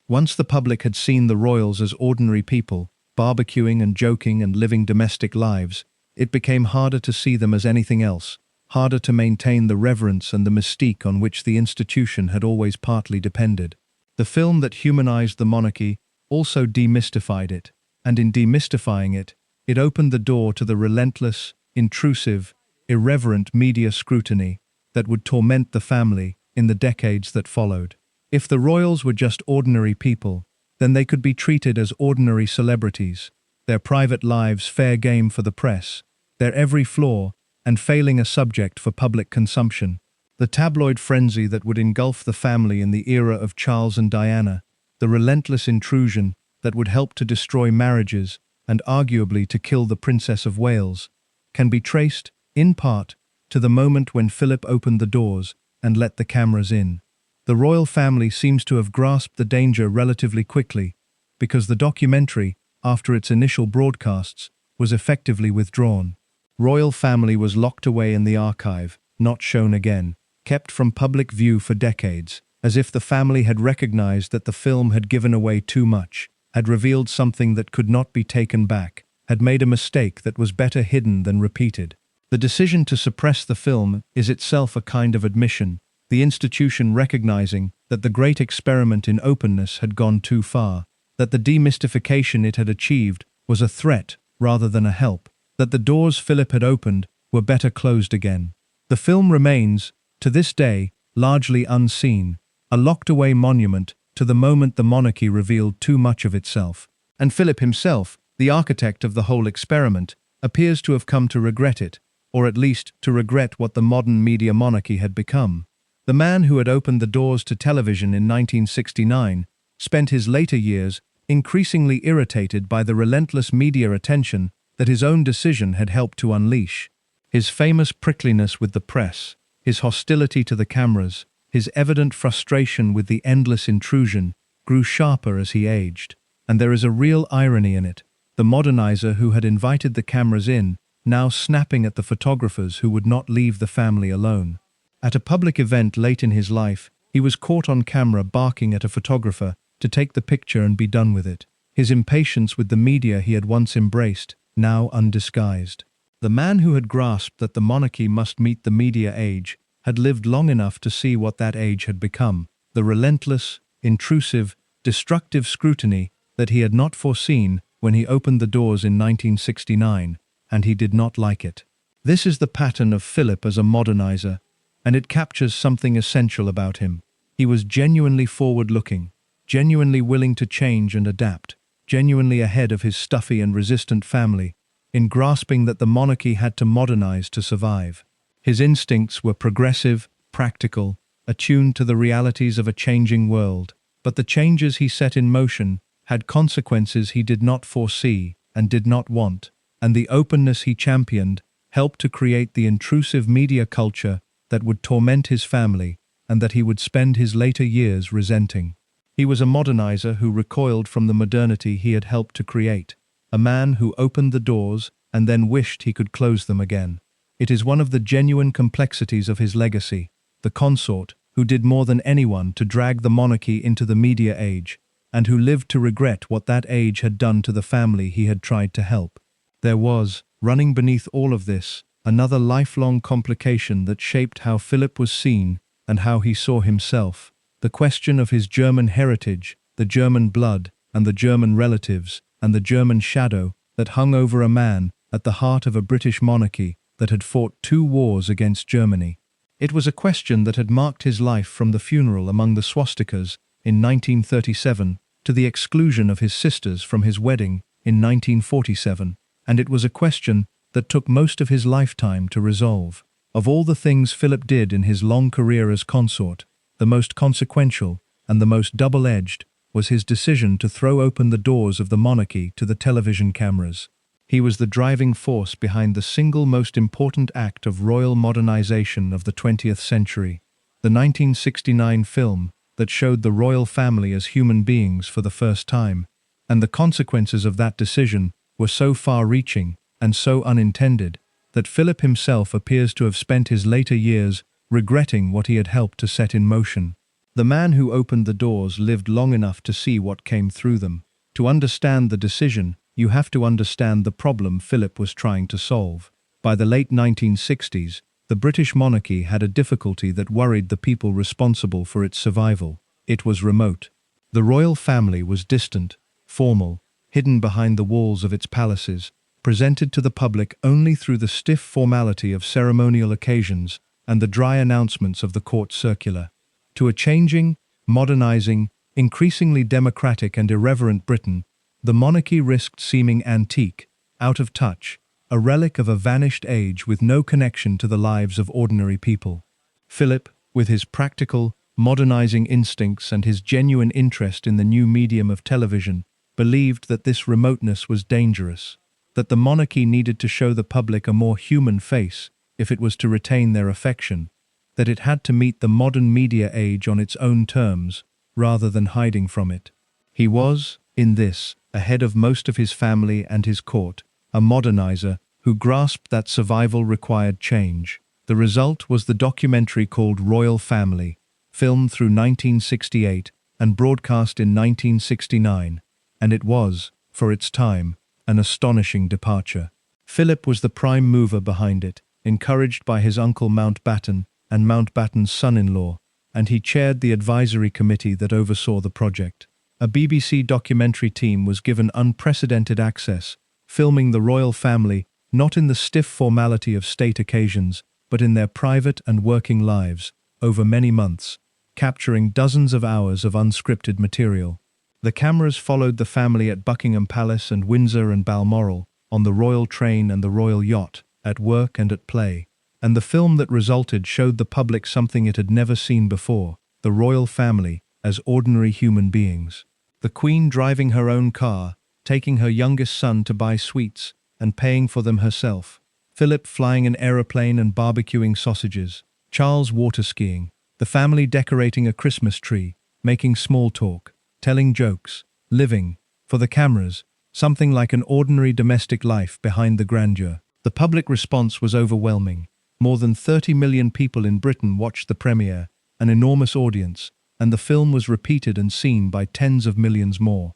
Once the public had seen the royals as ordinary people, barbecuing and joking and living domestic lives, it became harder to see them as anything else, harder to maintain the reverence and the mystique on which the institution had always partly depended. The film that humanized the monarchy also demystified it, and in demystifying it, it opened the door to the relentless, intrusive, irreverent media scrutiny that would torment the family in the decades that followed. If the royals were just ordinary people, then they could be treated as ordinary celebrities, their private lives fair game for the press, their every flaw and failing a subject for public consumption. The tabloid frenzy that would engulf the family in the era of Charles and Diana, the relentless intrusion that would help to destroy marriages and arguably to kill the Princess of Wales, can be traced, in part, to the moment when Philip opened the doors and let the cameras in. The royal family seems to have grasped the danger relatively quickly, because the documentary, after its initial broadcasts, was effectively withdrawn. Royal family was locked away in the archive, not shown again, kept from public view for decades, as if the family had recognized that the film had given away too much, had revealed something that could not be taken back, had made a mistake that was better hidden than repeated. The decision to suppress the film is itself a kind of admission, the institution recognizing that the great experiment in openness had gone too far, that the demystification it had achieved was a threat rather than a help, that the doors Philip had opened were better closed again. The film remains, to this day, largely unseen, a locked-away monument to the moment the monarchy revealed too much of itself. And Philip himself, the architect of the whole experiment, appears to have come to regret it, or at least to regret what the modern media monarchy had become. The man who had opened the doors to television in 1969 spent his later years increasingly irritated by the relentless media attention that his own decision had helped to unleash. His famous prickliness with the press, his hostility to the cameras, his evident frustration with the endless intrusion grew sharper as he aged. And there is a real irony in it. The modernizer who had invited the cameras in, now snapping at the photographers who would not leave the family alone. At a public event late in his life, he was caught on camera barking at a photographer to take the picture and be done with it. His impatience with the media he had once embraced, now undisguised. The man who had grasped that the monarchy must meet the media age had lived long enough to see what that age had become, the relentless, intrusive, destructive scrutiny that he had not foreseen when he opened the doors in 1969, and he did not like it. This is the pattern of Philip as a modernizer, and it captures something essential about him. He was genuinely forward-looking, genuinely willing to change and adapt, genuinely ahead of his stuffy and resistant family, in grasping that the monarchy had to modernize to survive. His instincts were progressive, practical, attuned to the realities of a changing world, but the changes he set in motion had consequences he did not foresee and did not want, and the openness he championed helped to create the intrusive media culture that would torment his family and that he would spend his later years resenting. He was a modernizer who recoiled from the modernity he had helped to create, a man who opened the doors and then wished he could close them again. It is one of the genuine complexities of his legacy, the consort who did more than anyone to drag the monarchy into the media age, and who lived to regret what that age had done to the family he had tried to help. There was, running beneath all of this, another lifelong complication that shaped how Philip was seen and how he saw himself. The question of his German heritage, the German blood, and the German relatives, and the German shadow that hung over a man at the heart of a British monarchy that had fought 2 wars against Germany. It was a question that had marked his life from the funeral among the swastikas in 1937 to the exclusion of his sisters from his wedding in 1947, and it was a question that took most of his lifetime to resolve. Of all the things Philip did in his long career as consort, the most consequential and the most double-edged was his decision to throw open the doors of the monarchy to the television cameras. He was the driving force behind the single most important act of royal modernization of the 20th century, the 1969 film that showed the royal family as human beings for the first time, and the consequences of that decision were so far-reaching and so unintended that Philip himself appears to have spent his later years regretting what he had helped to set in motion. The man who opened the doors lived long enough to see what came through them. To understand the decision, you have to understand the problem Philip was trying to solve. By the late 1960s, the British monarchy had a difficulty that worried the people responsible for its survival. It was remote. The royal family was distant, formal, hidden behind the walls of its palaces, presented to the public only through the stiff formality of ceremonial occasions and the dry announcements of the court circular. To a changing, modernizing, increasingly democratic and irreverent Britain, the monarchy risked seeming antique, out of touch, a relic of a vanished age with no connection to the lives of ordinary people. Philip, with his practical, modernizing instincts and his genuine interest in the new medium of television, believed that this remoteness was dangerous, that the monarchy needed to show the public a more human face if it was to retain their affection, that it had to meet the modern media age on its own terms, rather than hiding from it. He was, in this, ahead of most of his family and his court, a modernizer who grasped that survival required change. The result was the documentary called Royal Family, filmed through 1968 and broadcast in 1969, and it was, for its time, an astonishing departure. Philip was the prime mover behind it, encouraged by his uncle Mountbatten and Mountbatten's son-in-law, and he chaired the advisory committee that oversaw the project. A BBC documentary team was given unprecedented access, filming the royal family not in the stiff formality of state occasions, but in their private and working lives, over many months, capturing dozens of hours of unscripted material. The cameras followed the family at Buckingham Palace and Windsor and Balmoral, on the royal train and the royal yacht, at work and at play. And the film that resulted showed the public something it had never seen before, the royal family as ordinary human beings. The Queen driving her own car, taking her youngest son to buy sweets, and paying for them herself. Philip flying an aeroplane and barbecuing sausages. Charles water skiing. The family decorating a Christmas tree, making small talk, telling jokes, living, for the cameras, something like an ordinary domestic life behind the grandeur. The public response was overwhelming. More than 30 million people in Britain watched the premiere, an enormous audience, and the film was repeated and seen by tens of millions more.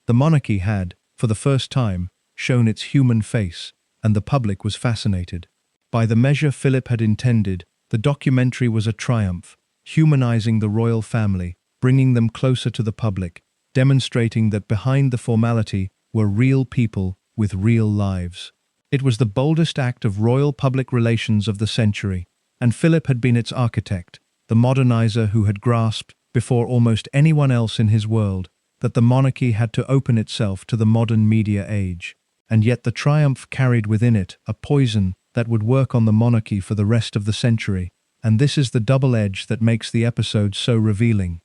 The monarchy had, for the first time, shown its human face, and the public was fascinated. By the measure Philip had intended, the documentary was a triumph, humanizing the royal family, bringing them closer to the public, demonstrating that behind the formality were real people with real lives. It was the boldest act of royal public relations of the century, and Philip had been its architect, the modernizer who had grasped, before almost anyone else in his world, that the monarchy had to open itself to the modern media age. And yet the triumph carried within it a poison that would work on the monarchy for the rest of the century, and this is the double edge that makes the episode so revealing.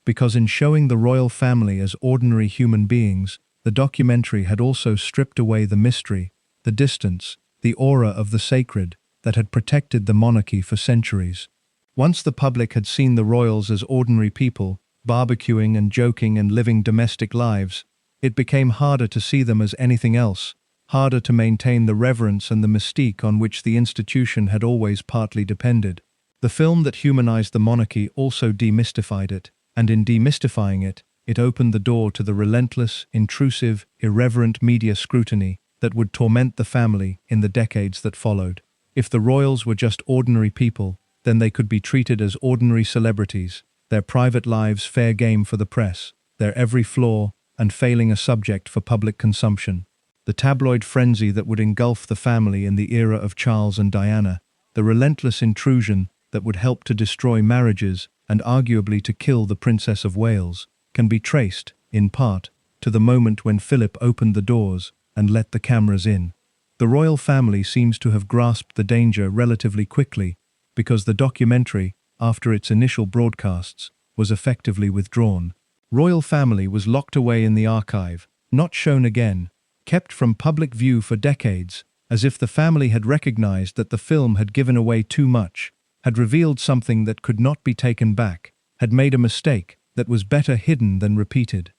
Because in showing the royal family as ordinary human beings, the documentary had also stripped away the mystery, the distance, the aura of the sacred that had protected the monarchy for centuries. Once the public had seen the royals as ordinary people, barbecuing and joking and living domestic lives, it became harder to see them as anything else, harder to maintain the reverence and the mystique on which the institution had always partly depended. The film that humanized the monarchy also demystified it, and in demystifying it, it opened the door to the relentless, intrusive, irreverent media scrutiny that would torment the family in the decades that followed. If the royals were just ordinary people, then they could be treated as ordinary celebrities, their private lives fair game for the press, their every flaw and failing a subject for public consumption. The tabloid frenzy that would engulf the family in the era of Charles and Diana, the relentless intrusion that would help to destroy marriages and arguably to kill the Princess of Wales, can be traced, in part, to the moment when Philip opened the doors and let the cameras in. The royal family seems to have grasped the danger relatively quickly, because the documentary, after its initial broadcasts, was effectively withdrawn. Royal family was locked away in the archive, not shown again, kept from public view for decades, as if the family had recognized that the film had given away too much, had revealed something that could not be taken back, had made a mistake that was better hidden than repeated.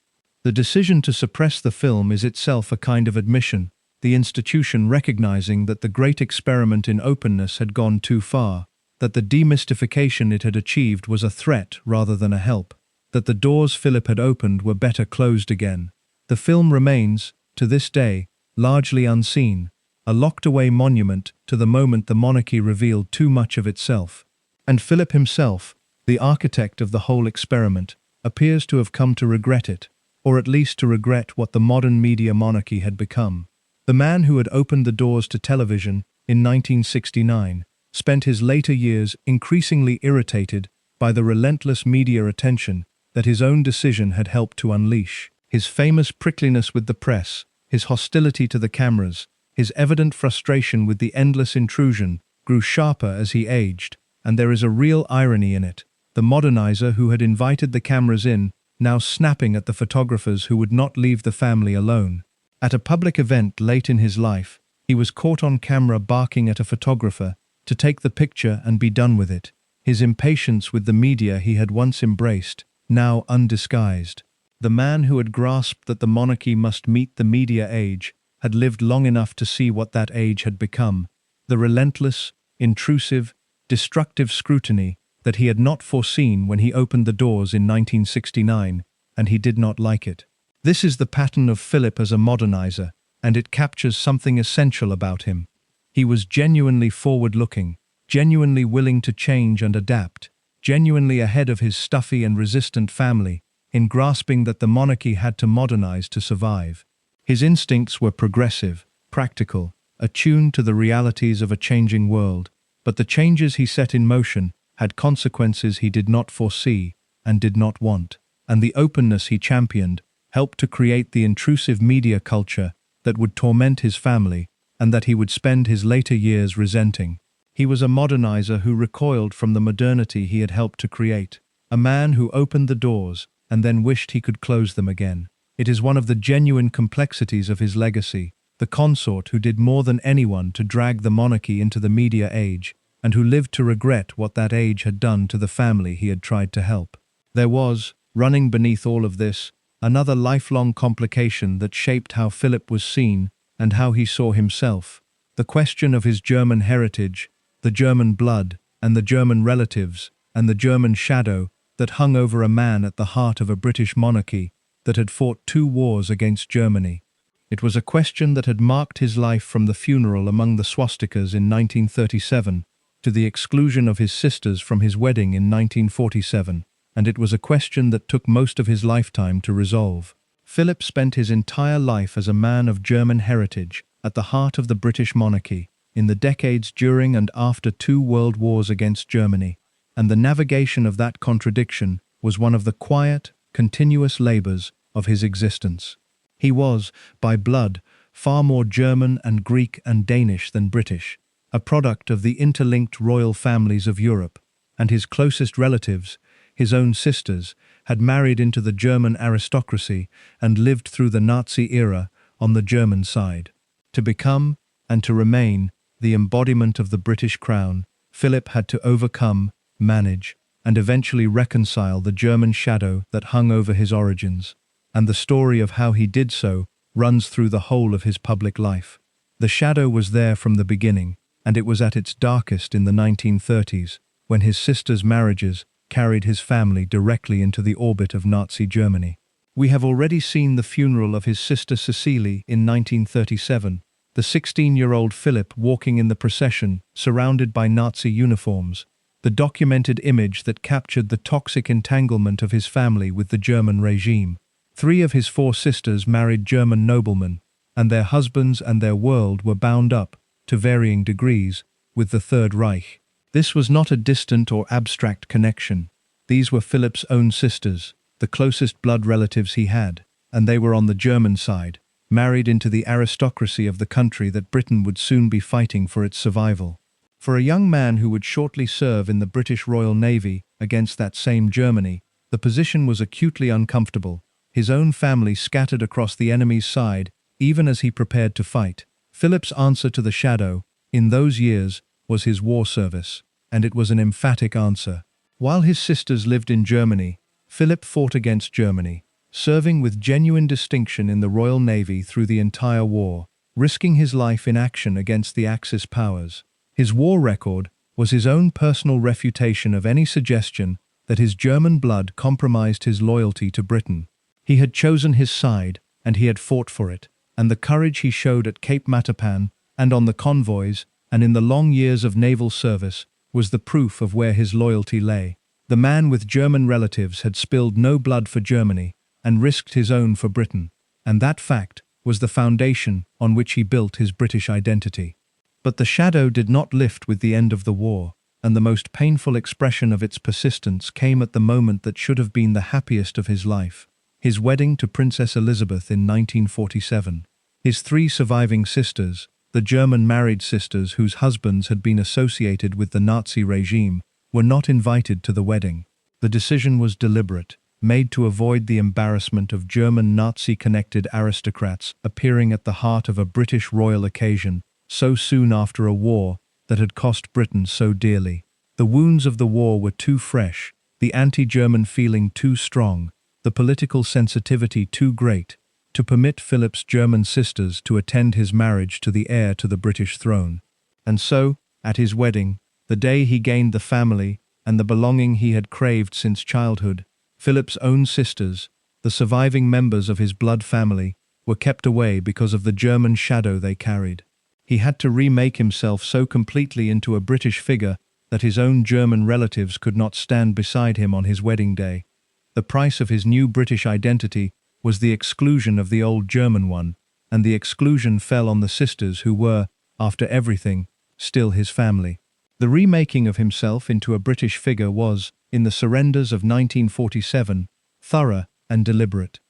The decision to suppress the film is itself a kind of admission, the institution recognizing that the great experiment in openness had gone too far, that the demystification it had achieved was a threat rather than a help, that the doors Philip had opened were better closed again. The film remains, to this day, largely unseen, a locked-away monument to the moment the monarchy revealed too much of itself. And Philip himself, the architect of the whole experiment, appears to have come to regret it, or at least to regret what the modern media monarchy had become. The man who had opened the doors to television in 1969 spent his later years increasingly irritated by the relentless media attention that his own decision had helped to unleash. His famous prickliness with the press, his hostility to the cameras, his evident frustration with the endless intrusion grew sharper as he aged, and there is a real irony in it. The modernizer who had invited the cameras in, now snapping at the photographers who would not leave the family alone. At a public event late in his life, he was caught on camera barking at a photographer to take the picture and be done with it, his impatience with the media he had once embraced, now undisguised. The man who had grasped that the monarchy must meet the media age had lived long enough to see what that age had become, the relentless, intrusive, destructive scrutiny that he had not foreseen when he opened the doors in 1969, and he did not like it. This is the pattern of Philip as a modernizer, and it captures something essential about him. He was genuinely forward-looking, genuinely willing to change and adapt, genuinely ahead of his stuffy and resistant family, in grasping that the monarchy had to modernize to survive. His instincts were progressive, practical, attuned to the realities of a changing world, but the changes he set in motion had consequences he did not foresee and did not want, and the openness he championed helped to create the intrusive media culture that would torment his family and that he would spend his later years resenting. He was a modernizer who recoiled from the modernity he had helped to create, a man who opened the doors and then wished he could close them again. It is one of the genuine complexities of his legacy, the consort who did more than anyone to drag the monarchy into the media age, and who lived to regret what that age had done to the family he had tried to help. There was, running beneath all of this, another lifelong complication that shaped how Philip was seen and how he saw himself. The question of his German heritage, the German blood, and the German relatives, and the German shadow that hung over a man at the heart of a British monarchy that had fought 2 wars against Germany. It was a question that had marked his life from the funeral among the swastikas in 1937 to the exclusion of his sisters from his wedding in 1947, and it was a question that took most of his lifetime to resolve. Philip spent his entire life as a man of German heritage at the heart of the British monarchy, in the decades during and after 2 world wars against Germany, and the navigation of that contradiction was one of the quiet, continuous labors of his existence. He was, by blood, far more German and Greek and Danish than British, a product of the interlinked royal families of Europe, and his closest relatives, his own sisters, had married into the German aristocracy and lived through the Nazi era on the German side. To become, and to remain, the embodiment of the British crown, Philip had to overcome, manage, and eventually reconcile the German shadow that hung over his origins, and the story of how he did so runs through the whole of his public life. The shadow was there from the beginning, and it was at its darkest in the 1930s, when his sisters' marriages carried his family directly into the orbit of Nazi Germany. We have already seen the funeral of his sister Cecily in 1937, the 16-year-old Philip walking in the procession, surrounded by Nazi uniforms, the documented image that captured the toxic entanglement of his family with the German regime. 3 of his 4 sisters married German noblemen, and their husbands and their world were bound up, to varying degrees, with the Third Reich. This was not a distant or abstract connection. These were Philip's own sisters, the closest blood relatives he had, and they were on the German side, married into the aristocracy of the country that Britain would soon be fighting for its survival. For a young man who would shortly serve in the British Royal Navy against that same Germany, the position was acutely uncomfortable, his own family scattered across the enemy's side even as he prepared to fight. Philip's answer to the shadow, in those years, was his war service, and it was an emphatic answer. While his sisters lived in Germany, Philip fought against Germany, serving with genuine distinction in the Royal Navy through the entire war, risking his life in action against the Axis powers. His war record was his own personal refutation of any suggestion that his German blood compromised his loyalty to Britain. He had chosen his side, and he had fought for it, and the courage he showed at Cape Matapan, and on the convoys, and in the long years of naval service, was the proof of where his loyalty lay. The man with German relatives had spilled no blood for Germany, and risked his own for Britain, and that fact was the foundation on which he built his British identity. But the shadow did not lift with the end of the war, and the most painful expression of its persistence came at the moment that should have been the happiest of his life, his wedding to Princess Elizabeth in 1947. His 3 surviving sisters, the German married sisters whose husbands had been associated with the Nazi regime, were not invited to the wedding. The decision was deliberate, made to avoid the embarrassment of German Nazi-connected aristocrats appearing at the heart of a British royal occasion so soon after a war that had cost Britain so dearly. The wounds of the war were too fresh, the anti-German feeling too strong, the political sensitivity too great, to permit Philip's German sisters to attend his marriage to the heir to the British throne. And so, at his wedding, the day he gained the family and the belonging he had craved since childhood, Philip's own sisters, the surviving members of his blood family, were kept away because of the German shadow they carried. He had to remake himself so completely into a British figure that his own German relatives could not stand beside him on his wedding day. The price of his new British identity was the exclusion of the old German one, and the exclusion fell on the sisters who were, after everything, still his family. The remaking of himself into a British figure was, in the surrenders of 1947, thorough and deliberate.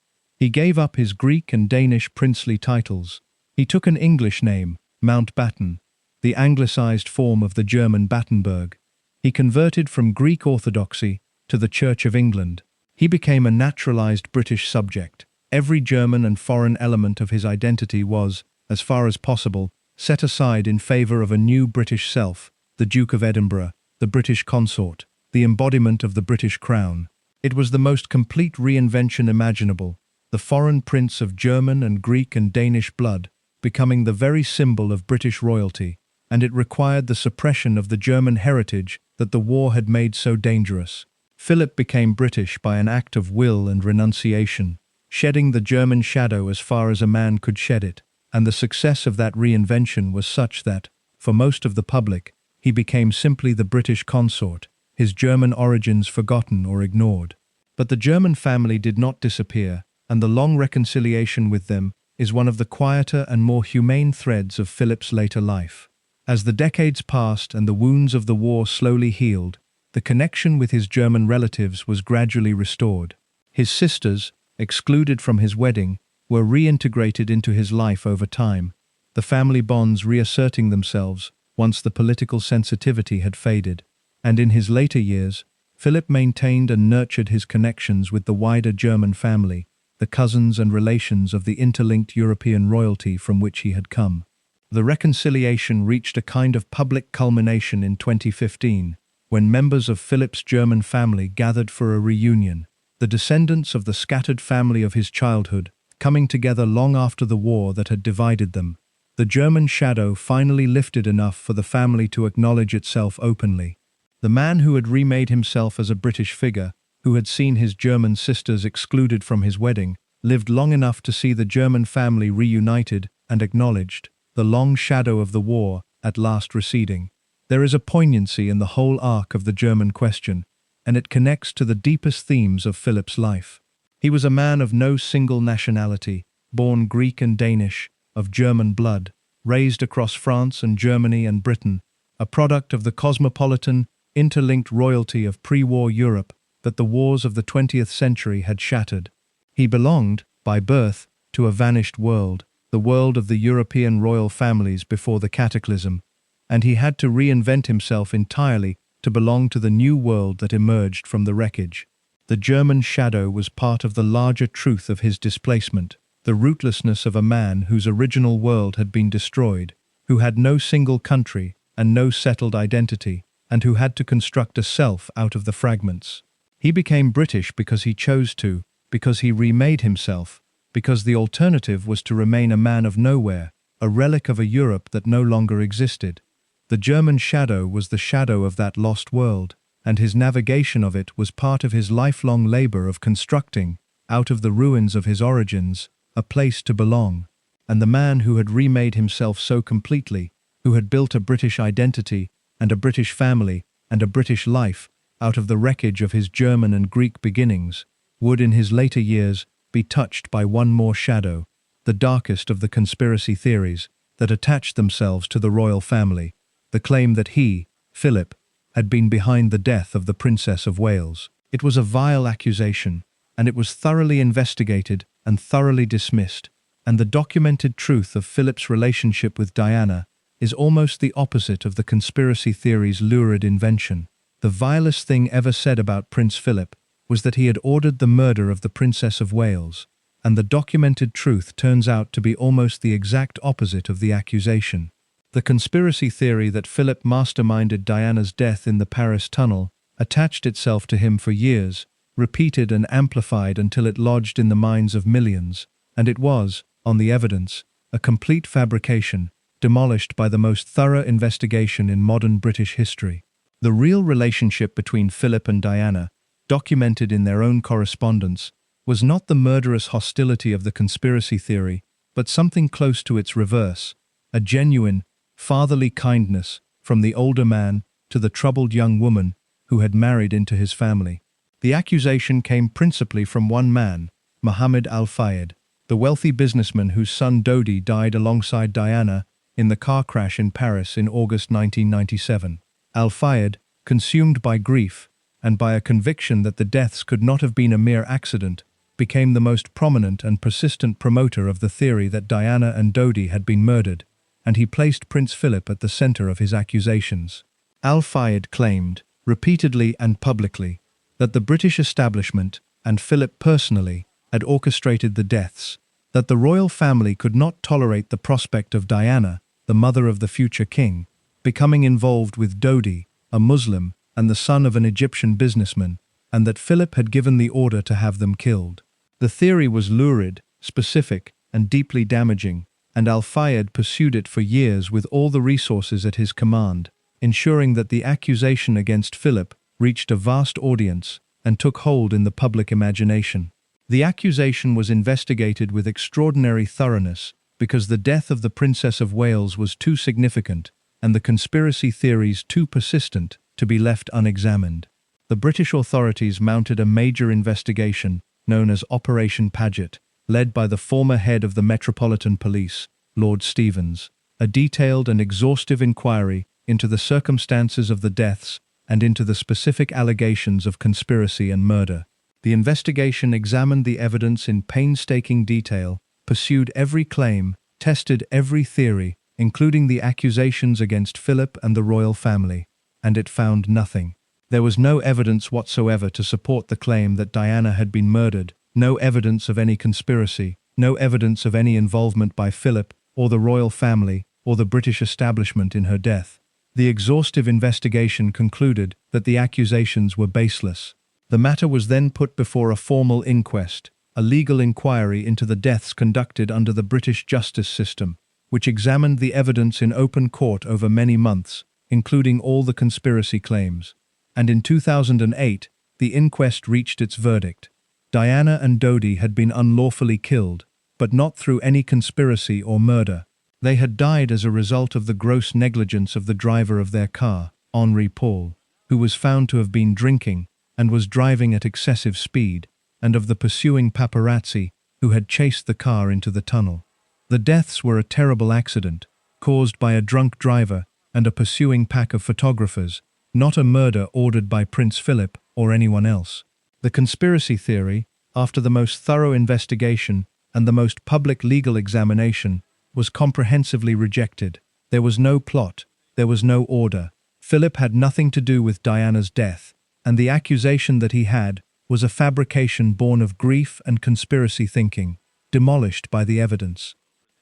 He gave up his Greek and Danish princely titles. He took an English name, Mountbatten, the anglicized form of the German Battenberg. He converted from Greek Orthodoxy to the Church of England. He became a naturalized British subject. Every German and foreign element of his identity was, as far as possible, set aside in favor of a new British self, the Duke of Edinburgh, the British consort, the embodiment of the British crown. It was the most complete reinvention imaginable, the foreign prince of German and Greek and Danish blood, becoming the very symbol of British royalty, and it required the suppression of the German heritage that the war had made so dangerous. Philip became British by an act of will and renunciation, shedding the German shadow as far as a man could shed it, and the success of that reinvention was such that, for most of the public, he became simply the British consort, his German origins forgotten or ignored. But the German family did not disappear, and the long reconciliation with them is one of the quieter and more humane threads of Philip's later life. As the decades passed and the wounds of the war slowly healed, the connection with his German relatives was gradually restored. His sisters, excluded from his wedding, were reintegrated into his life over time, the family bonds reasserting themselves once the political sensitivity had faded. And in his later years, Philip maintained and nurtured his connections with the wider German family, the cousins and relations of the interlinked European royalty from which he had come. The reconciliation reached a kind of public culmination in 2015, when members of Philip's German family gathered for a reunion, the descendants of the scattered family of his childhood, coming together long after the war that had divided them. The German shadow finally lifted enough for the family to acknowledge itself openly. The man who had remade himself as a British figure, who had seen his German sisters excluded from his wedding, lived long enough to see the German family reunited and acknowledged, the long shadow of the war at last receding. There is a poignancy in the whole arc of the German question, and it connects to the deepest themes of Philip's life. He was a man of no single nationality, born Greek and Danish, of German blood, raised across France and Germany and Britain, a product of the cosmopolitan, interlinked royalty of pre-war Europe that the wars of the 20th century had shattered. He belonged, by birth, to a vanished world, the world of the European royal families before the cataclysm, and he had to reinvent himself entirely to belong to the new world that emerged from the wreckage. The German shadow was part of the larger truth of his displacement, the rootlessness of a man whose original world had been destroyed, who had no single country and no settled identity, and who had to construct a self out of the fragments. He became British because he chose to, because he remade himself, because the alternative was to remain a man of nowhere, a relic of a Europe that no longer existed. The German shadow was the shadow of that lost world, and his navigation of it was part of his lifelong labor of constructing, out of the ruins of his origins, a place to belong. And the man who had remade himself so completely, who had built a British identity and a British family and a British life out of the wreckage of his German and Greek beginnings, would in his later years be touched by one more shadow, the darkest of the conspiracy theories that attached themselves to the royal family, the claim that he, Philip, had been behind the death of the Princess of Wales. It was a vile accusation, and it was thoroughly investigated and thoroughly dismissed, and the documented truth of Philip's relationship with Diana is almost the opposite of the conspiracy theory's lurid invention. The vilest thing ever said about Prince Philip was that he had ordered the murder of the Princess of Wales, and the documented truth turns out to be almost the exact opposite of the accusation. The conspiracy theory that Philip masterminded Diana's death in the Paris tunnel attached itself to him for years, repeated and amplified until it lodged in the minds of millions, and it was, on the evidence, a complete fabrication, demolished by the most thorough investigation in modern British history. The real relationship between Philip and Diana, documented in their own correspondence, was not the murderous hostility of the conspiracy theory, but something close to its reverse, a genuine, fatherly kindness from the older man to the troubled young woman who had married into his family. The accusation came principally from one man, Mohammed Al-Fayed, the wealthy businessman whose son Dodi died alongside Diana in the car crash in Paris in August 1997. Al-Fayed, consumed by grief and by a conviction that the deaths could not have been a mere accident, became the most prominent and persistent promoter of the theory that Diana and Dodi had been murdered, and he placed Prince Philip at the center of his accusations. Al-Fayed claimed, repeatedly and publicly, that the British establishment and Philip personally, had orchestrated the deaths, that the royal family could not tolerate the prospect of Diana, the mother of the future king, becoming involved with Dodi, a Muslim and the son of an Egyptian businessman, and that Philip had given the order to have them killed. The theory was lurid, specific, and deeply damaging, and Al-Fayed pursued it for years with all the resources at his command, ensuring that the accusation against Philip reached a vast audience and took hold in the public imagination. The accusation was investigated with extraordinary thoroughness because the death of the Princess of Wales was too significant and the conspiracy theories too persistent to be left unexamined. The British authorities mounted a major investigation known as Operation Paget, led by the former head of the Metropolitan Police, Lord Stevens. A detailed and exhaustive inquiry into the circumstances of the deaths and into the specific allegations of conspiracy and murder. The investigation examined the evidence in painstaking detail, pursued every claim, tested every theory, including the accusations against Philip and the royal family, and it found nothing. There was no evidence whatsoever to support the claim that Diana had been murdered, no evidence of any conspiracy, no evidence of any involvement by Philip or the royal family or the British establishment in her death. The exhaustive investigation concluded that the accusations were baseless. The matter was then put before a formal inquest, a legal inquiry into the deaths conducted under the British justice system, which examined the evidence in open court over many months, including all the conspiracy claims. And in 2008, the inquest reached its verdict. Diana and Dodi had been unlawfully killed, but not through any conspiracy or murder. They had died as a result of the gross negligence of the driver of their car, Henri Paul, who was found to have been drinking and was driving at excessive speed, and of the pursuing paparazzi who had chased the car into the tunnel. The deaths were a terrible accident, caused by a drunk driver and a pursuing pack of photographers, not a murder ordered by Prince Philip or anyone else. The conspiracy theory, after the most thorough investigation and the most public legal examination, was comprehensively rejected. There was no plot, there was no order. Philip had nothing to do with Diana's death, and the accusation that he had was a fabrication born of grief and conspiracy thinking, demolished by the evidence.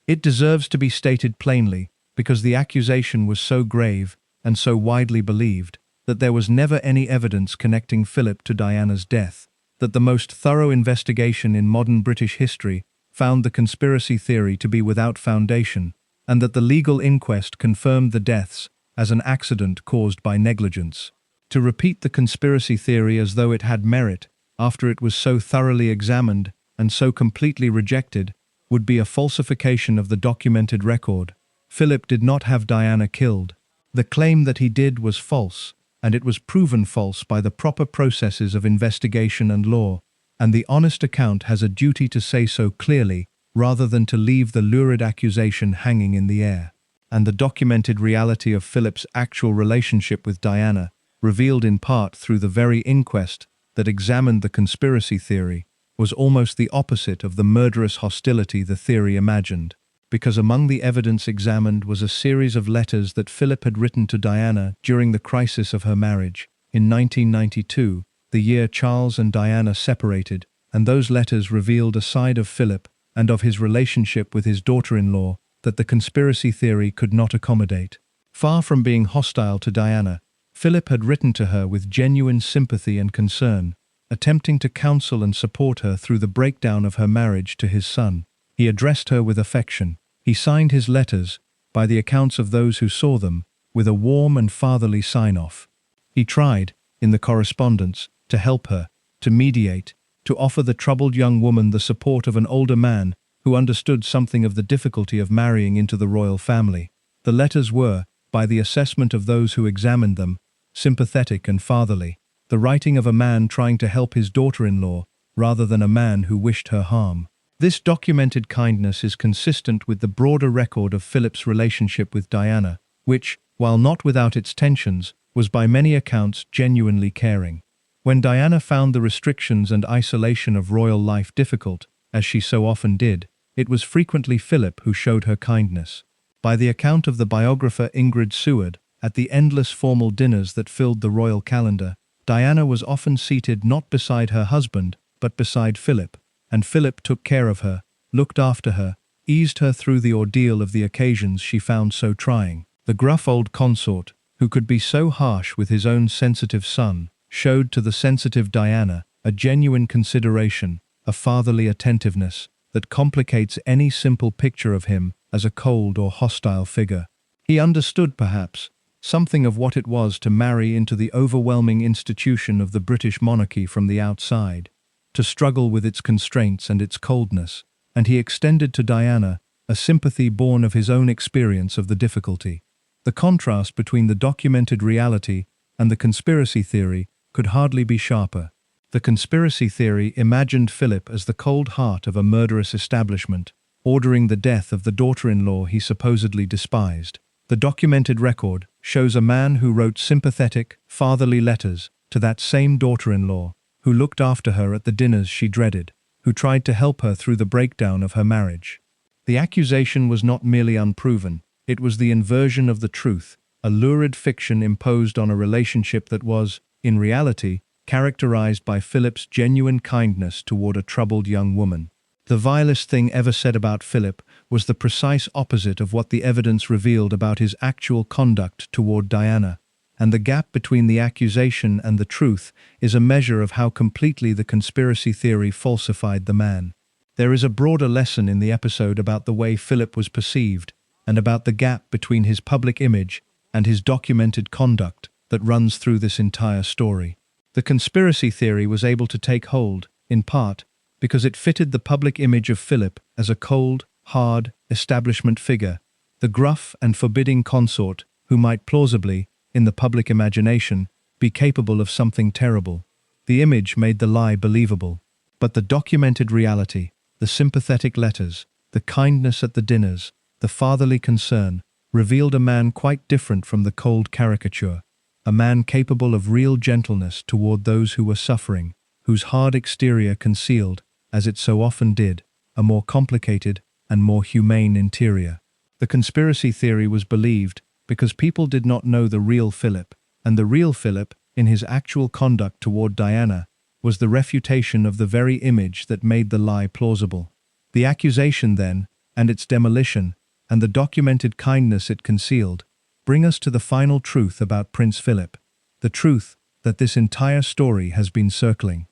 It deserves to be stated plainly, because the accusation was so grave and so widely believed, that there was never any evidence connecting Philip to Diana's death, that the most thorough investigation in modern British history found the conspiracy theory to be without foundation, and that the legal inquest confirmed the deaths as an accident caused by negligence. To repeat the conspiracy theory as though it had merit, after it was so thoroughly examined and so completely rejected, would be a falsification of the documented record. Philip did not have Diana killed. The claim that he did was false, and it was proven false by the proper processes of investigation and law, and the honest account has a duty to say so clearly rather than to leave the lurid accusation hanging in the air. And the documented reality of Philip's actual relationship with Diana, revealed in part through the very inquest that examined the conspiracy theory, was almost the opposite of the murderous hostility the theory imagined, because among the evidence examined was a series of letters that Philip had written to Diana during the crisis of her marriage, in 1992, the year Charles and Diana separated, and those letters revealed a side of Philip and of his relationship with his daughter-in-law that the conspiracy theory could not accommodate. Far from being hostile to Diana, Philip had written to her with genuine sympathy and concern, attempting to counsel and support her through the breakdown of her marriage to his son. He addressed her with affection. He signed his letters, by the accounts of those who saw them, with a warm and fatherly sign-off. He tried, in the correspondence, to help her, to mediate, to offer the troubled young woman the support of an older man who understood something of the difficulty of marrying into the royal family. The letters were, by the assessment of those who examined them, sympathetic and fatherly, the writing of a man trying to help his daughter-in-law rather than a man who wished her harm. This documented kindness is consistent with the broader record of Philip's relationship with Diana, which, while not without its tensions, was by many accounts genuinely caring. When Diana found the restrictions and isolation of royal life difficult, as she so often did, it was frequently Philip who showed her kindness. By the account of the biographer Ingrid Seward, at the endless formal dinners that filled the royal calendar, Diana was often seated not beside her husband, but beside Philip, and Philip took care of her, looked after her, eased her through the ordeal of the occasions she found so trying. The gruff old consort, who could be so harsh with his own sensitive son, showed to the sensitive Diana a genuine consideration, a fatherly attentiveness, that complicates any simple picture of him as a cold or hostile figure. He understood, perhaps, something of what it was to marry into the overwhelming institution of the British monarchy from the outside, to struggle with its constraints and its coldness, and he extended to Diana a sympathy born of his own experience of the difficulty. The contrast between the documented reality and the conspiracy theory could hardly be sharper. The conspiracy theory imagined Philip as the cold heart of a murderous establishment, ordering the death of the daughter-in-law he supposedly despised. The documented record shows a man who wrote sympathetic, fatherly letters to that same daughter-in-law, who looked after her at the dinners she dreaded, who tried to help her through the breakdown of her marriage. The accusation was not merely unproven, it was the inversion of the truth, a lurid fiction imposed on a relationship that was, in reality, characterized by Philip's genuine kindness toward a troubled young woman. The vilest thing ever said about Philip was the precise opposite of what the evidence revealed about his actual conduct toward Diana, and the gap between the accusation and the truth is a measure of how completely the conspiracy theory falsified the man. There is a broader lesson in the episode about the way Philip was perceived, and about the gap between his public image and his documented conduct that runs through this entire story. The conspiracy theory was able to take hold, in part, because it fitted the public image of Philip as a cold, hard, establishment figure, the gruff and forbidding consort who might plausibly, in the public imagination, be capable of something terrible. The image made the lie believable. But the documented reality, the sympathetic letters, the kindness at the dinners, the fatherly concern, revealed a man quite different from the cold caricature, a man capable of real gentleness toward those who were suffering, whose hard exterior concealed, as it so often did, a more complicated and more humane interior. The conspiracy theory was believed because people did not know the real Philip, and the real Philip, in his actual conduct toward Diana, was the refutation of the very image that made the lie plausible. The accusation, then, and its demolition, and the documented kindness it concealed, bring us to the final truth about Prince Philip, the truth that this entire story has been circling.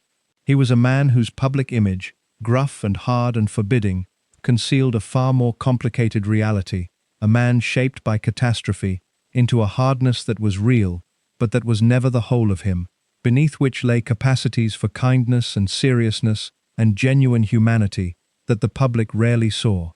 He was a man whose public image, gruff and hard and forbidding, concealed a far more complicated reality, a man shaped by catastrophe into a hardness that was real, but that was never the whole of him, beneath which lay capacities for kindness and seriousness and genuine humanity that the public rarely saw.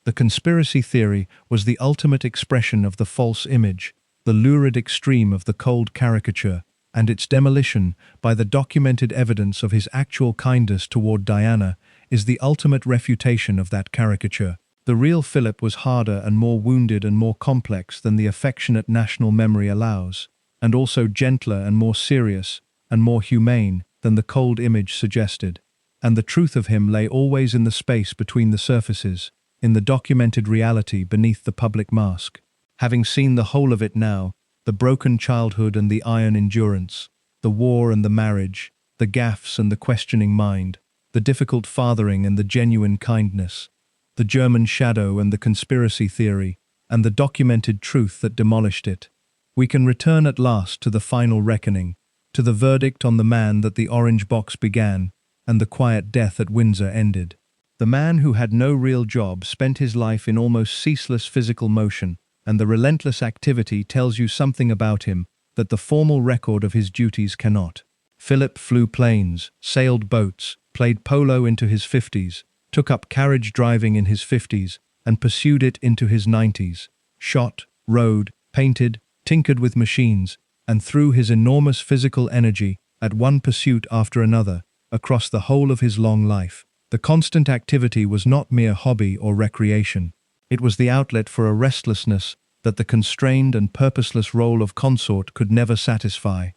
The conspiracy theory was the ultimate expression of the false image, the lurid extreme of the cold caricature, and its demolition by the documented evidence of his actual kindness toward Diana is the ultimate refutation of that caricature. The real Philip was harder and more wounded and more complex than the affectionate national memory allows, and also gentler and more serious and more humane than the cold image suggested. And the truth of him lay always in the space between the surfaces, in the documented reality beneath the public mask. Having seen the whole of it now, the broken childhood and the iron endurance, the war and the marriage, the gaffes and the questioning mind, the difficult fathering and the genuine kindness, the German shadow and the conspiracy theory, and the documented truth that demolished it, we can return at last to the final reckoning, to the verdict on the man that the orange box began, and the quiet death at Windsor ended. The man who had no real job spent his life in almost ceaseless physical motion, and the relentless activity tells you something about him that the formal record of his duties cannot. Philip flew planes, sailed boats, played polo into his 50s, took up carriage driving in his 50s, and pursued it into his 90s, shot, rode, painted, tinkered with machines, and threw his enormous physical energy at one pursuit after another across the whole of his long life. The constant activity was not mere hobby or recreation. It was the outlet for a restlessness that the constrained and purposeless role of consort could never satisfy,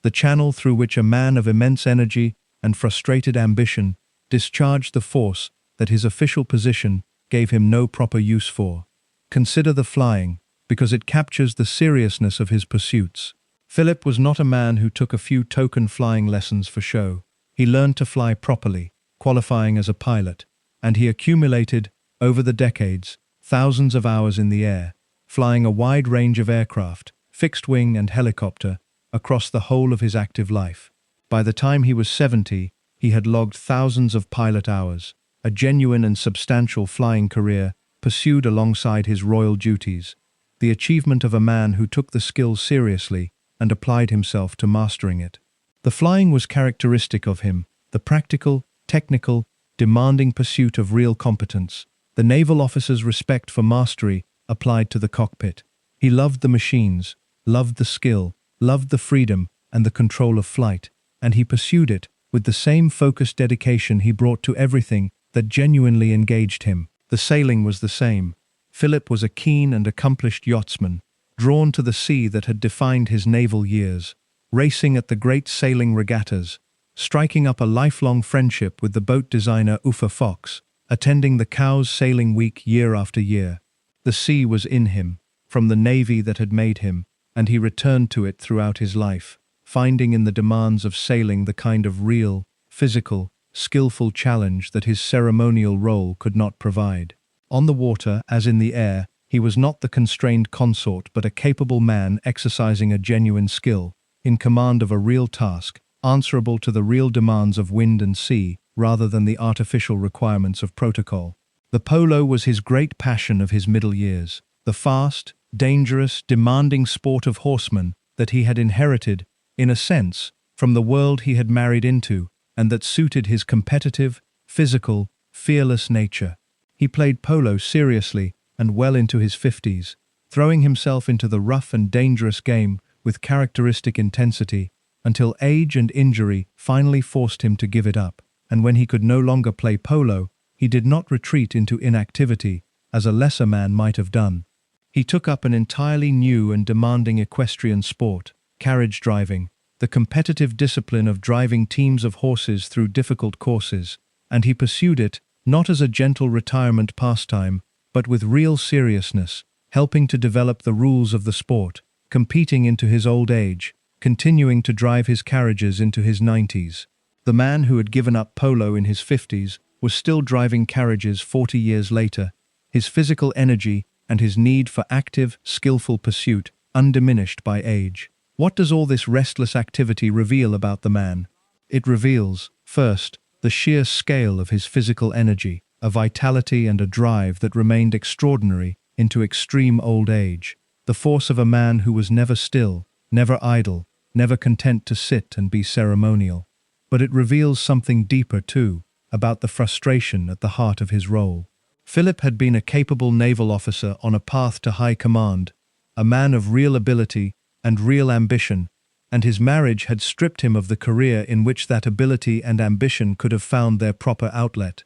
the channel through which a man of immense energy and frustrated ambition discharged the force that his official position gave him no proper use for. Consider the flying, because it captures the seriousness of his pursuits. Philip was not a man who took a few token flying lessons for show. He learned to fly properly, qualifying as a pilot, and he accumulated, over the decades, thousands of hours in the air, flying a wide range of aircraft, fixed-wing and helicopter, across the whole of his active life. By the time he was 70, he had logged thousands of pilot hours, a genuine and substantial flying career pursued alongside his royal duties, the achievement of a man who took the skill seriously and applied himself to mastering it. The flying was characteristic of him, the practical, technical, demanding pursuit of real competence, the naval officer's respect for mastery applied to the cockpit. He loved the machines, loved the skill, loved the freedom and the control of flight, and he pursued it with the same focused dedication he brought to everything that genuinely engaged him. The sailing was the same. Philip was a keen and accomplished yachtsman, drawn to the sea that had defined his naval years, racing at the great sailing regattas, striking up a lifelong friendship with the boat designer Uffa Fox, attending the Cowes Sailing Week year after year. The sea was in him, from the navy that had made him, and he returned to it throughout his life, finding in the demands of sailing the kind of real, physical, skillful challenge that his ceremonial role could not provide. On the water, as in the air, he was not the constrained consort but a capable man exercising a genuine skill, in command of a real task, answerable to the real demands of wind and sea, rather than the artificial requirements of protocol. The polo was his great passion of his middle years, the fast, dangerous, demanding sport of horsemen that he had inherited, in a sense, from the world he had married into, and that suited his competitive, physical, fearless nature. He played polo seriously and well into his 50s, throwing himself into the rough and dangerous game with characteristic intensity, until age and injury finally forced him to give it up, and when he could no longer play polo, he did not retreat into inactivity, as a lesser man might have done. He took up an entirely new and demanding equestrian sport, carriage driving, the competitive discipline of driving teams of horses through difficult courses, and he pursued it not as a gentle retirement pastime, but with real seriousness, helping to develop the rules of the sport, competing into his old age, continuing to drive his carriages into his 90s. The man who had given up polo in his 50s was still driving carriages 40 years later, his physical energy and his need for active, skillful pursuit undiminished by age. What does all this restless activity reveal about the man? It reveals, first, the sheer scale of his physical energy, a vitality and a drive that remained extraordinary into extreme old age, the force of a man who was never still, never idle, never content to sit and be ceremonial. But it reveals something deeper too, about the frustration at the heart of his role. Philip had been a capable naval officer on a path to high command, a man of real ability and real ambition, and his marriage had stripped him of the career in which that ability and ambition could have found their proper outlet.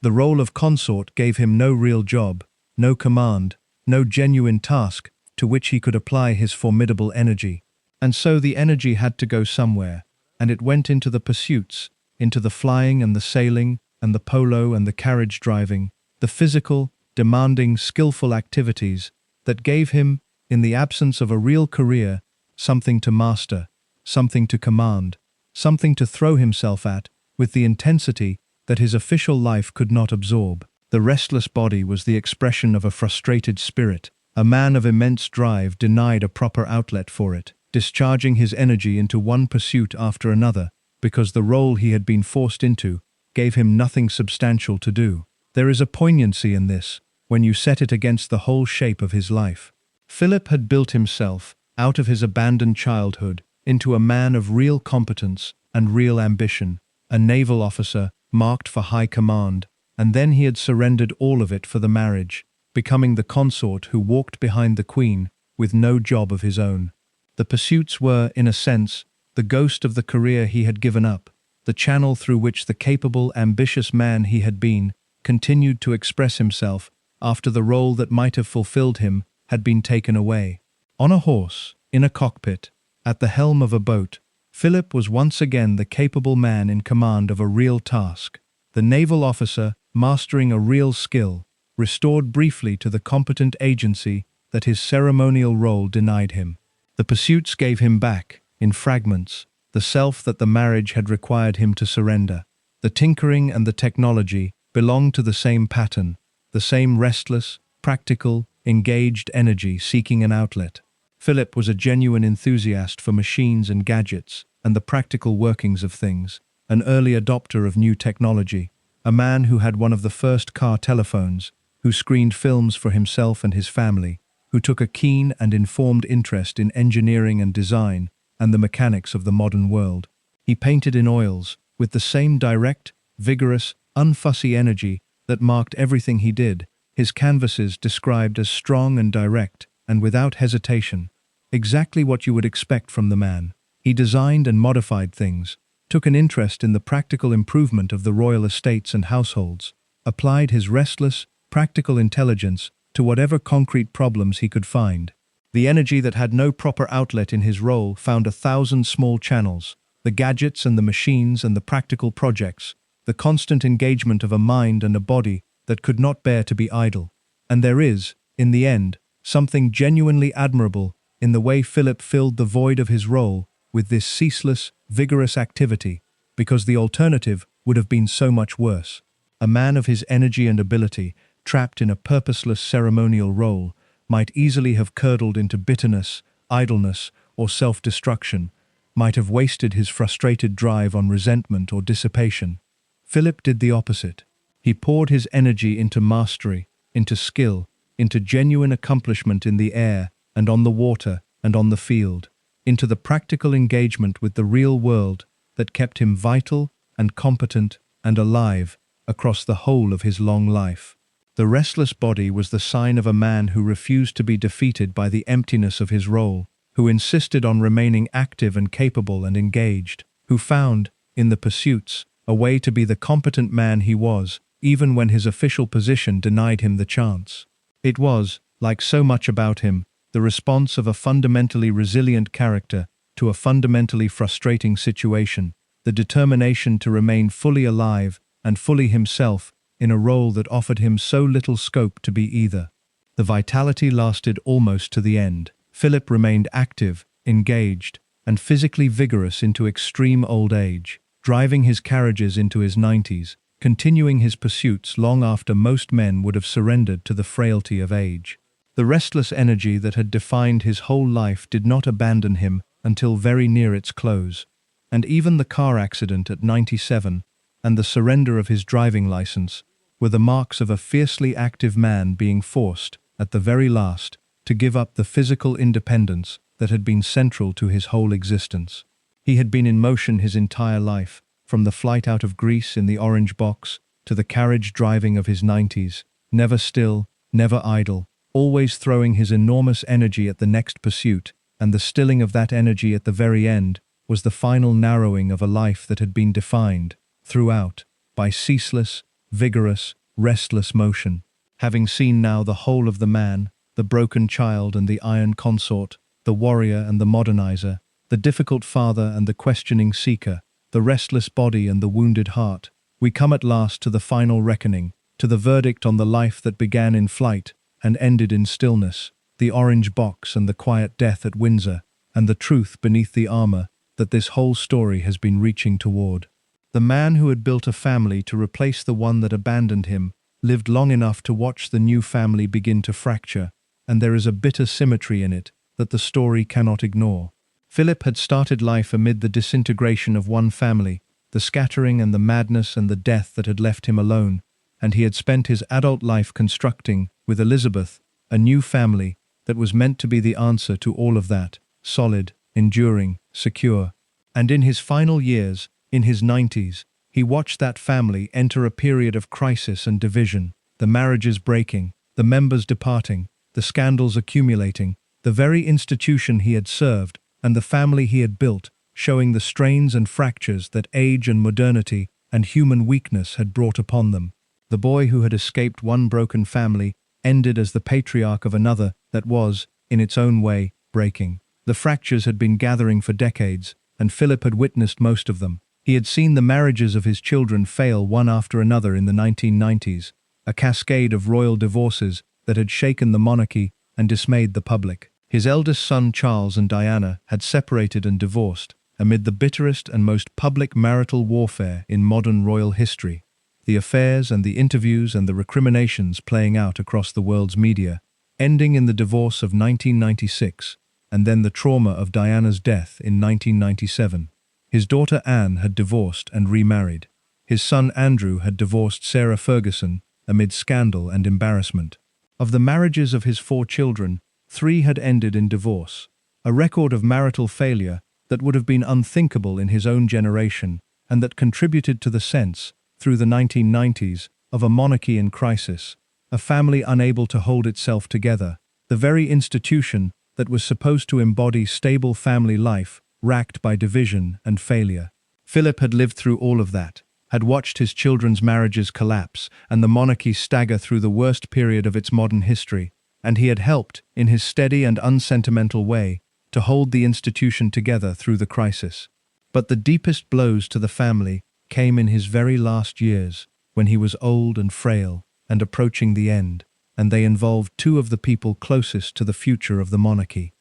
The role of consort gave him no real job, no command, no genuine task to which he could apply his formidable energy. And so the energy had to go somewhere, and it went into the pursuits, into the flying and the sailing and the polo and the carriage driving, the physical, demanding, skillful activities that gave him, in the absence of a real career, something to master, something to command, something to throw himself at with the intensity that his official life could not absorb. The restless body was the expression of a frustrated spirit, a man of immense drive denied a proper outlet for it, discharging his energy into one pursuit after another, because the role he had been forced into gave him nothing substantial to do. There is a poignancy in this, when you set it against the whole shape of his life. Philip had built himself, out of his abandoned childhood, into a man of real competence and real ambition, a naval officer marked for high command, and then he had surrendered all of it for the marriage, becoming the consort who walked behind the queen with no job of his own. The pursuits were, in a sense, the ghost of the career he had given up, the channel through which the capable, ambitious man he had been continued to express himself after the role that might have fulfilled him had been taken away. On a horse, in a cockpit, at the helm of a boat, Philip was once again the capable man in command of a real task, the naval officer mastering a real skill, restored briefly to the competent agency that his ceremonial role denied him. The pursuits gave him back, in fragments, the self that the marriage had required him to surrender. The tinkering and the technology belonged to the same pattern, the same restless, practical, engaged energy seeking an outlet. Philip was a genuine enthusiast for machines and gadgets and the practical workings of things, an early adopter of new technology, a man who had one of the first car telephones, who screened films for himself and his family, who took a keen and informed interest in engineering and design and the mechanics of the modern world. He painted in oils, with the same direct, vigorous, unfussy energy that marked everything he did, his canvases described as strong and direct, and without hesitation, exactly what you would expect from the man. He designed and modified things, took an interest in the practical improvement of the royal estates and households, applied his restless, practical intelligence to whatever concrete problems he could find. The energy that had no proper outlet in his role found 1,000 small channels, the gadgets and the machines and the practical projects, the constant engagement of a mind and a body that could not bear to be idle. And there is, in the end, something genuinely admirable in the way Philip filled the void of his role with this ceaseless, vigorous activity, because the alternative would have been so much worse. A man of his energy and ability, trapped in a purposeless ceremonial role, might easily have curdled into bitterness, idleness, or self-destruction, might have wasted his frustrated drive on resentment or dissipation. Philip did the opposite. He poured his energy into mastery, into skill, into genuine accomplishment in the air and on the water and on the field, into the practical engagement with the real world that kept him vital and competent and alive across the whole of his long life. The restless body was the sign of a man who refused to be defeated by the emptiness of his role, who insisted on remaining active and capable and engaged, who found, in the pursuits, a way to be the competent man he was, even when his official position denied him the chance. It was, like so much about him, the response of a fundamentally resilient character to a fundamentally frustrating situation, the determination to remain fully alive and fully himself in a role that offered him so little scope to be either. The vitality lasted almost to the end. Philip remained active, engaged, and physically vigorous into extreme old age, driving his carriages into his 90s, continuing his pursuits long after most men would have surrendered to the frailty of age. The restless energy that had defined his whole life did not abandon him until very near its close, and even the car accident at 97 and the surrender of his driving license were the marks of a fiercely active man being forced, at the very last, to give up the physical independence that had been central to his whole existence. He had been in motion his entire life, from the flight out of Greece in the orange box to the carriage driving of his 90s, never still, never idle, always throwing his enormous energy at the next pursuit, and the stilling of that energy at the very end was the final narrowing of a life that had been defined, throughout, by ceaseless, vigorous, restless motion. Having seen now the whole of the man, the broken child and the iron consort, the warrior and the modernizer, the difficult father and the questioning seeker, the restless body and the wounded heart, we come at last to the final reckoning, to the verdict on the life that began in flight and ended in stillness, the orange box and the quiet death at Windsor, and the truth beneath the armor that this whole story has been reaching toward. The man who had built a family to replace the one that abandoned him lived long enough to watch the new family begin to fracture, and there is a bitter symmetry in it that the story cannot ignore. Philip had started life amid the disintegration of one family, the scattering and the madness and the death that had left him alone, and he had spent his adult life constructing, with Elizabeth, a new family that was meant to be the answer to all of that, solid, enduring, secure. And in his final years, in his 90s, he watched that family enter a period of crisis and division, the marriages breaking, the members departing, the scandals accumulating, the very institution he had served and the family he had built, showing the strains and fractures that age and modernity and human weakness had brought upon them. The boy who had escaped one broken family ended as the patriarch of another that was, in its own way, breaking. The fractures had been gathering for decades, and Philip had witnessed most of them. He had seen the marriages of his children fail one after another in the 1990s, a cascade of royal divorces that had shaken the monarchy and dismayed the public. His eldest son Charles and Diana had separated and divorced, amid the bitterest and most public marital warfare in modern royal history. The affairs and the interviews and the recriminations playing out across the world's media, ending in the divorce of 1996, and then the trauma of Diana's death in 1997. His daughter Anne had divorced and remarried. His son Andrew had divorced Sarah Ferguson amid scandal and embarrassment. Of the marriages of his 4 children, 3 had ended in divorce, a record of marital failure that would have been unthinkable in his own generation and that contributed to the sense, through the 1990s, of a monarchy in crisis, a family unable to hold itself together, the very institution that was supposed to embody stable family life, racked by division and failure. Philip had lived through all of that, had watched his children's marriages collapse and the monarchy stagger through the worst period of its modern history, and he had helped, in his steady and unsentimental way, to hold the institution together through the crisis. But the deepest blows to the family came in his very last years, when he was old and frail and approaching the end, and they involved 2 of the people closest to the future of the monarchy.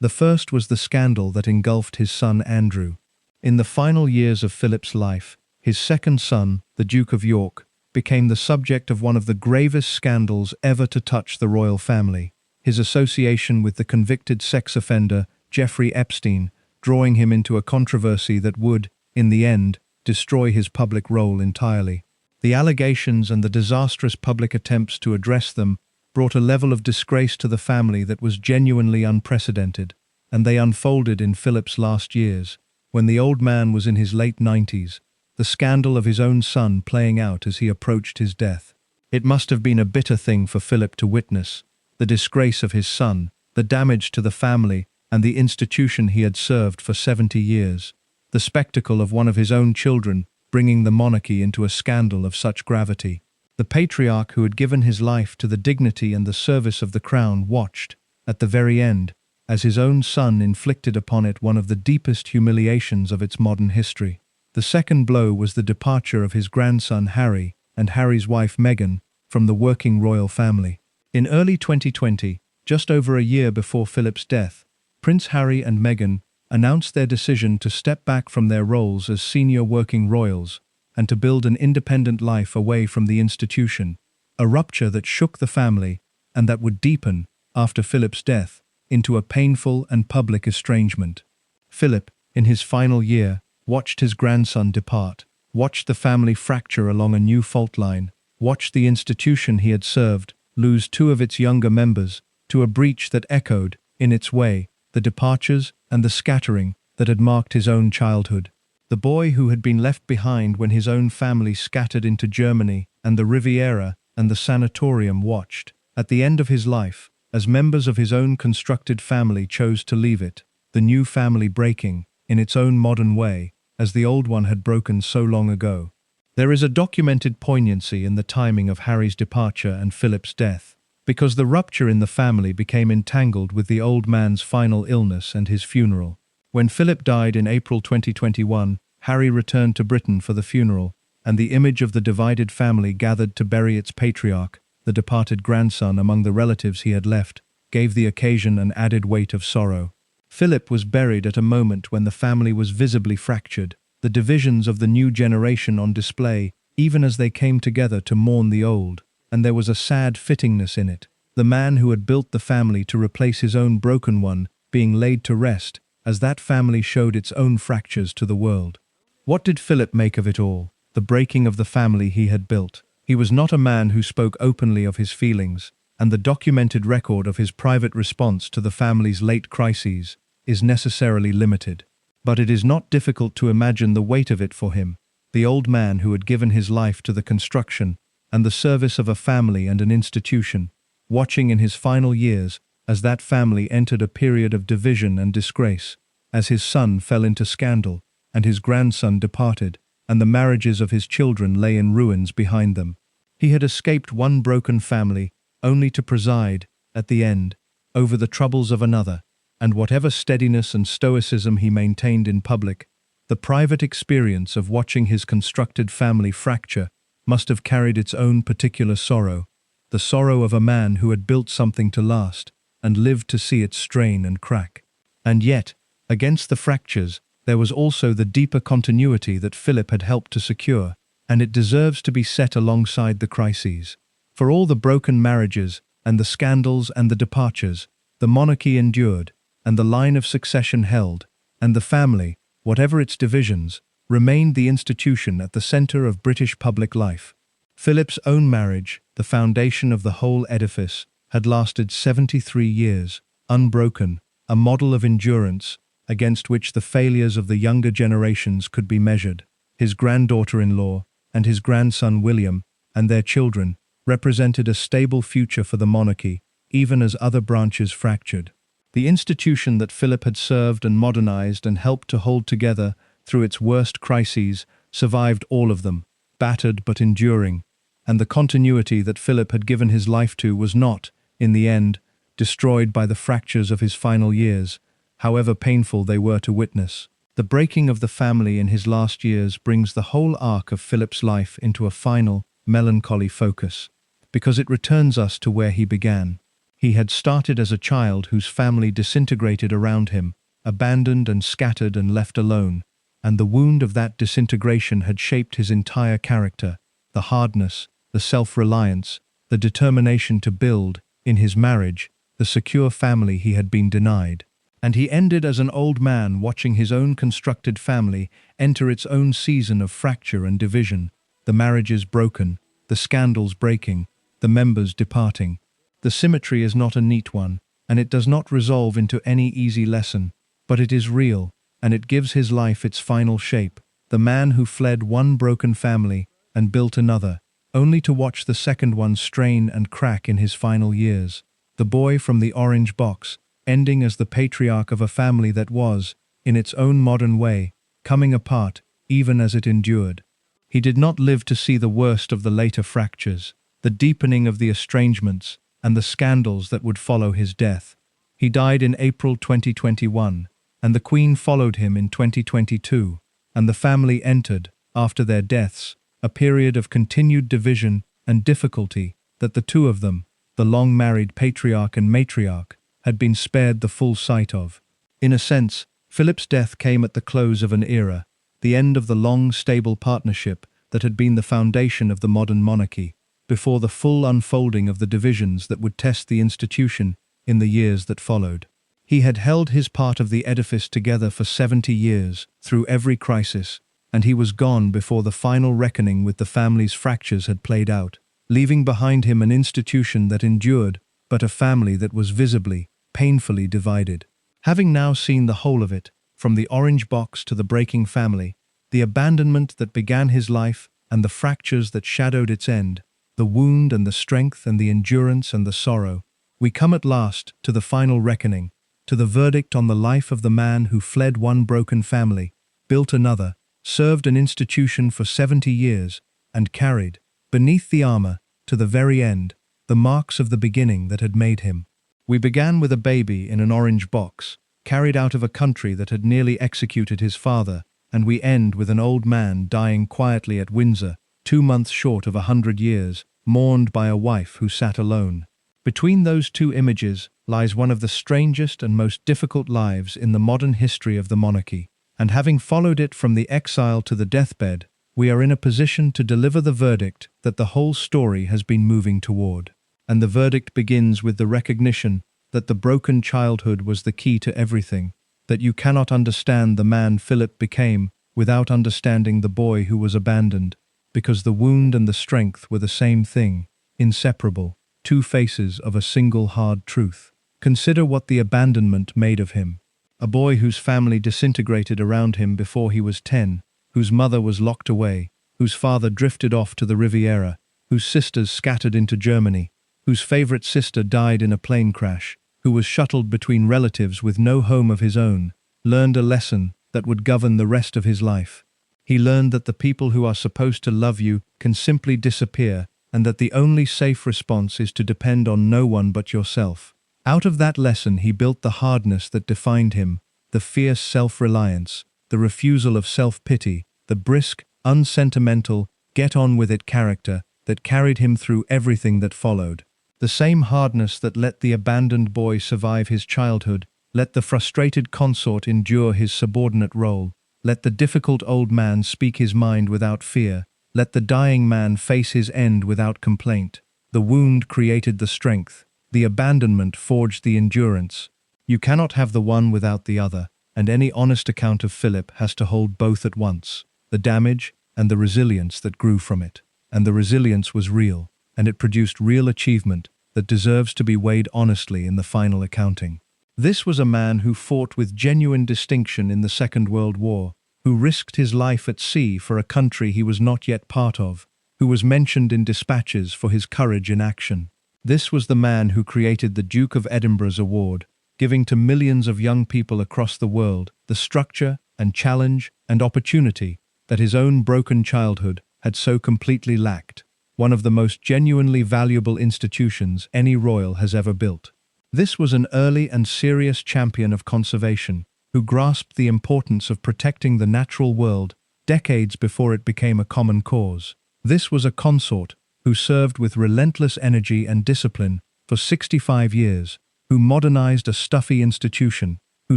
The first was the scandal that engulfed his son Andrew. In the final years of Philip's life, his second son, the Duke of York, became the subject of one of the gravest scandals ever to touch the royal family, his association with the convicted sex offender Jeffrey Epstein, drawing him into a controversy that would, in the end, destroy his public role entirely. The allegations and the disastrous public attempts to address them brought a level of disgrace to the family that was genuinely unprecedented, and they unfolded in Philip's last years, when the old man was in his late 90s, the scandal of his own son playing out as he approached his death. It must have been a bitter thing for Philip to witness, the disgrace of his son, the damage to the family and the institution he had served for 70 years, the spectacle of one of his own children bringing the monarchy into a scandal of such gravity. The patriarch who had given his life to the dignity and the service of the crown watched, at the very end, as his own son inflicted upon it one of the deepest humiliations of its modern history. The second blow was the departure of his grandson Harry and Harry's wife Meghan from the working royal family. In early 2020, just over a year before Philip's death, Prince Harry and Meghan announced their decision to step back from their roles as senior working royals and to build an independent life away from the institution, a rupture that shook the family and that would deepen, after Philip's death, into a painful and public estrangement. Philip, in his final year, watched his grandson depart, watched the family fracture along a new fault line, watched the institution he had served lose 2 of its younger members to a breach that echoed, in its way, the departures and the scattering that had marked his own childhood. The boy who had been left behind when his own family scattered into Germany and the Riviera and the sanatorium watched, at the end of his life, as members of his own constructed family chose to leave it, the new family breaking, in its own modern way, as the old one had broken so long ago. There is a documented poignancy in the timing of Harry's departure and Philip's death, because the rupture in the family became entangled with the old man's final illness and his funeral. When Philip died in April 2021, Harry returned to Britain for the funeral, and the image of the divided family gathered to bury its patriarch, the departed grandson among the relatives he had left, gave the occasion an added weight of sorrow. Philip was buried at a moment when the family was visibly fractured, the divisions of the new generation on display, even as they came together to mourn the old, and there was a sad fittingness in it, the man who had built the family to replace his own broken one being laid to rest, as that family showed its own fractures to the world. What did Philip make of it all, the breaking of the family he had built? He was not a man who spoke openly of his feelings, and the documented record of his private response to the family's late crises is necessarily limited. But it is not difficult to imagine the weight of it for him, the old man who had given his life to the construction and the service of a family and an institution, watching in his final years as that family entered a period of division and disgrace, as his son fell into scandal, and his grandson departed, and the marriages of his children lay in ruins behind them. He had escaped one broken family, only to preside, at the end, over the troubles of another, and whatever steadiness and stoicism he maintained in public, the private experience of watching his constructed family fracture must have carried its own particular sorrow, the sorrow of a man who had built something to last, and lived to see it strain and crack. And yet, against the fractures, there was also the deeper continuity that Philip had helped to secure, and it deserves to be set alongside the crises. For all the broken marriages, and the scandals and the departures, the monarchy endured, and the line of succession held, and the family, whatever its divisions, remained the institution at the centre of British public life. Philip's own marriage, the foundation of the whole edifice, had lasted 73 years, unbroken, a model of endurance, against which the failures of the younger generations could be measured. His granddaughter-in-law, and his grandson William, and their children, represented a stable future for the monarchy, even as other branches fractured. The institution that Philip had served and modernized and helped to hold together through its worst crises survived all of them, battered but enduring, and the continuity that Philip had given his life to was not, in the end, destroyed by the fractures of his final years, however painful they were to witness. The breaking of the family in his last years brings the whole arc of Philip's life into a final, melancholy focus, because it returns us to where he began. He had started as a child whose family disintegrated around him, abandoned and scattered and left alone, and the wound of that disintegration had shaped his entire character, the hardness, the self-reliance, the determination to build, in his marriage, the secure family he had been denied. And he ended as an old man watching his own constructed family enter its own season of fracture and division, the marriages broken, the scandals breaking, the members departing. The symmetry is not a neat one, and it does not resolve into any easy lesson, but it is real, and it gives his life its final shape, the man who fled one broken family and built another, only to watch the second one strain and crack in his final years. The boy from the orange box, ending as the patriarch of a family that was, in its own modern way, coming apart even as it endured. He did not live to see the worst of the later fractures, the deepening of the estrangements, and the scandals that would follow his death. He died in April 2021, and the Queen followed him in 2022, and the family entered, after their deaths, a period of continued division and difficulty that the two of them, the long-married patriarch and matriarch, had been spared the full sight of. In a sense, Philip's death came at the close of an era, the end of the long, stable partnership that had been the foundation of the modern monarchy, before the full unfolding of the divisions that would test the institution in the years that followed. He had held his part of the edifice together for 70 years, through every crisis, and he was gone before the final reckoning with the family's fractures had played out, leaving behind him an institution that endured, but a family that was visibly, painfully divided. Having now seen the whole of it, from the orange box to the breaking family, the abandonment that began his life and the fractures that shadowed its end, the wound and the strength and the endurance and the sorrow, we come at last to the final reckoning, to the verdict on the life of the man who fled one broken family, built another, served an institution for 70 years, and carried, beneath the armor, to the very end, the marks of the beginning that had made him. We began with a baby in an orange box, carried out of a country that had nearly executed his father, and we end with an old man dying quietly at Windsor, 2 months short of 100 years, mourned by a wife who sat alone. Between those two images lies one of the strangest and most difficult lives in the modern history of the monarchy, and having followed it from the exile to the deathbed, we are in a position to deliver the verdict that the whole story has been moving toward. And the verdict begins with the recognition that the broken childhood was the key to everything, that you cannot understand the man Philip became without understanding the boy who was abandoned, because the wound and the strength were the same thing, inseparable, two faces of a single hard truth. Consider what the abandonment made of him. A boy whose family disintegrated around him before he was 10, whose mother was locked away, whose father drifted off to the Riviera, whose sisters scattered into Germany, whose favorite sister died in a plane crash, who was shuttled between relatives with no home of his own, learned a lesson that would govern the rest of his life. He learned that the people who are supposed to love you can simply disappear, and that the only safe response is to depend on no one but yourself. Out of that lesson he built the hardness that defined him, the fierce self-reliance, the refusal of self-pity, the brisk, unsentimental, get-on-with-it character that carried him through everything that followed. The same hardness that let the abandoned boy survive his childhood Let the frustrated consort endure his subordinate role. Let the difficult old man speak his mind without fear. Let the dying man face his end without complaint. The wound created the strength. The abandonment forged the endurance. You cannot have the one without the other, and any honest account of Philip has to hold both at once, the damage and the resilience that grew from it. And the resilience was real, and it produced real achievement that deserves to be weighed honestly in the final accounting. This was a man who fought with genuine distinction in the Second World War, who risked his life at sea for a country he was not yet part of, who was mentioned in dispatches for his courage in action. This was the man who created the Duke of Edinburgh's award, giving to millions of young people across the world the structure and challenge and opportunity that his own broken childhood had so completely lacked, one of the most genuinely valuable institutions any royal has ever built. This was an early and serious champion of conservation, who grasped the importance of protecting the natural world decades before it became a common cause. This was a consort who served with relentless energy and discipline for 65 years, who modernized a stuffy institution, who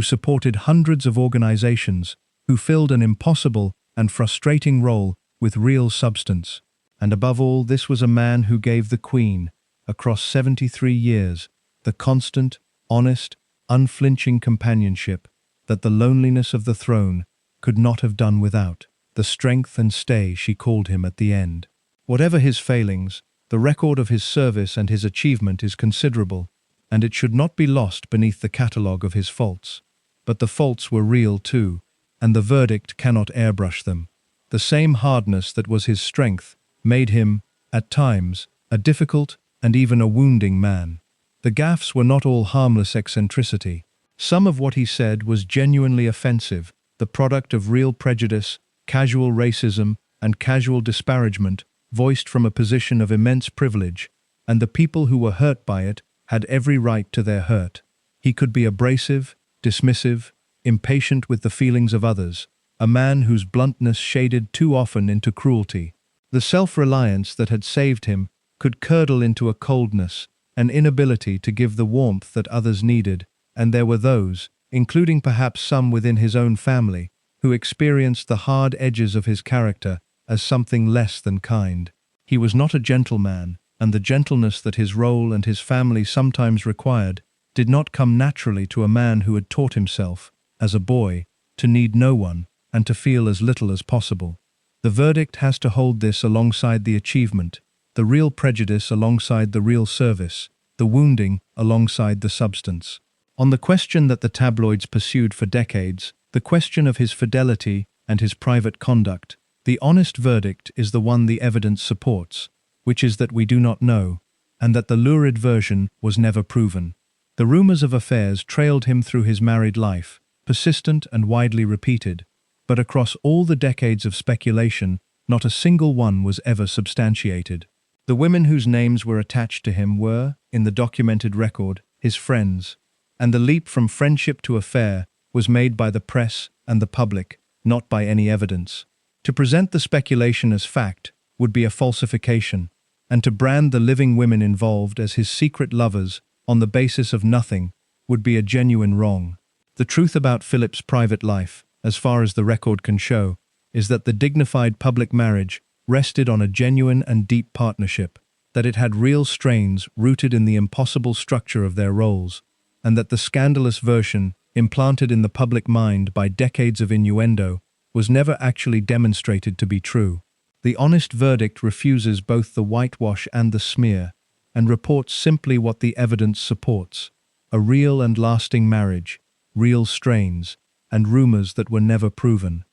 supported hundreds of organizations, who filled an impossible and frustrating role with real substance. And above all, this was a man who gave the Queen, across 73 years, the constant, honest, unflinching companionship that the loneliness of the throne could not have done without, the strength and stay she called him at the end. Whatever his failings, the record of his service and his achievement is considerable, and it should not be lost beneath the catalogue of his faults. But the faults were real too, and the verdict cannot airbrush them. The same hardness that was his strength made him, at times, a difficult and even a wounding man. The gaffes were not all harmless eccentricity. Some of what he said was genuinely offensive, the product of real prejudice, casual racism, and casual disparagement, voiced from a position of immense privilege, and the people who were hurt by it had every right to their hurt. He could be abrasive, dismissive, impatient with the feelings of others, a man whose bluntness shaded too often into cruelty. The self-reliance that had saved him could curdle into a coldness, an inability to give the warmth that others needed, and there were those, including perhaps some within his own family, who experienced the hard edges of his character as something less than kind. He was not a gentleman, and the gentleness that his role and his family sometimes required did not come naturally to a man who had taught himself, as a boy, to need no one and to feel as little as possible. The verdict has to hold this alongside the achievement, the real prejudice alongside the real service, the wounding alongside the substance. On the question that the tabloids pursued for decades, the question of his fidelity and his private conduct, the honest verdict is the one the evidence supports, which is that we do not know, and that the lurid version was never proven. The rumors of affairs trailed him through his married life, persistent and widely repeated, but across all the decades of speculation, not a single one was ever substantiated. The women whose names were attached to him were, in the documented record, his friends, and the leap from friendship to affair was made by the press and the public, not by any evidence. To present the speculation as fact would be a falsification, and to brand the living women involved as his secret lovers on the basis of nothing would be a genuine wrong. The truth about Philip's private life, as far as the record can show, is that the dignified public marriage rested on a genuine and deep partnership, that it had real strains rooted in the impossible structure of their roles, and that the scandalous version, implanted in the public mind by decades of innuendo, was never actually demonstrated to be true. The honest verdict refuses both the whitewash and the smear, and reports simply what the evidence supports: a real and lasting marriage, real strains, and rumors that were never proven.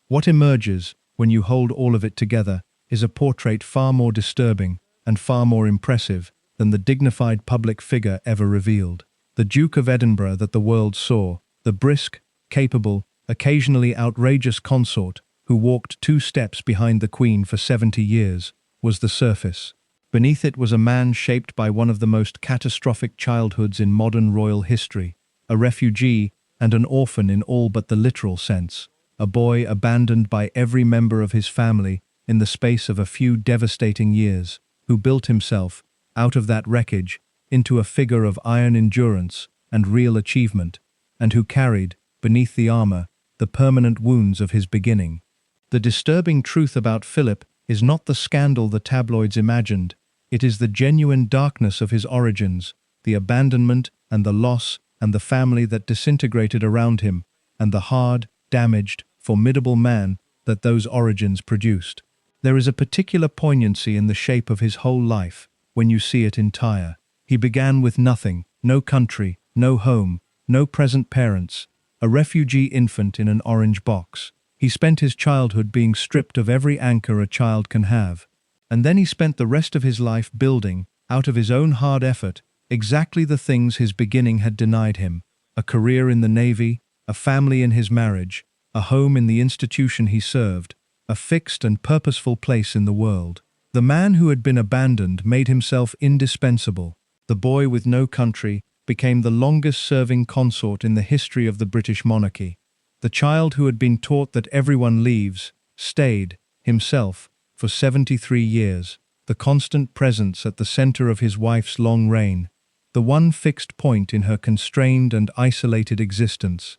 What emerges, when you hold all of it together, is a portrait far more disturbing and far more impressive than the dignified public figure ever revealed. The Duke of Edinburgh that the world saw, the brisk, capable, occasionally outrageous consort who walked 2 steps behind the Queen for 70 years, was the surface. Beneath it was a man shaped by one of the most catastrophic childhoods in modern royal history, a refugee and an orphan in all but the literal sense, a boy abandoned by every member of his family in the space of a few devastating years, who built himself, out of that wreckage, into a figure of iron endurance and real achievement, and who carried, beneath the armor, the permanent wounds of his beginning. The disturbing truth about Philip is not the scandal the tabloids imagined, it is the genuine darkness of his origins, the abandonment and the loss and the family that disintegrated around him, and the hard, damaged, formidable man that those origins produced. There is a particular poignancy in the shape of his whole life, when you see it entire. He began with nothing, no country, no home, no present parents, a refugee infant in an orange box. He spent his childhood being stripped of every anchor a child can have. And then he spent the rest of his life building, out of his own hard effort, exactly the things his beginning had denied him: a career in the Navy, a family in his marriage, a home in the institution he served, a fixed and purposeful place in the world. The man who had been abandoned made himself indispensable. The boy with no country became the longest-serving consort in the history of the British monarchy. The child who had been taught that everyone leaves, stayed, himself, for 73 years, the constant presence at the center of his wife's long reign, the one fixed point in her constrained and isolated existence.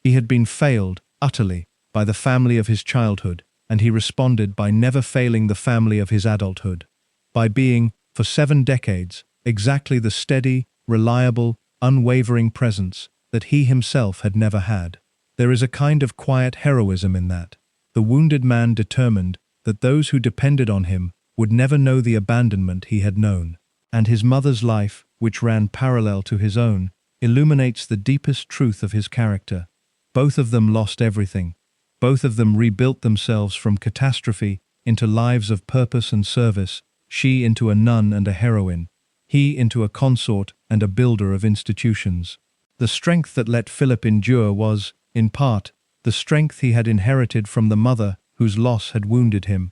He had been failed, utterly, by the family of his childhood, and he responded by never failing the family of his adulthood, by being, for 7 decades, exactly the steady, reliable, unwavering presence that he himself had never had. There is a kind of quiet heroism in that. The wounded man determined that those who depended on him would never know the abandonment he had known. And his mother's life, which ran parallel to his own, illuminates the deepest truth of his character. Both of them lost everything. Both of them rebuilt themselves from catastrophe into lives of purpose and service, she into a nun and a heroine, he into a consort and a builder of institutions. The strength that let Philip endure was, in part, the strength he had inherited from the mother whose loss had wounded him.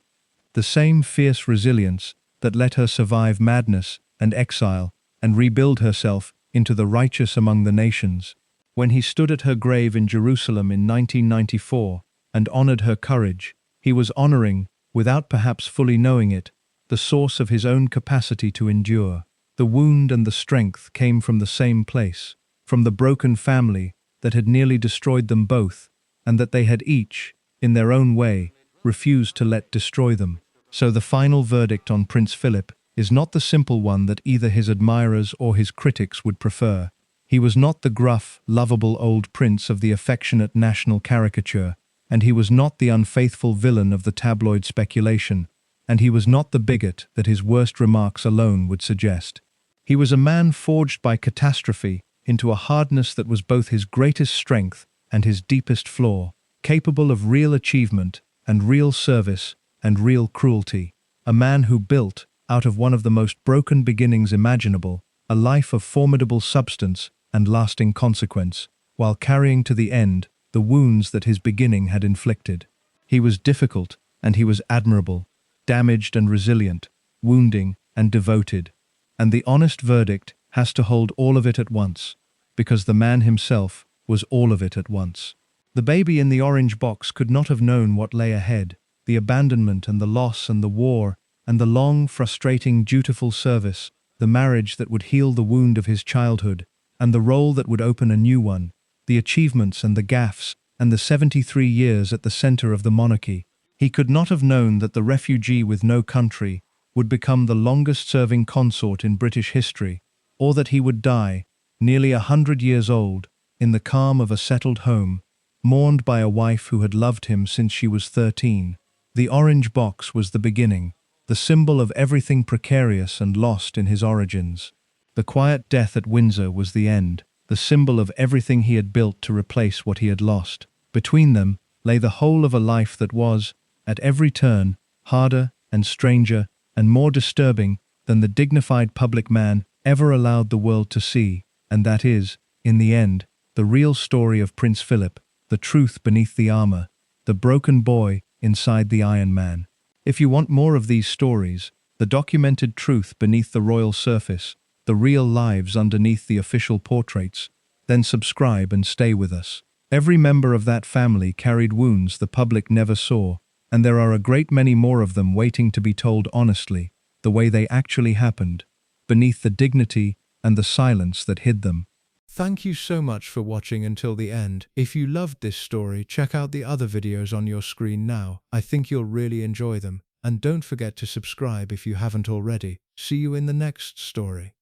The same fierce resilience that let her survive madness and exile and rebuild herself into the righteous among the nations. When he stood at her grave in Jerusalem in 1994 and honored her courage, he was honoring, without perhaps fully knowing it, the source of his own capacity to endure. The wound and the strength came from the same place, from the broken family that had nearly destroyed them both, and that they had each, in their own way, refused to let destroy them. So the final verdict on Prince Philip is not the simple one that either his admirers or his critics would prefer. He was not the gruff, lovable old prince of the affectionate national caricature, and he was not the unfaithful villain of the tabloid speculation, and he was not the bigot that his worst remarks alone would suggest. He was a man forged by catastrophe into a hardness that was both his greatest strength and his deepest flaw, capable of real achievement and real service and real cruelty. A man who built, out of one of the most broken beginnings imaginable, a life of formidable substance and lasting consequence, while carrying to the end the wounds that his beginning had inflicted. He was difficult and he was admirable, damaged and resilient, wounding and devoted. And the honest verdict has to hold all of it at once, because the man himself was all of it at once. The baby in the orange box could not have known what lay ahead, the abandonment and the loss and the war, and the long, frustrating, dutiful service, the marriage that would heal the wound of his childhood, and the role that would open a new one, the achievements and the gaffes, and the 73 years at the center of the monarchy. He could not have known that the refugee with no country would become the longest-serving consort in British history, or that he would die, nearly 100 years old, in the calm of a settled home, mourned by a wife who had loved him since she was 13. The orange box was the beginning, the symbol of everything precarious and lost in his origins. The quiet death at Windsor was the end, the symbol of everything he had built to replace what he had lost. Between them lay the whole of a life that was, at every turn, harder and stranger and more disturbing than the dignified public man ever allowed the world to see, and that is, in the end, the real story of Prince Philip, the truth beneath the armor, the broken boy inside the Iron Man. If you want more of these stories, the documented truth beneath the royal surface, the real lives underneath the official portraits, then subscribe and stay with us. Every member of that family carried wounds the public never saw, and there are a great many more of them waiting to be told honestly, the way they actually happened, beneath the dignity and the silence that hid them. Thank you so much for watching until the end. If you loved this story, check out the other videos on your screen now. I think you'll really enjoy them. And don't forget to subscribe if you haven't already. See you in the next story.